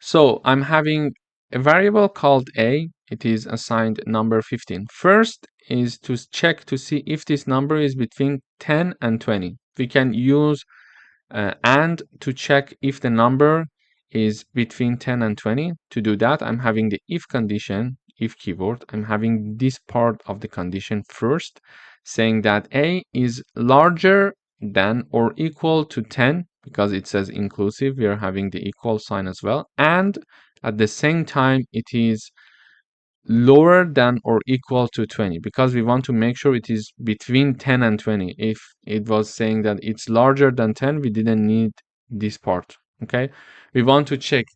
So I'm having a variable called a. It is assigned number 15. First is to check to see if this number is between 10 and 20. We can use and to check if the number is between 10 and 20. To do that, I'm having the if condition, if keyword. I'm having this part of the condition first, saying that a is larger than or equal to 10, because it says inclusive. We are having the equal sign as well. And at the same time, it is lower than or equal to 20, because we want to make sure it is between 10 and 20. If it was saying that it's larger than 10, we didn't need this part. Okay, we want to check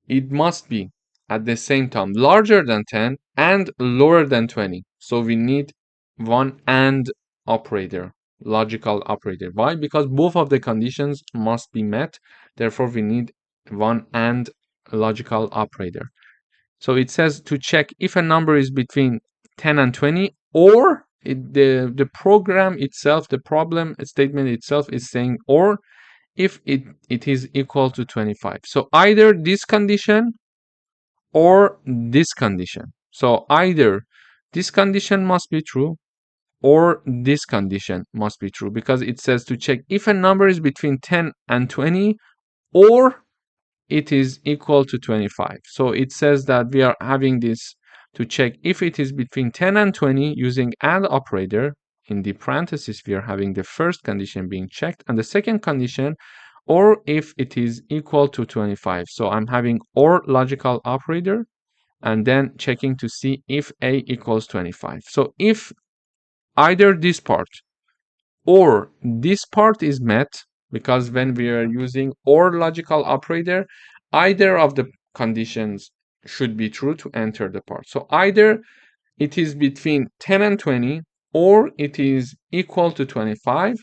it must be at the same time larger than 10 and lower than 20. So we need one and operator. logical operator. Why? Because both of the conditions must be met. Therefore, we need one AND logical operator. So it says to check if a number is between 10 and 20, or the program itself, the problem statement itself is saying, or if it is equal to 25. So either this condition or this condition. So either this condition must be true or this condition must be true, because it says to check if a number is between 10 and 20 or it is equal to 25. So it says that we are having this to check if it is between 10 and 20 using AND operator. In the parentheses, we are having the first condition being checked and the second condition, or if it is equal to 25. So I'm having OR logical operator and then checking to see if A equals 25. So if either this part or this part is met, because when we are using OR logical operator, either of the conditions should be true to enter the part. So either it is between 10 and 20 or it is equal to 25,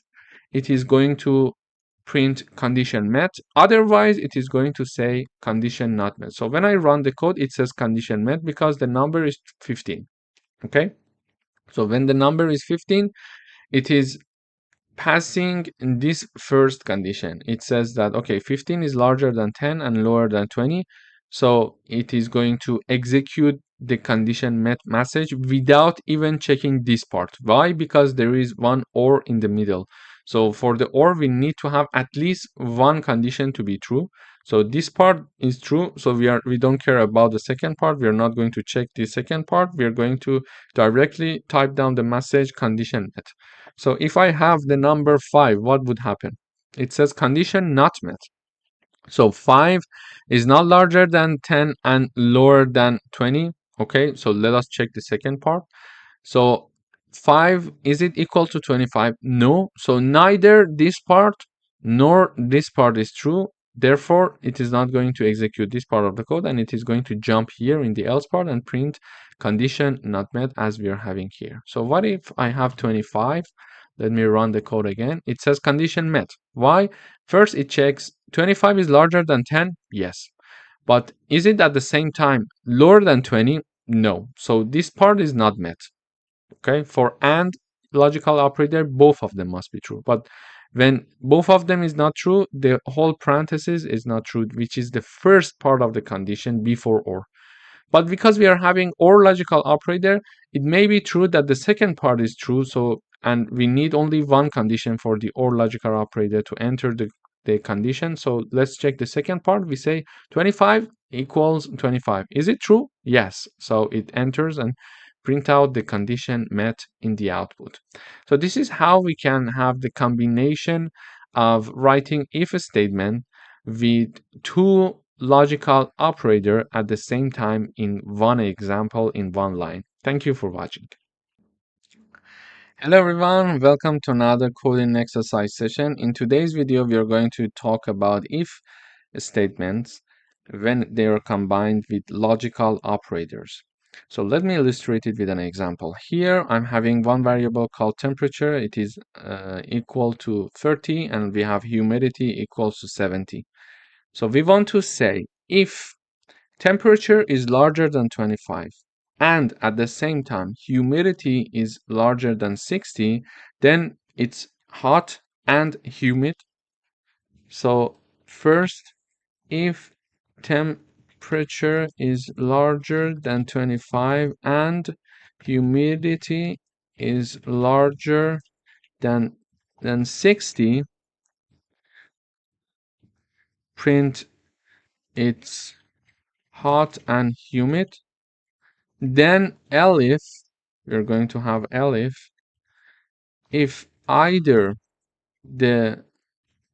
it is going to print condition met. Otherwise, it is going to say condition not met. So when I run the code, it says condition met because the number is 15. Okay. So when the number is 15, it is passing this first condition. It says that, okay, 15 is larger than 10 and lower than 20. So it is going to execute the condition met message without even checking this part. Why? Because there is one OR in the middle. So for the OR, we need to have at least one condition to be true. So this part is true. So we don't care about the second part. We are not going to check the second part. We are going to directly type down the message condition met. So if I have the number 5, what would happen? It says condition not met. So 5 is not larger than 10 and lower than 20. Okay, so let us check the second part. So 5, is it equal to 25? No. So neither this part nor this part is true. Therefore, it is not going to execute this part of the code, and it is going to jump here in the else part and print condition not met as we are having here. So what if I have 25? Let me run the code again. It says condition met. Why? First, it checks 25 is larger than 10. Yes. But is it at the same time lower than 20? No. So this part is not met. Okay, for AND logical operator, both of them must be true. But when both of them is not true, the whole parenthesis is not true, which is the first part of the condition before OR. But because we are having OR logical operator, it may be true that the second part is true. So, and we need only one condition for the OR logical operator to enter the condition. So let's check the second part. We say 25 equals 25. Is it true? Yes. So it enters and print out the condition met in the output. So this is how we can have the combination of writing if statement with two logical operator at the same time in one example in one line. Thank you for watching. Hello everyone, welcome to another coding exercise session. In today's video, we are going to talk about if statements when they are combined with logical operators. So let me illustrate it with an example. Here I'm having one variable called temperature. It is equal to 30 and we have humidity equals to 70. So we want to say if temperature is larger than 25 and at the same time humidity is larger than 60, then it's hot and humid. So first, if temperature is larger than 25 and humidity is larger than 60, print it's hot and humid. Then elif, we're going to have elif, if either the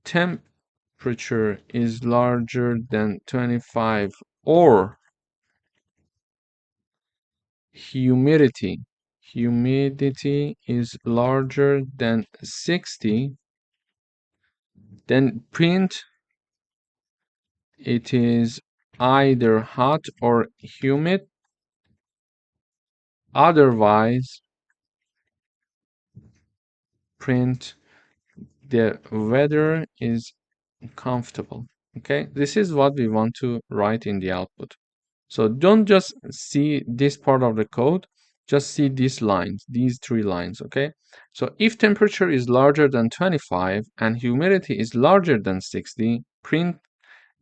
temperature is larger than 25 or humidity is larger than 60, then print it is either hot or humid. Otherwise, print the weather is comfortable. Okay, this is what we want to write in the output. So don't just see this part of the code, just see these lines, these 3 lines, okay? So if temperature is larger than 25 and humidity is larger than 60, print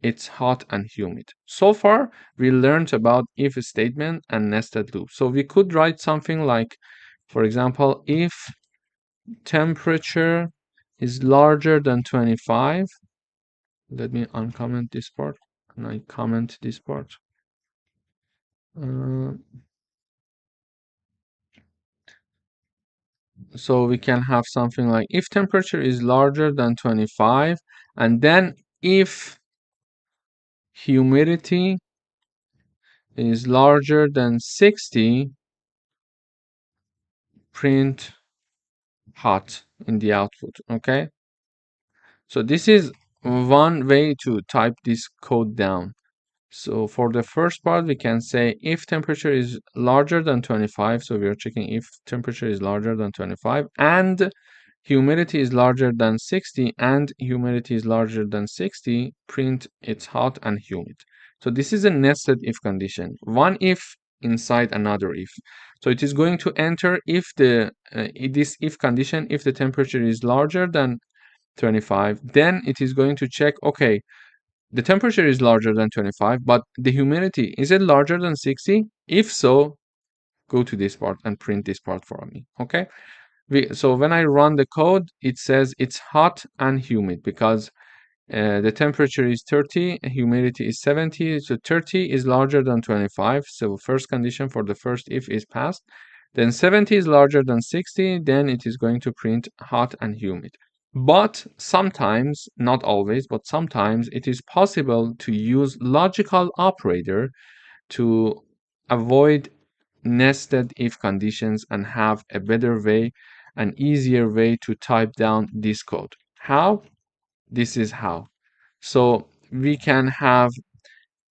it's hot and humid. So far, we learned about if statement and nested loop. So we could write something like, for example, if temperature is larger than 25, let me uncomment this part and I comment this part. So we can have something like if temperature is larger than 25 and then if humidity is larger than 60, print hot in the output. Okay, so this is one way to type this code down. So for the first part, we can say if temperature is larger than 25, so we are checking if temperature is larger than 25 and humidity is larger than 60 and humidity is larger than 60, print it's hot and humid. So this is a nested if condition, one if inside another if. So it is going to enter if the this if condition, if the temperature is larger than 25, then it is going to check, okay, the temperature is larger than 25, but the humidity, is it larger than 60? If so, go to this part and print this part for me, okay? So when I run the code, it says it's hot and humid because the temperature is 30, humidity is 70, so 30 is larger than 25, so first condition for the first if is passed. Then 70 is larger than 60, then it is going to print hot and humid. But sometimes, not always, but sometimes it is possible to use logical operator to avoid nested if conditions and have a better way, an easier way to type down this code. How? This is how. So we can have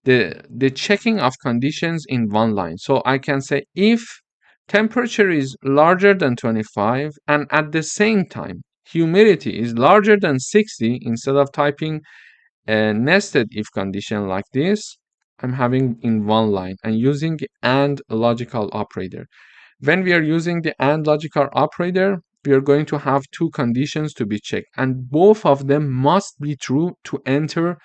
the checking of conditions in one line. So I can say if temperature is larger than 25 and at the same time humidity is larger than 60, instead of typing a nested if condition like this, I'm having in one line and using AND logical operator. When we are using the AND logical operator, we are going to have 2 conditions to be checked and both of them must be true to enter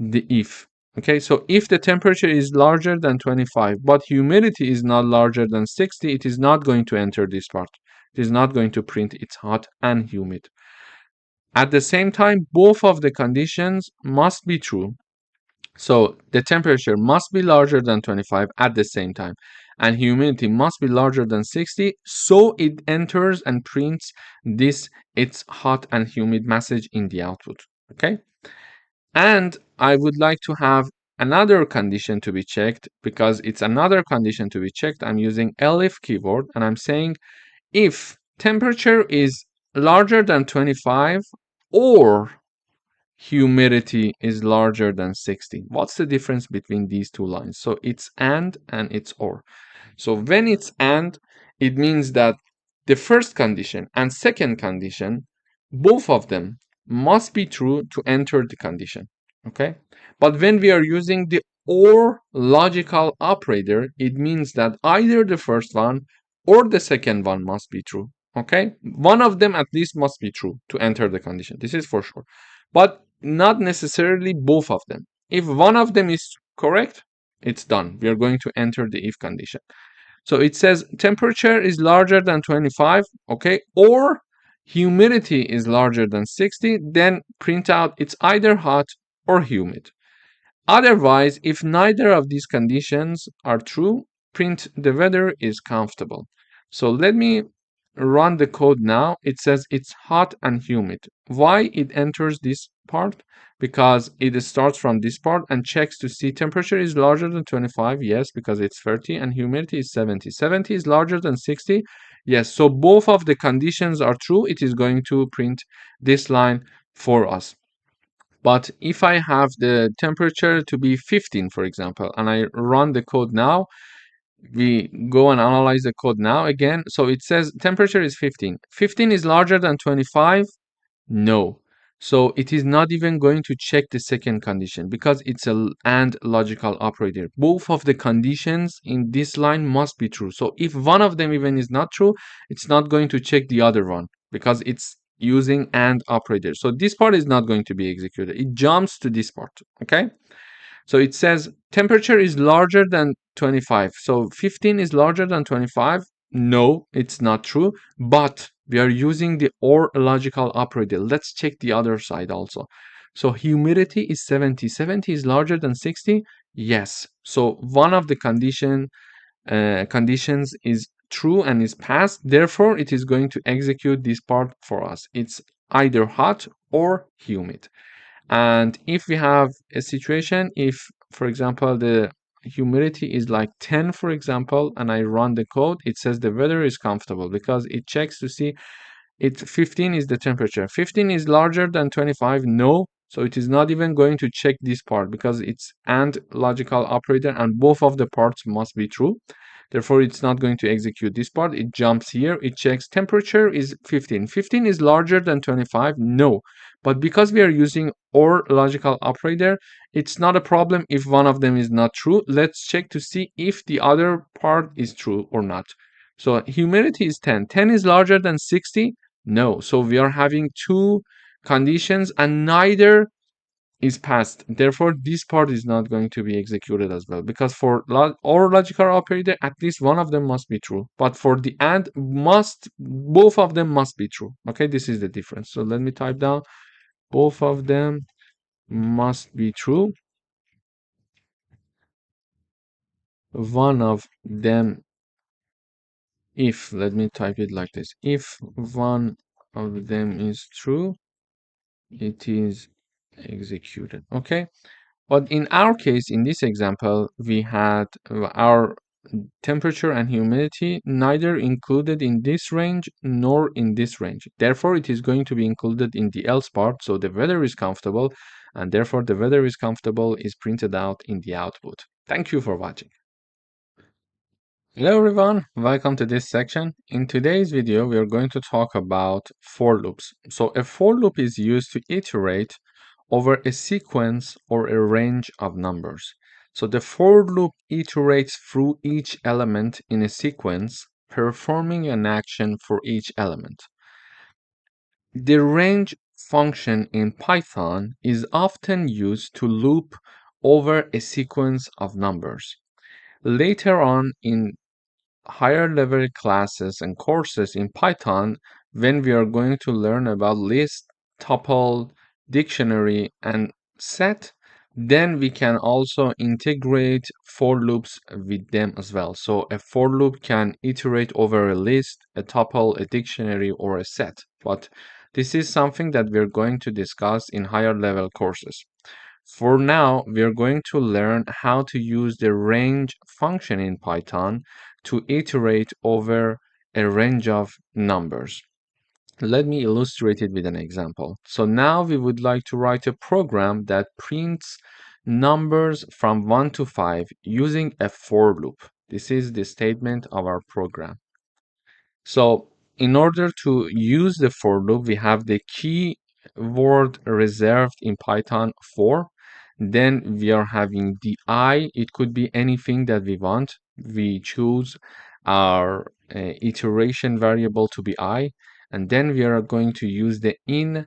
the if. Okay, so if the temperature is larger than 25 but humidity is not larger than 60, it is not going to enter this part. It is not going to print it's hot and humid. At the same time, both of the conditions must be true. So the temperature must be larger than 25 at the same time and humidity must be larger than 60, so it enters and prints this it's hot and humid message in the output. Okay, and I would like to have another condition to be checked. Because it's another condition to be checked, I'm using elif keyword and I'm saying if temperature is larger than 25 or humidity is larger than 60. What's the difference between these 2 lines? So it's and it's or. So when it's and, it means that the first condition and second condition, both of them must be true to enter the condition. Okay, but when we are using the or logical operator, it means that either the first one or the second one must be true. Okay, one of them at least must be true to enter the condition. This is for sure, but not necessarily both of them. If one of them is correct, it's done. We are going to enter the if condition. So it says temperature is larger than 25, okay, or humidity is larger than 60, then print out it's either hot or humid. Otherwise, if neither of these conditions are true, print the weather is comfortable. So let me run the code now. It says it's hot and humid. Why it enters this part? Because it starts from this part and checks to see temperature is larger than 25. Yes, because it's 30 and humidity is 70. 70 is larger than 60. Yes, so both of the conditions are true. It is going to print this line for us. But if I have the temperature to be 15, for example, and I run the code now, We go and analyze the code now again. So it says temperature is 15. 15 is larger than 25? No. So it is not even going to check the second condition because it's a AND logical operator. Both of the conditions in this line must be true. So if one of them even is not true, it's not going to check the other one because it's using AND operator. So this part is not going to be executed. It jumps to this part, okay? So it says temperature is larger than 25. So 15 is larger than 25. No, it's not true, but we are using the OR logical operator. Let's check the other side also. So humidity is 70. 70 is larger than 60. Yes. So one of the conditions is true and is passed. Therefore, it is going to execute this part for us. It's either hot or humid. And if we have a situation, if, for example, the humidity is like 10, for example, and I run the code, it says the weather is comfortable because it checks to see 15 is the temperature. 15 is larger than 25. No. So it is not even going to check this part because it's AND logical operator and both of the parts must be true. Therefore, it's not going to execute this part. It jumps here. It checks temperature is 15. 15 is larger than 25. No. But because we are using OR logical operator, it's not a problem if one of them is not true. Let's check to see if the other part is true or not. So humidity is 10. 10 is larger than 60. No. So we are having two conditions and neither is passed. Therefore, this part is not going to be executed as well because for or logical operator, at least one of them must be true. But for the AND, both of them must be true. Okay, this is the difference. So let me type down both of them must be true. One of them, if, let me type it like this. If one of them is true, it is executed. Okay. But in our case, in this example, we had our temperature and humidity neither included in this range nor in this range. Therefore, it is going to be included in the else part. So the weather is comfortable, and therefore the weather is comfortable is printed out in the output. Thank you for watching. Hello everyone, welcome to this section. In today's video, we are going to talk about for loops. So a for loop is used to iterate over a sequence or a range of numbers. So the for loop iterates through each element in a sequence, performing an action for each element. The range function in Python is often used to loop over a sequence of numbers. Later on in higher level classes and courses in Python, when we are going to learn about list, tuple, dictionary, and set, then we can also integrate for loops with them as well. So a for loop can iterate over a list, a tuple, a dictionary, or a set. But this is something that we're going to discuss in higher level courses. For now, we're going to learn how to use the range function in Python to iterate over a range of numbers. Let me illustrate it with an example. So now we would like to write a program that prints numbers from 1 to 5 using a for loop. This is the statement of our program. So in order to use the for loop, we have the keyword reserved in Python for. Then we are having the I. It could be anything that we want. We choose our iteration variable to be I. And then we are going to use the in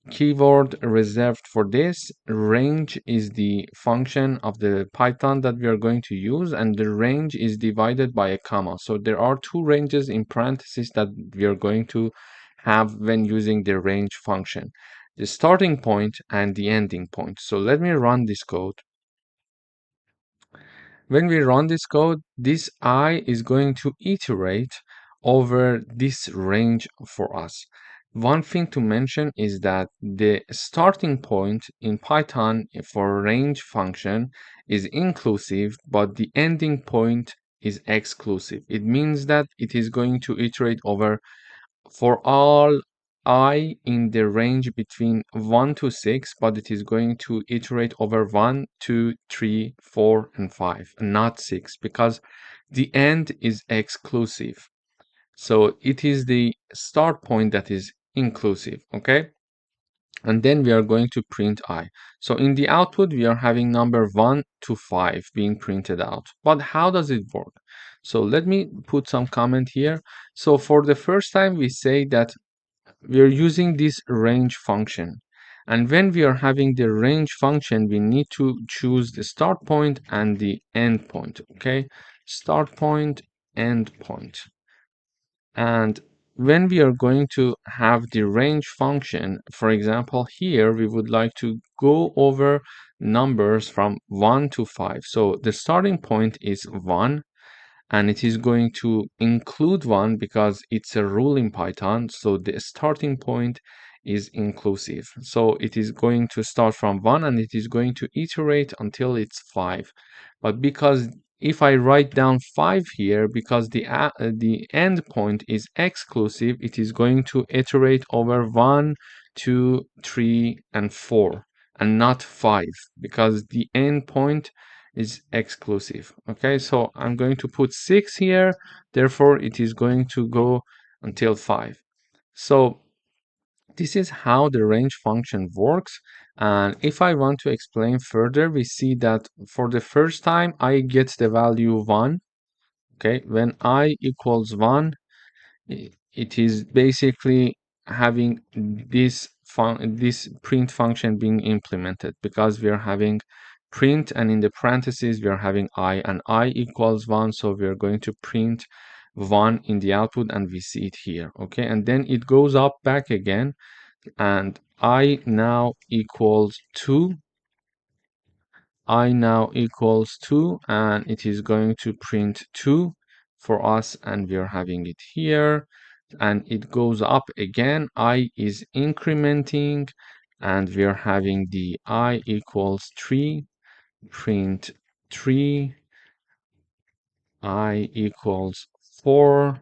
keyword reserved for this. Range is the function of the Python that we are going to use, and the range is divided by a comma. So there are two ranges in parentheses that we are going to have when using the range function, the starting point and the ending point. So let me run this code. When we run this code, this I is going to iterate over this range for us. One thing to mention is that the starting point in Python for range function is inclusive, but the ending point is exclusive. It means that it is going to iterate over for all I in the range between 1 to 6, but it is going to iterate over 1, 2, 3, 4, and 5, and not 6, because the end is exclusive. So it is the start point that is inclusive, okay? And then we are going to print I. So in the output, we are having number 1 to 5 being printed out. But how does it work? So let me put some comment here. So for the first time, we say that we are using this range function. And when we are having the range function, we need to choose the start point and the end point, okay? Start point, end point. And when we are going to have the range function, for example, here we would like to go over numbers from 1 to 5. So the starting point is 1, and it is going to include 1 because it's a rule in Python. So the starting point is inclusive. So it is going to start from 1 and it is going to iterate until it's 5. But because if I write down 5 here, because the end point is exclusive, it is going to iterate over 1, 2, 3, and 4, and not 5, because the end point is exclusive. Okay, so I'm going to put 6 here, therefore it is going to go until 5. So this is how the range function works. And if I want to explain further, we see that for the first time I get the value 1. Okay, when I equals 1, it is basically having this print function being implemented, because we are having print, and in the parentheses we are having I, and I equals 1, so we are going to print 1 in the output, and we see it here. Okay, and then it goes up back again, and I now equals 2. I now equals 2, and it is going to print 2 for us, and we are having it here, and it goes up again. I is incrementing, and we are having the I equals 3, print 3, I equals 4,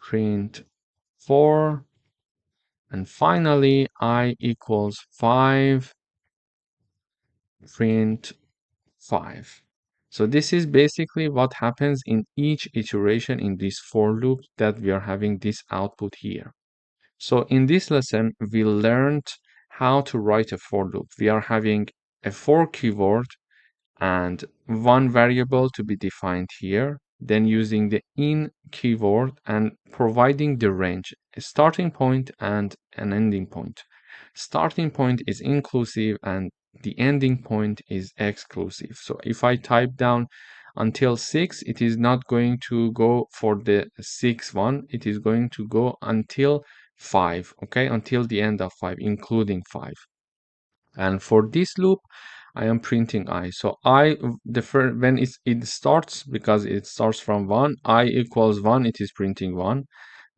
print 4, and finally I equals 5, print 5. So this is basically what happens in each iteration in this for loop, that we are having this output here. So in this lesson, we learned how to write a for loop. We are having a for keyword and one variable to be defined here, then using the in keyword and providing the range, a starting point and an ending point. Starting point is inclusive and the ending point is exclusive. So if I type down until 6, it is not going to go for the 6th one, it is going to go until 5, okay, until the end of 5, including 5. And for this loop, I am printing I. So I, when it starts, because it starts from 1, I equals 1, it is printing 1.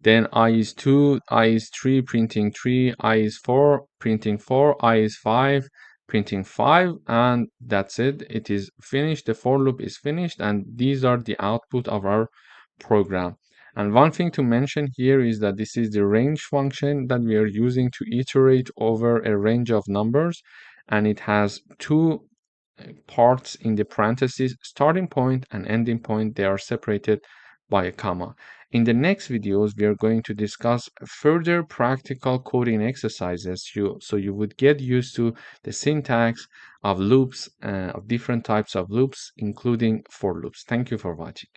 Then I is 2, I is 3, printing 3, I is 4, printing 4, I is 5, printing 5, and that's it. It is finished. The for loop is finished, and these are the output of our program. And one thing to mention here is that this is the range function that we are using to iterate over a range of numbers, and it has two parts in the parentheses, starting point and ending point. They are separated by a comma. In the next videos, we are going to discuss further practical coding exercises, so you would get used to the syntax of loops, of different types of loops, including for loops. Thank you for watching.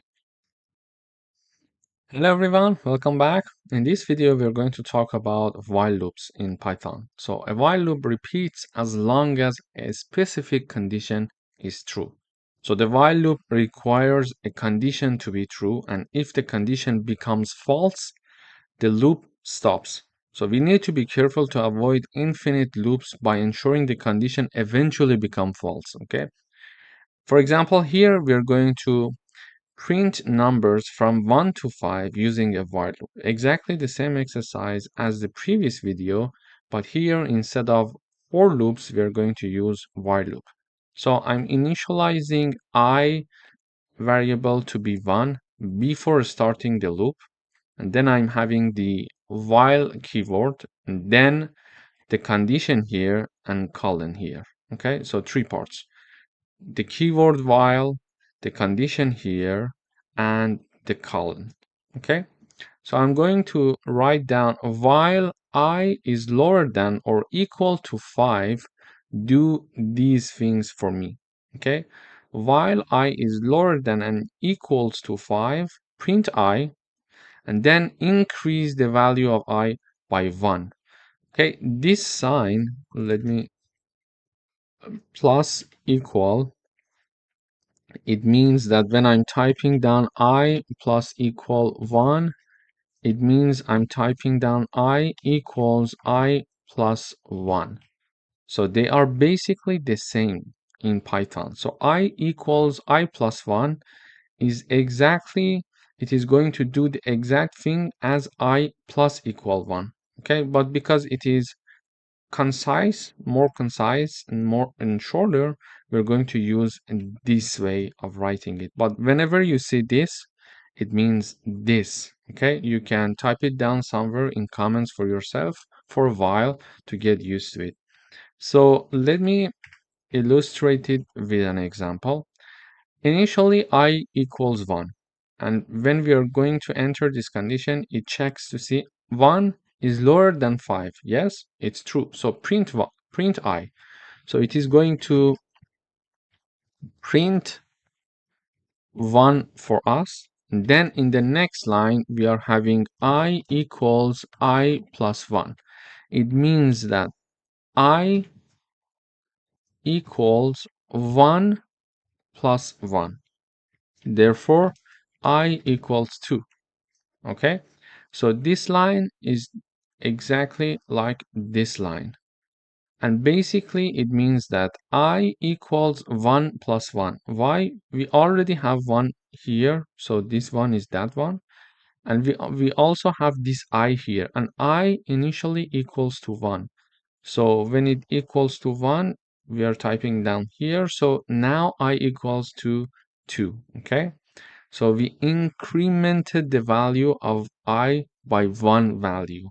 Hello everyone, welcome back. In this video, we're going to talk about while loops in Python. So a while loop repeats as long as a specific condition is true. So the while loop requires a condition to be true, and if the condition becomes false, the loop stops. So we need to be careful to avoid infinite loops by ensuring the condition eventually becomes false, okay? For example, here we are going to print numbers from 1 to 5 using a while loop. Exactly the same exercise as the previous video, but here instead of for loops, we are going to use while loop. So I'm initializing I variable to be 1 before starting the loop, and then I'm having the while keyword, and then the condition here and colon here. Okay, so three parts: the keyword while, the condition here, and the colon. Okay, so I'm going to write down while I is lower than or equal to 5, do these things for me. Okay, while I is lower than and equals to 5, print I, and then increase the value of I by 1. Okay, this sign, let me plus equal, it means that when I'm typing down I plus equal 1, it means I'm typing down I equals I plus 1. So they are basically the same in Python. So I equals I plus 1 is exactly, it is going to do the exact thing as I plus equal 1. Okay, but because it is concise, more concise and more and shorter, we're going to use this way of writing it. But whenever you see this, it means this. Okay, you can type it down somewhere in comments for yourself for a while to get used to it. So let me illustrate it with an example. Initially I equals 1, and when we are going to enter this condition, it checks to see 1 is lower than 5. Yes, it's true. So print I. So it is going to print 1 for us. And then in the next line, we are having I equals I plus 1. It means that I equals 1 plus 1. Therefore, I equals 2. Okay, so this line is exactly like this line. And basically, it means that I equals 1 plus 1. Why? We already have 1 here, so this one is that one. And we also have this I here, and I initially equals to 1. So when it equals to 1, we are typing down here. So now I equals to 2, okay? So we incremented the value of I by 1 value.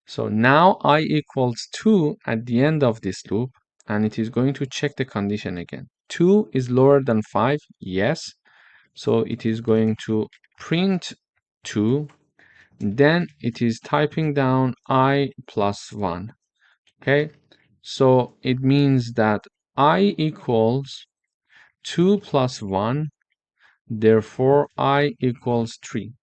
So now I equals 2 at the end of this loop, and it is going to check the condition again. 2 is lower than 5, yes. So it is going to print 2. Then it is typing down I plus 1. Okay, so it means that I equals 2 plus 1, therefore I equals 3.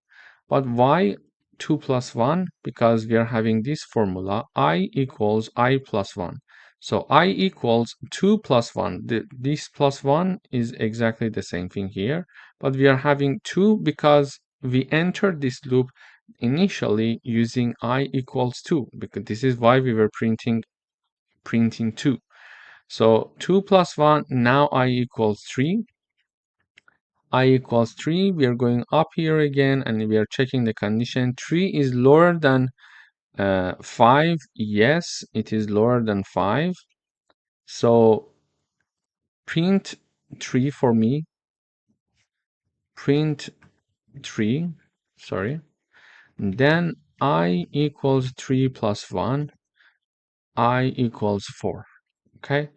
But why 2 plus 1? Because we are having this formula, I equals I plus 1. So I equals 2 plus 1. This plus 1 is exactly the same thing here, but we are having 2 because we entered this loop initially using I equals 2, because this is why we were printing 2. So 2 plus 1, now I equals 3. I equals 3, we are going up here again and we are checking the condition. 3 is lower than 5. Yes, it is lower than 5. So print 3 for me. Print 3, sorry. And then I equals 3 plus 1. I equals 4. Okay.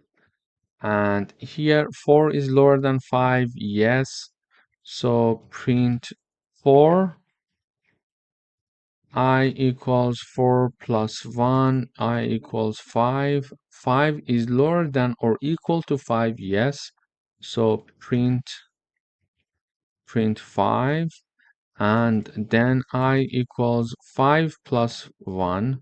And here 4 is lower than 5. Yes. So print 4. I equals 4 plus 1. I equals 5. 5 is lower than or equal to 5. Yes. So print 5. And then I equals 5 plus 1.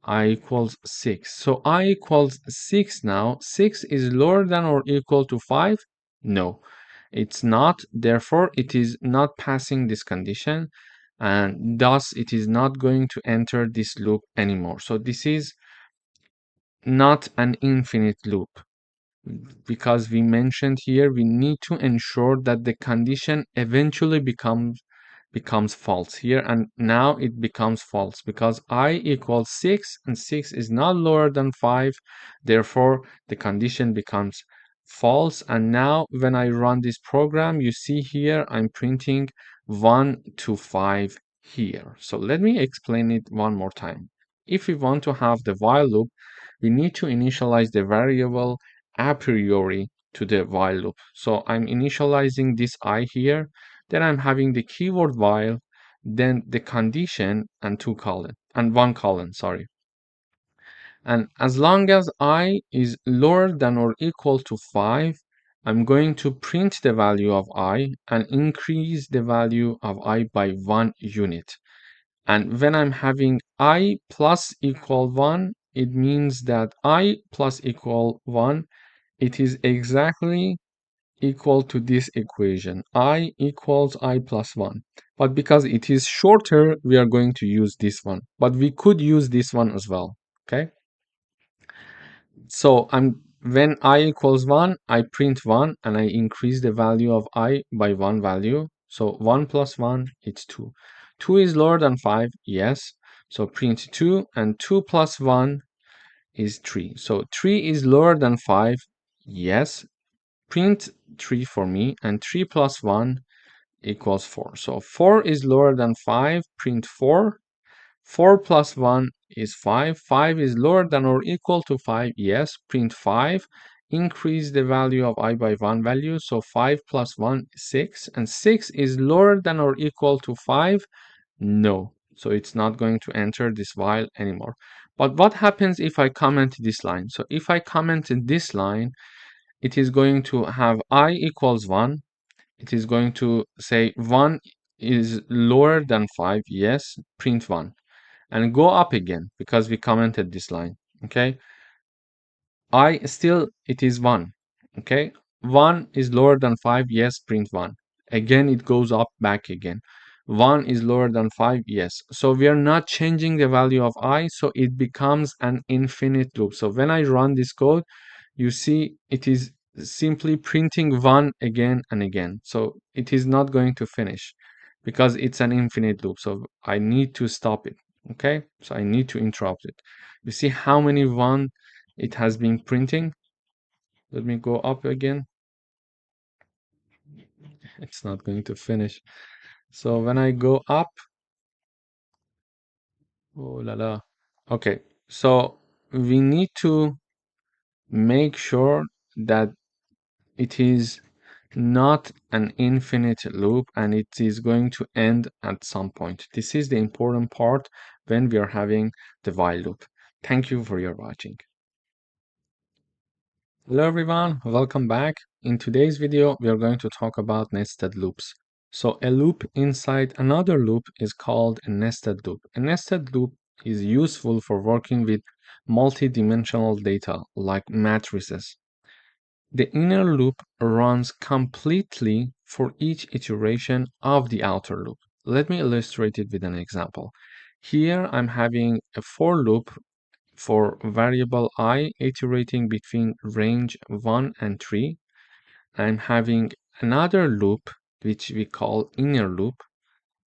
I equals 6. So I equals 6 now. 6 is lower than or equal to 5? No, it's not. Therefore, it is not passing this condition, and thus it is not going to enter this loop anymore. So this is not an infinite loop, because we mentioned here we need to ensure that the condition eventually becomes false here, and now it becomes false because I equals 6 and 6 is not lower than 5. Therefore, the condition becomes false, and now when I run this program, you see here I'm printing 1 to 5 here. So let me explain it one more time. If we want to have the while loop, we need to initialize the variable a priori to the while loop. So I'm initializing this I here, then I'm having the keyword while, then the condition and one colon, sorry. And as long as I is lower than or equal to 5, I'm going to print the value of I and increase the value of I by 1 unit. And when I'm having I plus equal 1, it means that I plus equal 1, it is exactly equal to this equation. I equals I plus 1. But because it is shorter, we are going to use this one. But we could use this one as well. Okay? So when I equals 1, I print 1 and I increase the value of I by 1 value. So 1 plus 1, it's 2. 2 is lower than 5, yes. So print 2 and 2 plus 1 is 3. So 3 is lower than 5, yes. Print 3 for me and 3 plus 1 equals 4. So 4 is lower than 5, print 4. 4 plus 1 is 5. 5 is lower than or equal to 5. Yes, print 5. Increase the value of I by 1 value. So 5 plus 1 is 6. And 6 is lower than or equal to 5. No. So it's not going to enter this while anymore. But what happens if I comment this line? So if I comment this line, it is going to have I equals 1. It is going to say 1 is lower than 5. Yes, print 1 and go up again because we commented this line. Okay, I still it is 1. Okay, 1 is lower than 5. Yes, print 1 again. It goes up back again. 1 is lower than 5. Yes, so we are not changing the value of I, so it becomes an infinite loop. So when I run this code, you see it is simply printing 1 again and again. So it is not going to finish because it's an infinite loop. So I need to stop it. Okay, so I need to interrupt it. You see how many 1 it has been printing. Let me go up again. It's not going to finish. So when I go up, oh la la. Okay, so we need to make sure that it is not an infinite loop and it is going to end at some point. This is the important part when we are having the while loop. Thank you for your watching. Hello everyone, welcome back. In today's video, we are going to talk about nested loops. So a loop inside another loop is called a nested loop. A nested loop is useful for working with multi-dimensional data like matrices. The inner loop runs completely for each iteration of the outer loop. Let me illustrate it with an example. Here I'm having a for loop for variable I iterating between range 1 and 3. I'm having another loop which we call inner loop.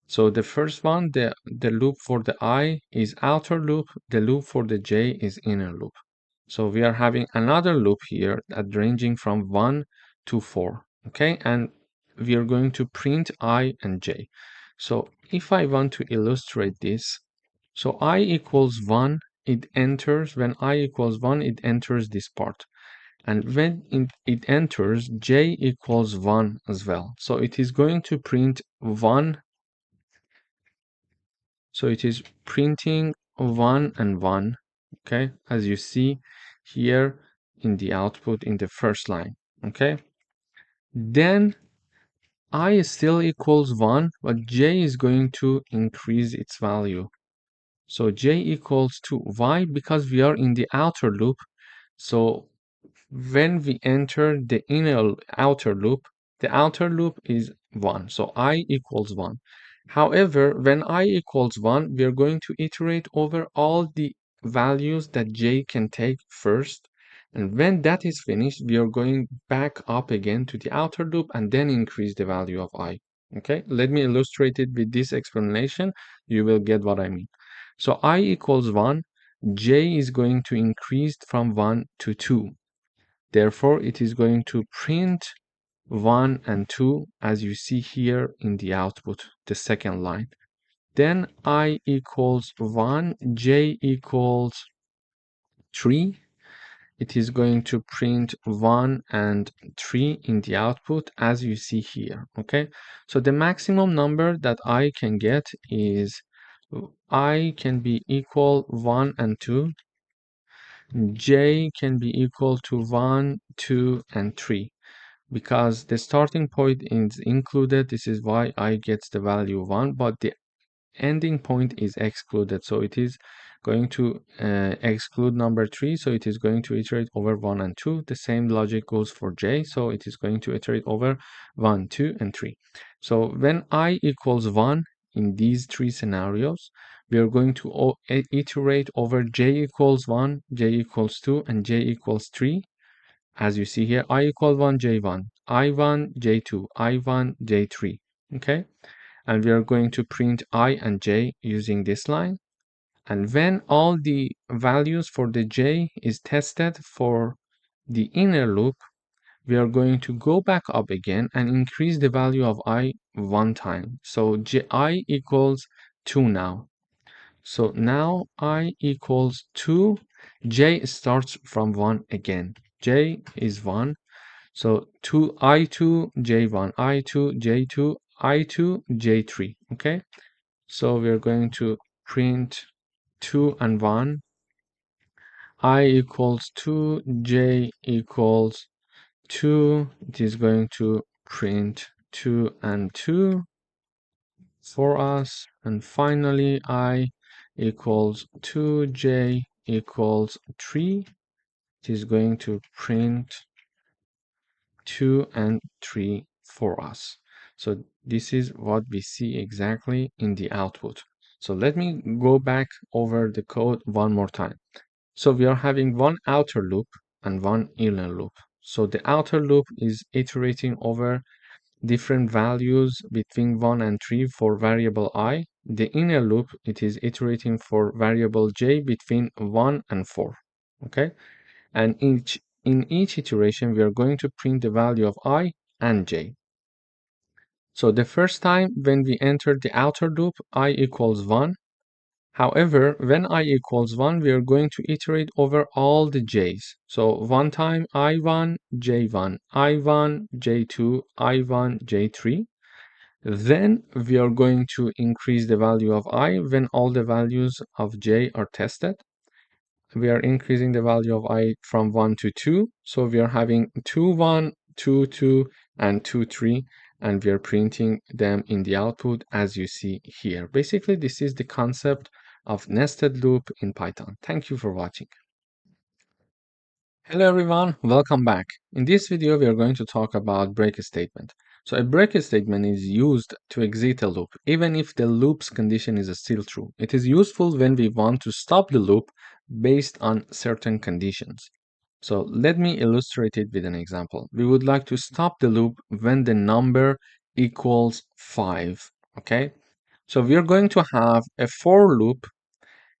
So the first one, the loop for the I is outer loop, the loop for the J is inner loop. So we are having another loop here that ranging from 1 to 4, okay? And we are going to print I and J. So if I want to illustrate this, so I equals 1, it enters, when I equals 1, it enters this part. And when it enters, J equals 1 as well. So it is going to print 1. So it is printing 1 and 1, okay, as you see here in the output in the first line, okay. Then I still equals 1, but J is going to increase its value. So J equals 2. Why? Because we are in the outer loop. So when we enter the outer loop, the outer loop is 1. So I equals 1. However, when I equals 1, we are going to iterate over all the values that J can take first. And when that is finished, we are going back up again to the outer loop and then increase the value of I. Okay, let me illustrate it with this explanation. You will get what I mean. So I equals 1, J is going to increase from 1 to 2. Therefore, it is going to print 1 and 2 as you see here in the output, the second line. Then I equals 1, j equals 3. It is going to print 1 and 3 in the output as you see here. Okay, so the maximum number that I can get is I can be equal 1 and 2, j can be equal to 1, 2, and 3. Because the starting point is included, this is why I get the value 1, but the ending point is excluded, so it is going to exclude number 3, so it is going to iterate over 1 and 2. The same logic goes for j, so it is going to iterate over 1, 2, and 3. So when I equals 1 in these three scenarios, we are going to iterate over j equals 1, j equals 2, and j equals 3. As you see here, I equal 1, j1, I1, j2, I1, j3. Okay, and we are going to print I and j using this line. And when all the values for the j is tested for the inner loop, we are going to go back up again and increase the value of I one time. So I equals 2 now. So now I equals 2, j starts from 1 again. J is 1. So 2 I2, j1, I2, j2, I2, j3. Okay, so we're going to print 2 and 1. I equals 2, j equals 2. It is going to print 2 and 2 for us. And finally, I equals 2, j equals 3. It is going to print 2 and 3 for us. So this is what we see exactly in the output. So let me go back over the code one more time. So we are having one outer loop and one inner loop. So the outer loop is iterating over different values between 1 and 3 for variable I. The inner loop, it is iterating for variable j between 1 and 4. Okay, and in each iteration we are going to print the value of I and j. So the first time when we enter the outer loop, I equals 1. However, when I equals 1, we are going to iterate over all the j's. So one time I1, j1, I1, j2, I1, j3. Then we are going to increase the value of I when all the values of j are tested. We are increasing the value of I from 1 to 2. So we are having 2, 1, 2, 2, and 2, 3. And we are printing them in the output as you see here. Basically, this is the concept of nested loop in Python. Thank you for watching. Hello everyone, welcome back. In this video, we are going to talk about break statement. So a break statement is used to exit a loop, even if the loop's condition is still true. It is useful when we want to stop the loop based on certain conditions. So let me illustrate it with an example. We would like to stop the loop when the number equals 5, okay? So we are going to have a for loop.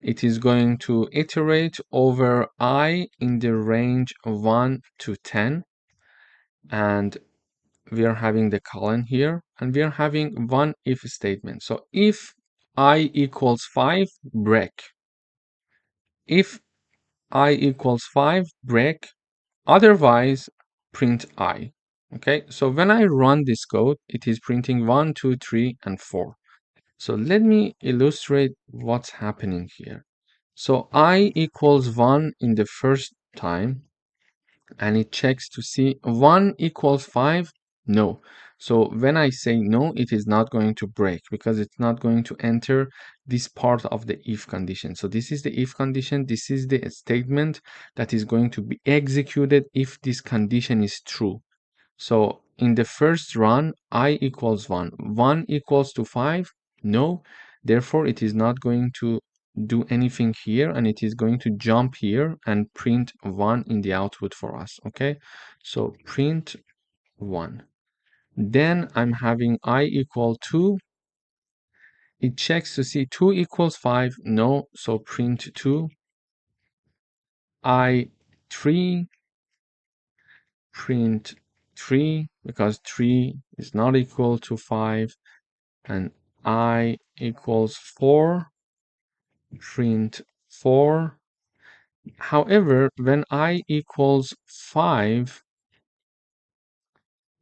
It is going to iterate over I in the range 1 to 10. And we are having the colon here. And we are having one if statement. So if I equals 5, break. If I equals 5, break. Otherwise, print I. Okay, so when I run this code, it is printing 1, 2, 3, and 4. So let me illustrate what's happening here. So I equals 1 in the first time, and it checks to see 1 equals 5. No. So when I say no, it is not going to break because it's not going to enter this part of the if condition. So this is the if condition. This is the statement that is going to be executed if this condition is true. So in the first run, I equals 1. 1 equals to 5. No. Therefore, it is not going to do anything here, and it is going to jump here and print 1 in the output for us. Okay, so print 1. Then I'm having I equal 2. It checks to see 2 equals 5. No, so print 2. I 3, print 3 because 3 is not equal to 5. And I equals 4, print 4. However, when I equals 5,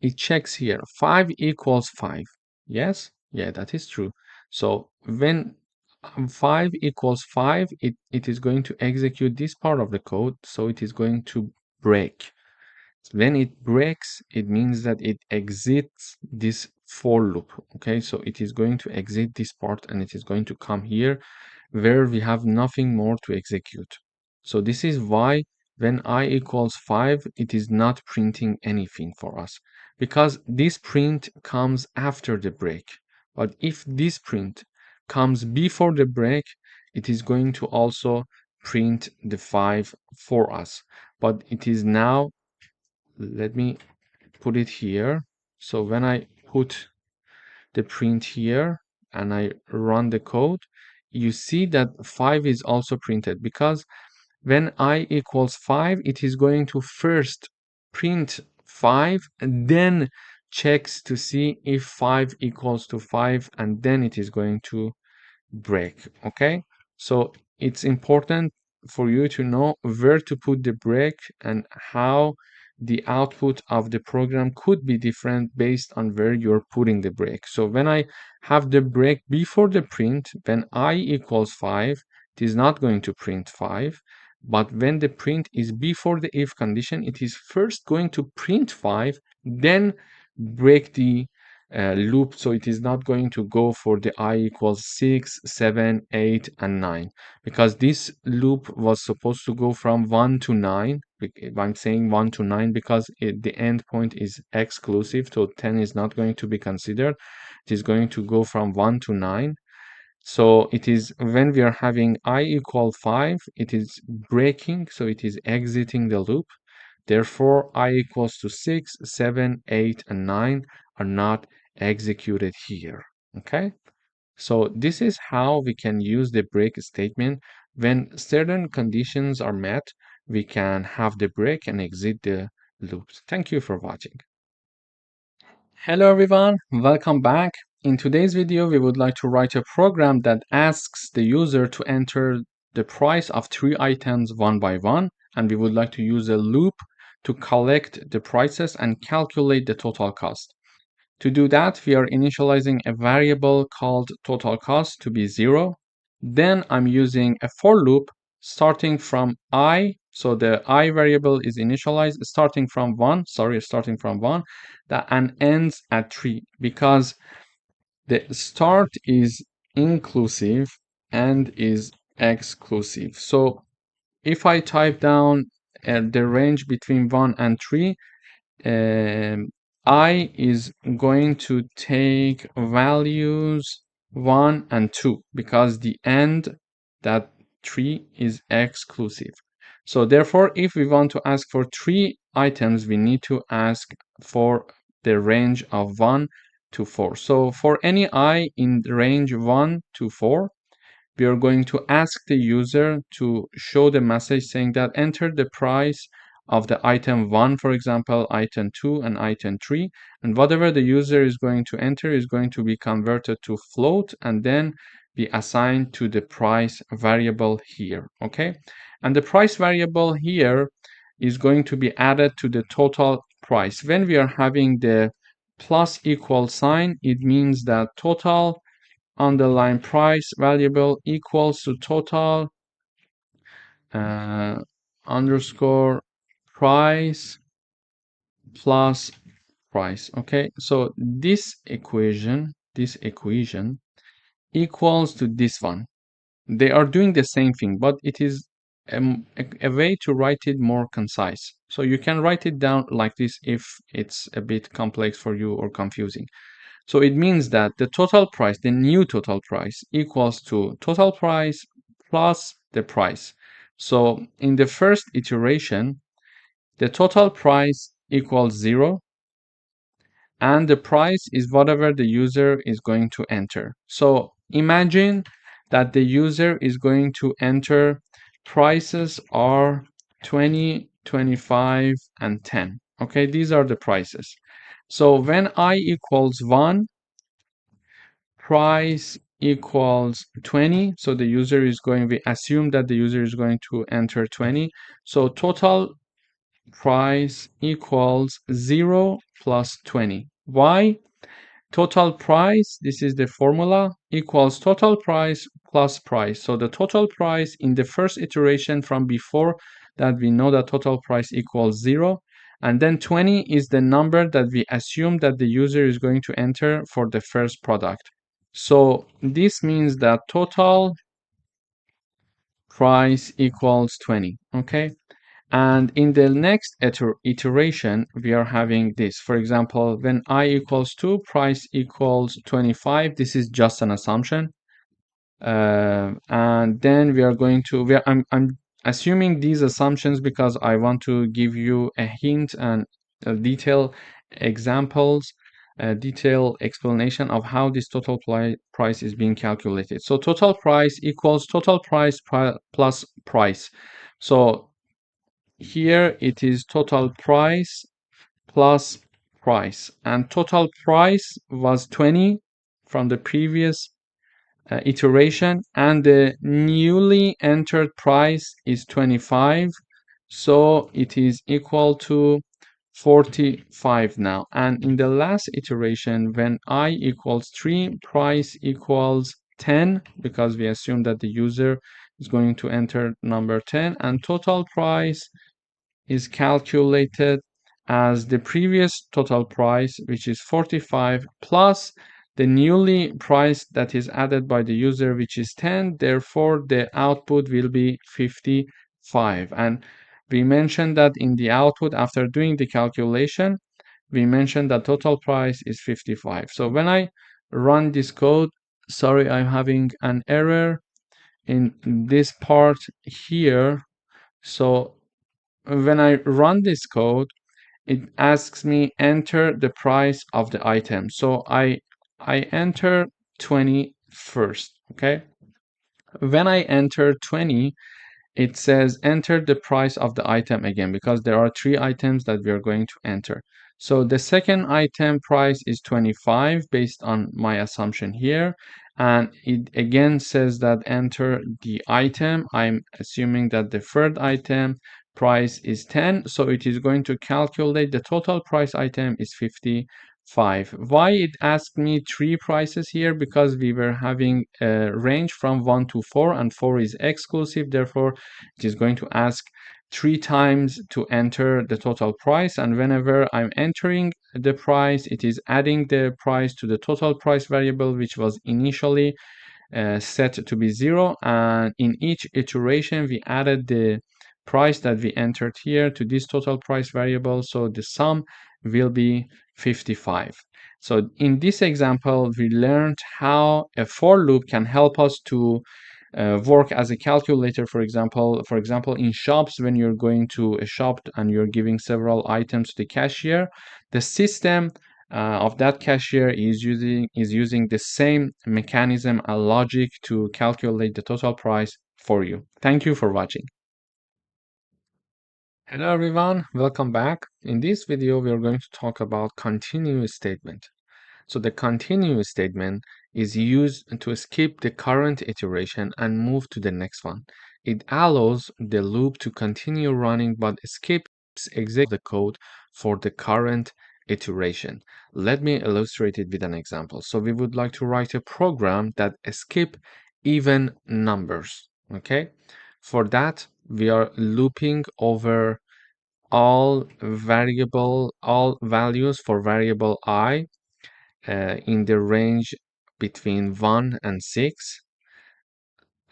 it checks here. 5 equals 5. Yes? Yeah, that is true. So when 5 equals 5, it is going to execute this part of the code. So it is going to break. When it breaks, it means that it exits this for loop. Okay, so it is going to exit this part and it is going to come here where we have nothing more to execute. So this is why when I equals 5, it is not printing anything for us because this print comes after the break. But if this print comes before the break, it is going to also print the 5 for us. But it is now, let me put it here. So when I put the print here and I run the code, you see that 5 is also printed because when I equals 5, it is going to first print 5 and then checks to see if 5 equals to 5 and then it is going to break. Okay, so it's important for you to know where to put the break and how the output of the program could be different based on where you're putting the break. So when I have the break before the print, when I equals 5, it is not going to print 5. But when the print is before the if condition, it is first going to print 5, then break the loop. So it is not going to go for the I equals 6, 7, 8, and 9 because this loop was supposed to go from 1 to 9. I'm saying 1 to 9 because the endpoint is exclusive, so 10 is not going to be considered. It is going to go from 1 to 9. So it is when we are having I equal 5, it is breaking, so it is exiting the loop. Therefore, I equals to 6, 7, 8, and 9 are not executed here. Okay? So this is how we can use the break statement. When certain conditions are met, we can have the break and exit the loops. Thank you for watching. Hello everyone, welcome back. In today's video, we would like to write a program that asks the user to enter the price of 3 items one by one, and we would like to use a loop to collect the prices and calculate the total cost. To do that, we are initializing a variable called total cost to be 0. Then I'm using a for loop starting from I. So the I variable is initialized starting from 1, that and ends at 3 because the start is inclusive and is exclusive. So if I type down the range between 1 and 3, I is going to take values 1 and 2 because the end, that 3 is exclusive. So therefore, if we want to ask for 3 items, we need to ask for the range of 1 to 4. So for any I in the range 1 to 4, we are going to ask the user to show the message saying that enter the price of the item 1, for example, item 2 and item 3, and whatever the user is going to enter is going to be converted to float and then be assigned to the price variable here. Okay, and the price variable here is going to be added to the total price. When we are having the plus equal sign, it means that total underline price variable equals to total underscore price plus price. Okay, so this equation equals to this one. They are doing the same thing, but it is a way to write it more concise. So you can write it down like this if it's a bit complex for you or confusing. So it means that the total price, the new total price, equals to total price plus the price. So in the first iteration, the total price equals 0, and the price is whatever the user is going to enter. So imagine that the user is going to enter prices are 20, 25, and 10. Okay, these are the prices. So when I equals 1, price equals 20. So the user is going, we assume that the user is going to enter 20. So total price equals 0 plus 20. Why? Total price, this is the formula, equals total price plus price. So the total price in the first iteration from before that we know that total price equals 0. And then 20 is the number that we assume that the user is going to enter for the first product. So this means that total price equals 20, okay? And in the next iteration, we are having this. For example, when I equals 2, price equals 25. This is just an assumption. And then we are going to, I'm assuming these assumptions because I want to give you a hint and a detailed examples, a detailed explanation of how this total price is being calculated. So total price equals total price plus price. So here it is total price plus price, and total price was 20 from the previous iteration, and the newly entered price is 25, so it is equal to 45 now. And in the last iteration, when I equals 3, price equals 10, because we assume that the user is going to enter number 10, and total price is calculated as the previous total price, which is 45, plus the newly price that is added by the user, which is 10. Therefore, the output will be 55. And we mentioned that in the output, after doing the calculation, we mentioned that total price is 55. So when I run this code, sorry, I'm having an error in this part here. So when I run this code, it asks me enter the price of the item. So I enter 20 first, okay? When I enter 20, it says enter the price of the item again, because there are 3 items that we are going to enter. So the second item price is 25 based on my assumption here, and it again says that enter the item. I'm assuming that the third item price is 10, so it is going to calculate the total price item is 55. Why it asked me 3 prices here? Because we were having a range from 1 to 4, and 4 is exclusive. Therefore, it is going to ask 3 times to enter the total price, and whenever I'm entering the price, it is adding the price to the total price variable, which was initially set to be 0, and in each iteration we added the price that we entered here to this total price variable, so the sum will be 55. So in this example, we learned how a for loop can help us to work as a calculator. For example, in shops, when you're going to a shop and you're giving several items to the cashier, the system of that cashier is using the same mechanism and logic to calculate the total price for you. Thank you for watching. Hello everyone, welcome back. In this video, we are going to talk about continuous statement. So the continuous statement is used to skip the current iteration and move to the next one. It allows the loop to continue running but skips executing the code for the current iteration. Let me illustrate it with an example. So we would like to write a program that skip even numbers. Okay. For that, we are looping over all values for variable I in the range between 1 and 6,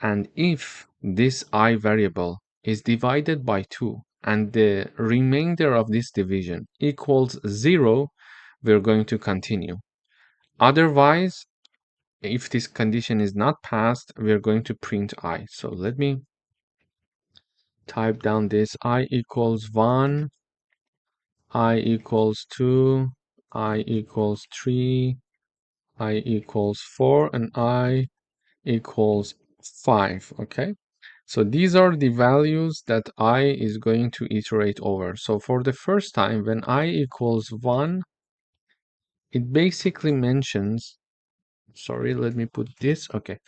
and if this I variable is divided by 2 and the remainder of this division equals 0, we're going to continue. Otherwise, if this condition is not passed, we're going to print I. So let me type down this: I equals 1, I equals 2, I equals 3, I equals 4, and I equals 5. Okay, so these are the values that I is going to iterate over. So for the first time, when I equals 1, it basically mentions sorry, let me put this. Okay.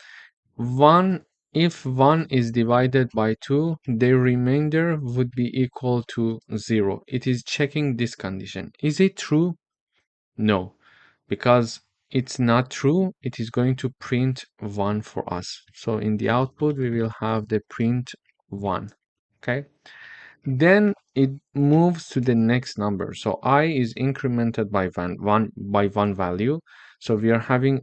1, if 1 is divided by 2, the remainder would be equal to 0. It is checking this condition. Is it true? No, because it's not true. It is going to print 1 for us. So in the output, we will have the print 1. Okay. Then it moves to the next number. So I is incremented by one value. So we are having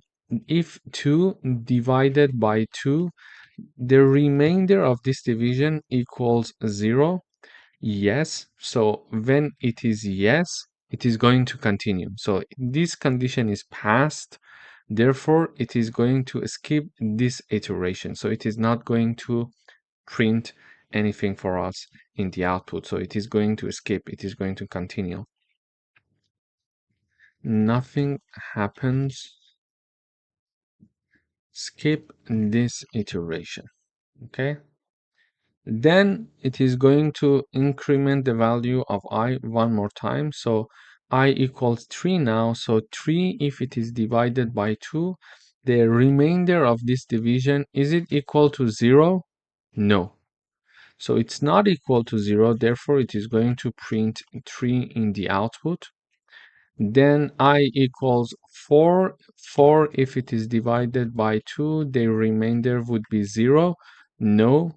if 2 divided by 2, the remainder of this division equals 0. Yes. So when it is yes, it is going to continue. So this condition is passed. Therefore, it is going to skip this iteration. So it is not going to print anything for us in the output. So it is going to skip, it is going to continue. Nothing happens. Skip this iteration. Okay. Then it is going to increment the value of I one more time. So I equals 3 now. So 3, if it is divided by 2, the remainder of this division, is it equal to 0? No. So it's not equal to 0, therefore it is going to print 3 in the output. Then I equals 4. 4, if it is divided by 2, the remainder would be 0. No.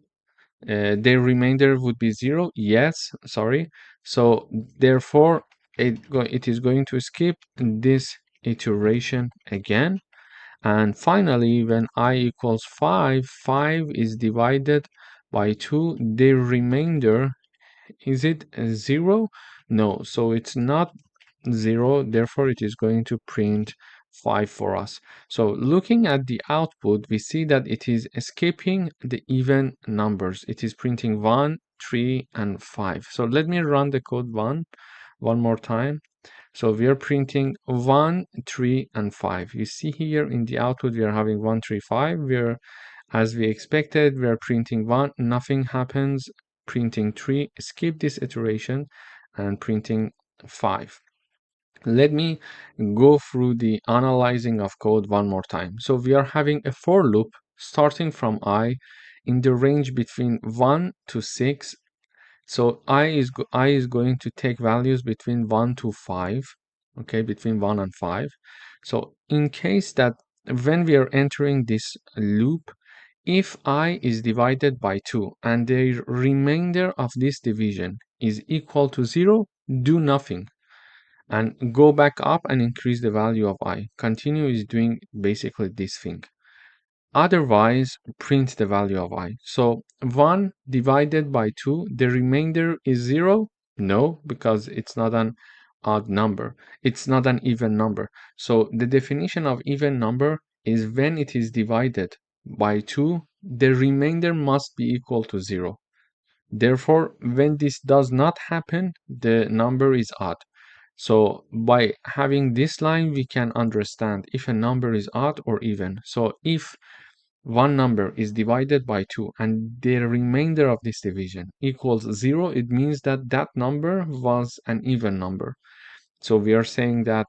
The remainder would be 0. Yes, sorry. So therefore it is going to skip this iteration again. And finally, when I equals 5, 5 is divided by 2, the remainder, is it 0? No, so it's not 0, therefore it is going to print 5 for us. So looking at the output, we see that it is skipping the even numbers. It is printing 1, 3, and 5. So let me run the code one more time. So we are printing 1, 3, and 5. You see here in the output, we are having 1, 3, 5. We're, as we expected, we are printing 1, nothing happens, printing 3, skip this iteration, and printing 5. Let me go through the analyzing of code one more time. So we are having a for loop starting from I in the range between 1 to 6. So I is going to take values between 1 to 5, okay, between 1 and 5. So in case that when we are entering this loop, if I is divided by 2 and the remainder of this division is equal to 0, do nothing and go back up and increase the value of I. Continue is doing basically this thing. Otherwise, print the value of I. So 1 divided by 2, the remainder is 0? No, because it's not an odd number. It's not an even number. So the definition of even number is when it is divided by 2, the remainder must be equal to 0. Therefore, when this does not happen, the number is odd. So by having this line, we can understand if a number is odd or even. So if one number is divided by 2 and the remainder of this division equals 0, it means that that number was an even number. So we are saying that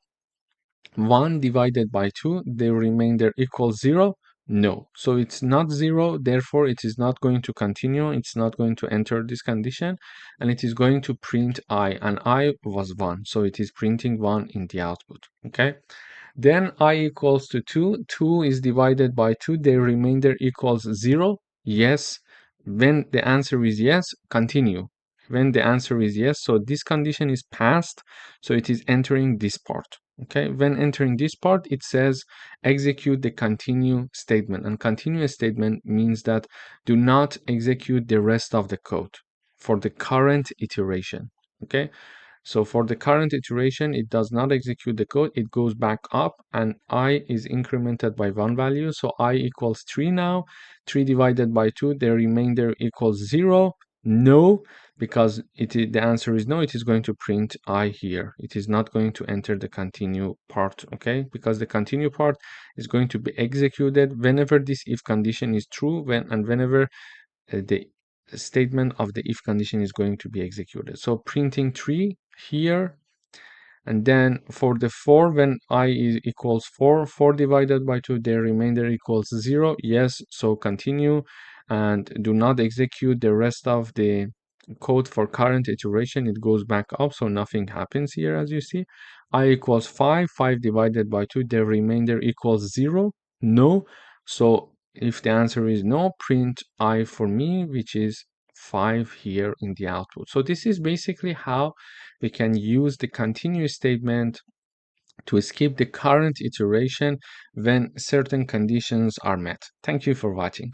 1 divided by 2, the remainder equals 0. No, so it's not 0, therefore it is not going to continue, it's not going to enter this condition, and it is going to print I, and I was 1, so it is printing 1 in the output. Okay, then I equals to 2. 2 is divided by 2. The remainder equals 0. Yes. When the answer is yes, continue. When the answer is yes, so this condition is passed. So it is entering this part. Okay. When entering this part, it says execute the continue statement. And continue statement means that do not execute the rest of the code for the current iteration. Okay. So for the current iteration, it does not execute the code. It goes back up and I is incremented by one value. So I equals 3 now. 3 divided by 2, the remainder equals 0. No, because the answer is no. It is going to print I here. It is not going to enter the continue part, okay? Because the continue part is going to be executed whenever this if condition is true whenever the statement of the if condition is going to be executed. So printing 3 here, And then for the 4, when I equals 4, 4 divided by 2, the remainder equals 0. Yes, so continue and do not execute the rest of the code for current iteration. It goes back up, so nothing happens here as you see. I equals 5, 5 divided by 2, the remainder equals 0. No. So if the answer is no, print I for me, which is 5 here in the output. So this is basically how we can use the continue statement to skip the current iteration when certain conditions are met. Thank you for watching.